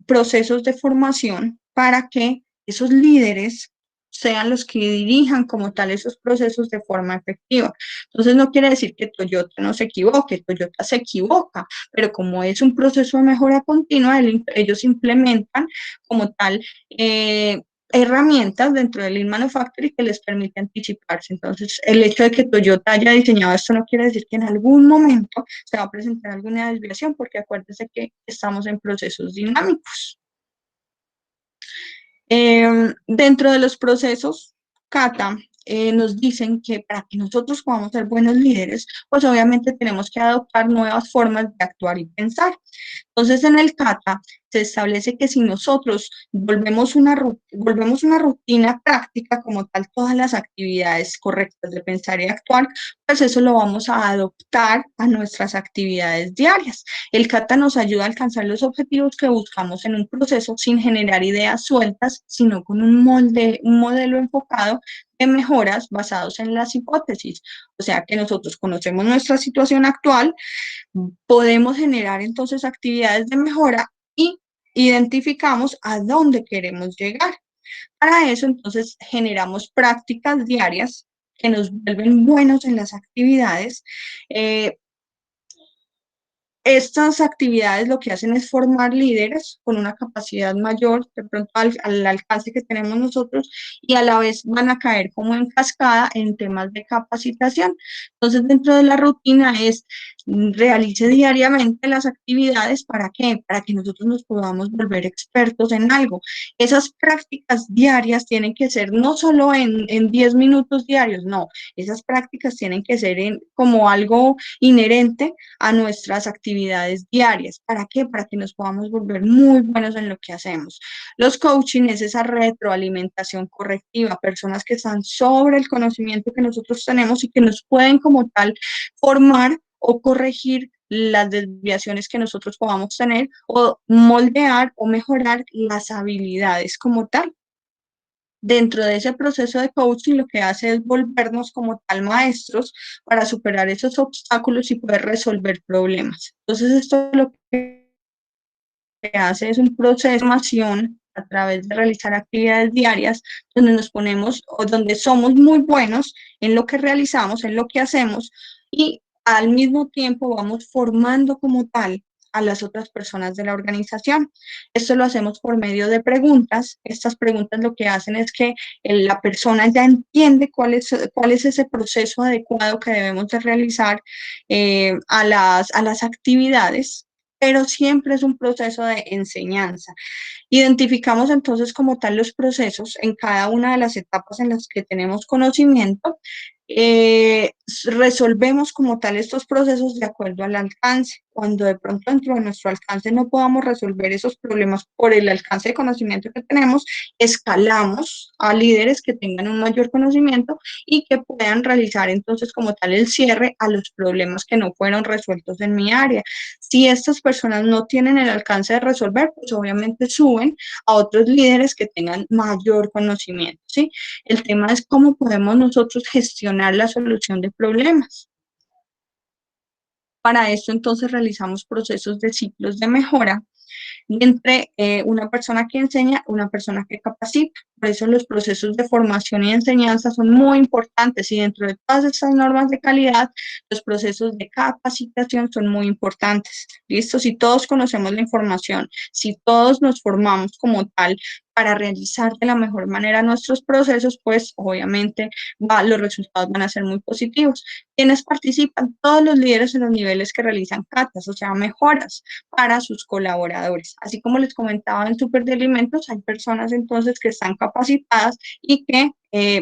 procesos de formación para que esos líderes sean los que dirijan como tal esos procesos de forma efectiva. Entonces, no quiere decir que Toyota no se equivoque, Toyota se equivoca, pero como es un proceso de mejora continua, ellos implementan como tal herramientas dentro del Lean Manufacturing que les permite anticiparse. Entonces, el hecho de que Toyota haya diseñado esto no quiere decir que en algún momento se va a presentar alguna desviación, porque acuérdense que estamos en procesos dinámicos. Dentro de los procesos CATA, nos dicen que para que nosotros podamos ser buenos líderes, pues obviamente tenemos que adoptar nuevas formas de actuar y pensar. Entonces, en el CATA se establece que si nosotros volvemos una rutina práctica como tal todas las actividades correctas de pensar y actuar, pues eso lo vamos a adoptar a nuestras actividades diarias. El CATA nos ayuda a alcanzar los objetivos que buscamos en un proceso sin generar ideas sueltas, sino con un modelo enfocado de mejoras basados en las hipótesis. O sea, que nosotros conocemos nuestra situación actual, podemos generar entonces actividades de mejora y identificamos a dónde queremos llegar. Para eso, entonces, generamos prácticas diarias que nos vuelven buenos en las actividades, Estas actividades lo que hacen es formar líderes con una capacidad mayor, de pronto al alcance que tenemos nosotros, y a la vez van a caer como en cascada en temas de capacitación. Entonces, dentro de la rutina es realice diariamente las actividades. ¿Para qué? Para que nosotros nos podamos volver expertos en algo. Esas prácticas diarias tienen que ser no solo en 10 minutos diarios, no, esas prácticas tienen que ser como algo inherente a nuestras actividades diarias. ¿Para qué? Para que nos podamos volver muy buenos en lo que hacemos. Los coaching es esa retroalimentación correctiva, personas que están sobre el conocimiento que nosotros tenemos y que nos pueden como tal formar o corregir las desviaciones que nosotros podamos tener o moldear o mejorar las habilidades como tal. Dentro de ese proceso de coaching lo que hace es volvernos como tal maestros para superar esos obstáculos y poder resolver problemas. Entonces esto lo que hace es un proceso de formación a través de realizar actividades diarias donde nos ponemos o donde somos muy buenos en lo que realizamos, en lo que hacemos y al mismo tiempo vamos formando como tal a las otras personas de la organización. Esto lo hacemos por medio de preguntas. Estas preguntas lo que hacen es que la persona ya entiende cuál es ese proceso adecuado que debemos de realizar a las actividades, pero siempre es un proceso de enseñanza. Identificamos entonces como tal los procesos en cada una de las etapas en las que tenemos conocimiento. Resolvemos como tal estos procesos de acuerdo al alcance. Cuando de pronto dentro de nuestro alcance no podamos resolver esos problemas por el alcance de conocimiento que tenemos, escalamos a líderes que tengan un mayor conocimiento y que puedan realizar entonces como tal el cierre a los problemas que no fueron resueltos en mi área. Si estas personas no tienen el alcance de resolver, pues obviamente suben a otros líderes que tengan mayor conocimiento, ¿sí? El tema es cómo podemos nosotros gestionar la solución de problemas. Para esto, entonces, realizamos procesos de ciclos de mejora entre una persona que enseña, una persona que capacita. Por eso los procesos de formación y enseñanza son muy importantes y dentro de todas estas normas de calidad, los procesos de capacitación son muy importantes. ¿Listo? Si todos conocemos la información, si todos nos formamos como tal para realizar de la mejor manera nuestros procesos, pues obviamente los resultados van a ser muy positivos. ¿Quiénes participan? Todos los líderes en los niveles que realizan catas, o sea, mejoras para sus colaboradores. Así como les comentaba en Super de Alimentos, hay personas entonces que están capacitadas y que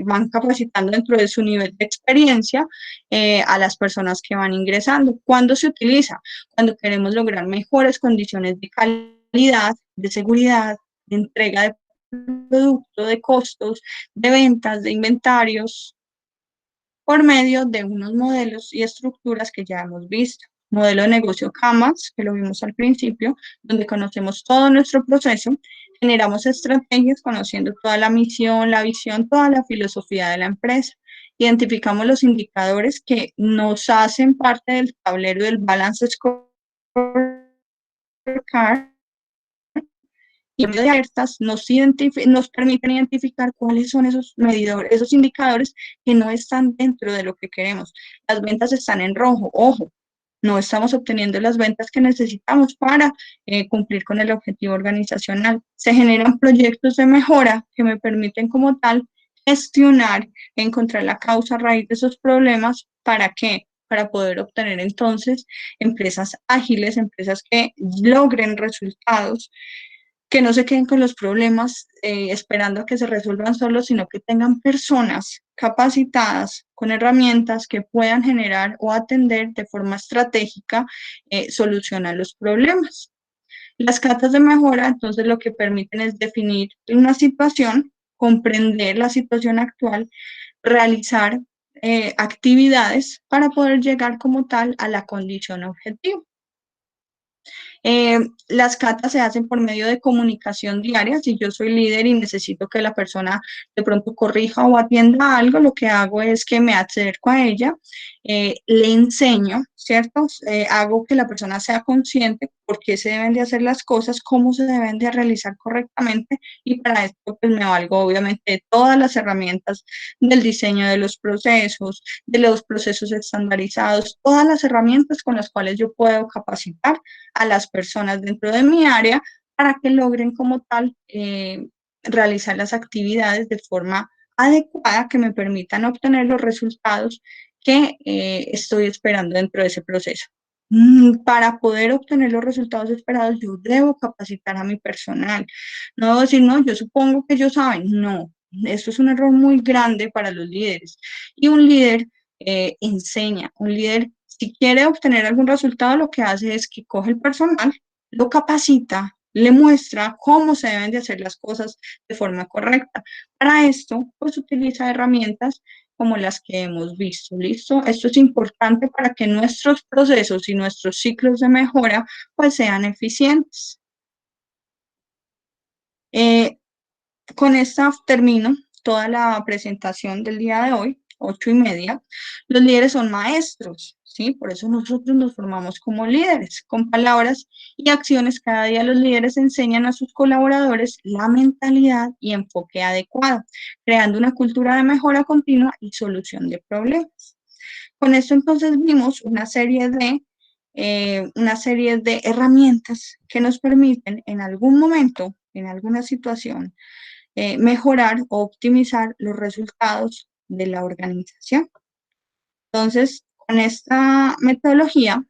van capacitando dentro de su nivel de experiencia a las personas que van ingresando. ¿Cuándo se utiliza? Cuando queremos lograr mejores condiciones de calidad, de seguridad, de entrega de producto, de costos, de ventas, de inventarios, por medio de unos modelos y estructuras que ya hemos visto. Modelo de negocio CAMAS, que lo vimos al principio, donde conocemos todo nuestro proceso, generamos estrategias conociendo toda la misión, la visión, toda la filosofía de la empresa. Identificamos los indicadores que nos hacen parte del tablero del Balance Scorecard y de alertas nos permiten identificar cuáles son esos medidores, esos indicadores que no están dentro de lo que queremos. Las ventas están en rojo, ojo, no estamos obteniendo las ventas que necesitamos para cumplir con el objetivo organizacional. Se generan proyectos de mejora que me permiten como tal gestionar, encontrar la causa raíz de esos problemas. ¿Para qué? Para poder obtener entonces empresas ágiles, empresas que logren resultados, que no se queden con los problemas esperando a que se resuelvan solos, sino que tengan personas capacitadas con herramientas que puedan generar o atender de forma estratégica solucionar los problemas. Las catas de mejora, entonces, lo que permiten es definir una situación, comprender la situación actual, realizar actividades para poder llegar como tal a la condición objetivo. Las catas se hacen por medio de comunicación diaria. Si yo soy líder y necesito que la persona de pronto corrija o atienda algo, lo que hago es que me acerco a ella, le enseño, ¿cierto? Hago que la persona sea consciente por qué se deben de hacer las cosas, cómo se deben de realizar correctamente, y para esto pues me valgo obviamente de todas las herramientas del diseño de los procesos estandarizados, todas las herramientas con las cuales yo puedo capacitar a las personas dentro de mi área para que logren como tal realizar las actividades de forma adecuada que me permitan obtener los resultados que estoy esperando dentro de ese proceso. Para poder obtener los resultados esperados, yo debo capacitar a mi personal. No debo decir, no, yo supongo que ellos saben. No, esto es un error muy grande para los líderes. Y un líder enseña, un líder, si quiere obtener algún resultado, lo que hace es que coge el personal, lo capacita, le muestra cómo se deben de hacer las cosas de forma correcta. Para esto, pues utiliza herramientas como las que hemos visto, ¿listo? Esto es importante para que nuestros procesos y nuestros ciclos de mejora pues sean eficientes. Con esta termino toda la presentación del día de hoy, 8:30. Los líderes son maestros, ¿sí? Por eso nosotros nos formamos como líderes. Con palabras y acciones, cada día los líderes enseñan a sus colaboradores la mentalidad y enfoque adecuado, creando una cultura de mejora continua y solución de problemas. Con esto entonces vimos una serie de herramientas que nos permiten en algún momento, en alguna situación, mejorar o optimizar los resultados de la organización. Entonces, con esta metodología,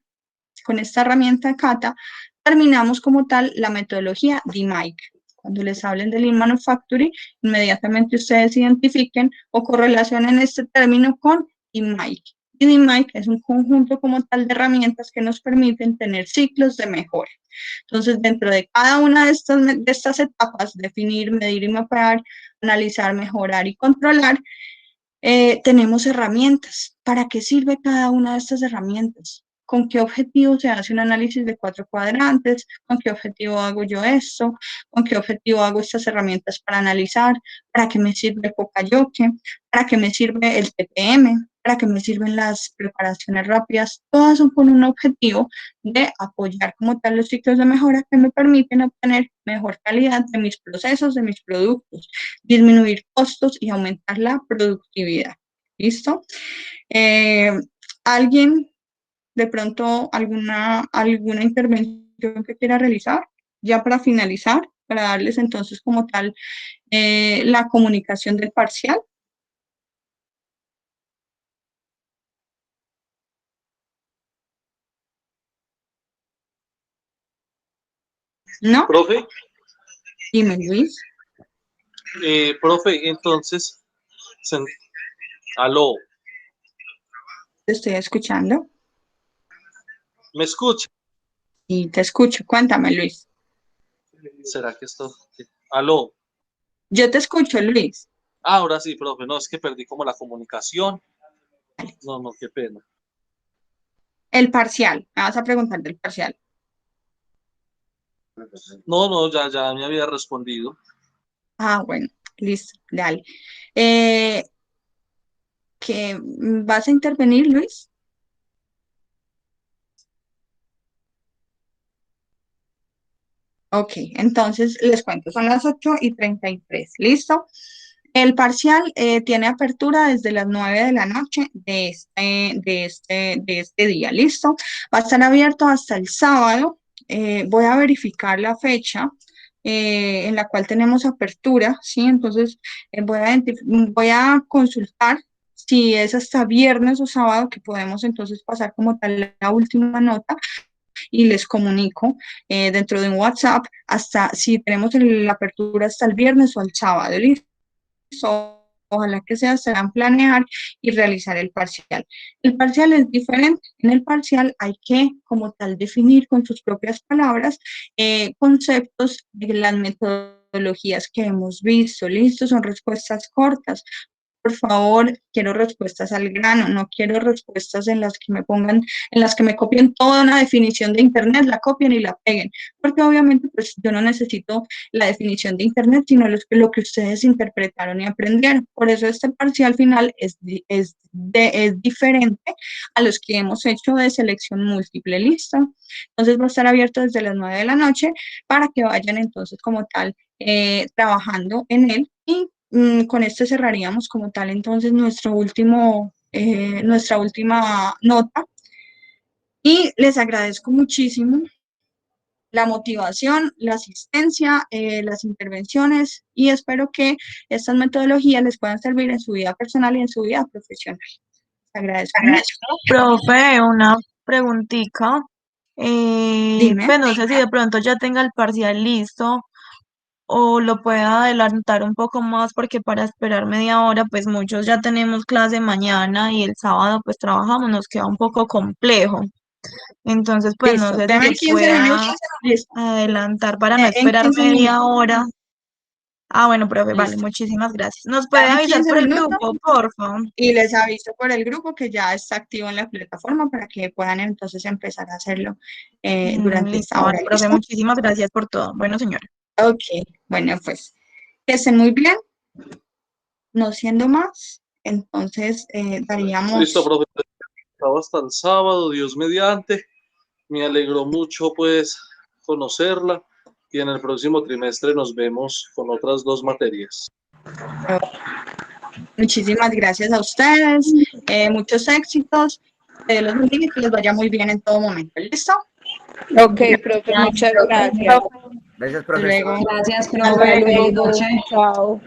con esta herramienta CATA, terminamos como tal la metodología DMAIC. Cuando les hablen de Lean Manufacturing, inmediatamente ustedes identifiquen o correlacionen este término con DMAIC. Y DMAIC es un conjunto como tal de herramientas que nos permiten tener ciclos de mejora. Entonces, dentro de cada una de estas etapas, definir, medir y mapear, analizar, mejorar y controlar, tenemos herramientas. ¿Para qué sirve cada una de estas herramientas? ¿Con qué objetivo se hace un análisis de 4 cuadrantes? ¿Con qué objetivo hago yo esto? ¿Con qué objetivo hago estas herramientas para analizar? ¿Para qué me sirve Pokayoke? ¿Para qué me sirve el TPM? ¿Para qué me sirven las preparaciones rápidas? Todas son con un objetivo de apoyar como tal los ciclos de mejora que me permiten obtener mejor calidad de mis procesos, de mis productos, disminuir costos y aumentar la productividad. ¿Listo? ¿Alguien de pronto alguna intervención que quiera realizar? Ya para finalizar, para darles entonces como tal la comunicación del parcial. ¿No? Profe, Dime, Luis. profe, entonces, aló, Te estoy escuchando. ¿me escucha? Y te escucho. Cuéntame, Luis. ¿Será que esto? Aló. Yo te escucho, Luis. Ahora sí, profe, no, es que perdí como la comunicación. No, qué pena. El parcial. Me vas a preguntar del parcial. No, ya me había respondido. Ah, bueno, listo, dale. ¿Que vas a intervenir, Luis? Ok, entonces les cuento, son las 8:33, ¿listo? El parcial tiene apertura desde las 9 de la noche de este día, ¿listo? Va a estar abierto hasta el sábado. Voy a verificar la fecha en la cual tenemos apertura, ¿sí? Entonces voy a consultar si es hasta viernes o sábado que podemos entonces pasar como tal la última nota y les comunico dentro de un WhatsApp hasta si tenemos la apertura hasta el viernes o el sábado, ¿listo? Ojalá que sea, se van a planear y realizar el parcial. El parcial es diferente. En el parcial hay que, como tal, definir con sus propias palabras conceptos de las metodologías que hemos visto. ¿Listo? Son respuestas cortas. por favor, quiero respuestas al grano, no quiero respuestas en las que me pongan, en las que me copien toda una definición de Internet, la copien y la peguen, porque obviamente pues yo no necesito la definición de Internet, sino lo que ustedes interpretaron y aprendieron. Por eso este parcial final es diferente a los que hemos hecho de selección múltiple, ¿listo? Entonces va a estar abierto desde las 9 de la noche para que vayan entonces como tal trabajando en él y con este cerraríamos como tal entonces nuestra última nota y les agradezco muchísimo la motivación, la asistencia, las intervenciones y espero que estas metodologías les puedan servir en su vida personal y en su vida profesional. Les agradezco mucho. Profe, una preguntita. Dime. Pues no sé si de pronto ya tenga el parcial listo o lo pueda adelantar un poco más porque para esperar media hora, pues muchos ya tenemos clase mañana y el sábado pues trabajamos, nos queda un poco complejo. Entonces, pues no Listo, sé deme si se 15 pueda minutos. Listo. adelantar para no En esperar 15 media minutos. hora. Ah, bueno, profe, vale, Listo. muchísimas gracias. ¿Nos puede Dame avisar 15 por el minutos. grupo, por favor? Y les aviso por el grupo que ya está activo en la plataforma para que puedan entonces empezar a hacerlo durante Listo, esta hora. vale, profe, ¿Listo? muchísimas gracias por todo. Bueno, señora. Ok, bueno, pues que estén muy bien. No siendo más, entonces daríamos... Listo, profe. Estaba hasta el sábado, Dios mediante. Me alegró mucho, pues, conocerla. Y en el próximo trimestre nos vemos con otras 2 materias. Muchísimas gracias a ustedes, muchos éxitos, los bendiga y que les vaya muy bien en todo momento. ¿Listo? Ok, profe, muchas gracias. Gracias, Hasta profe. luego. Gracias, Hasta profe. Feliz luego. noche. Chao.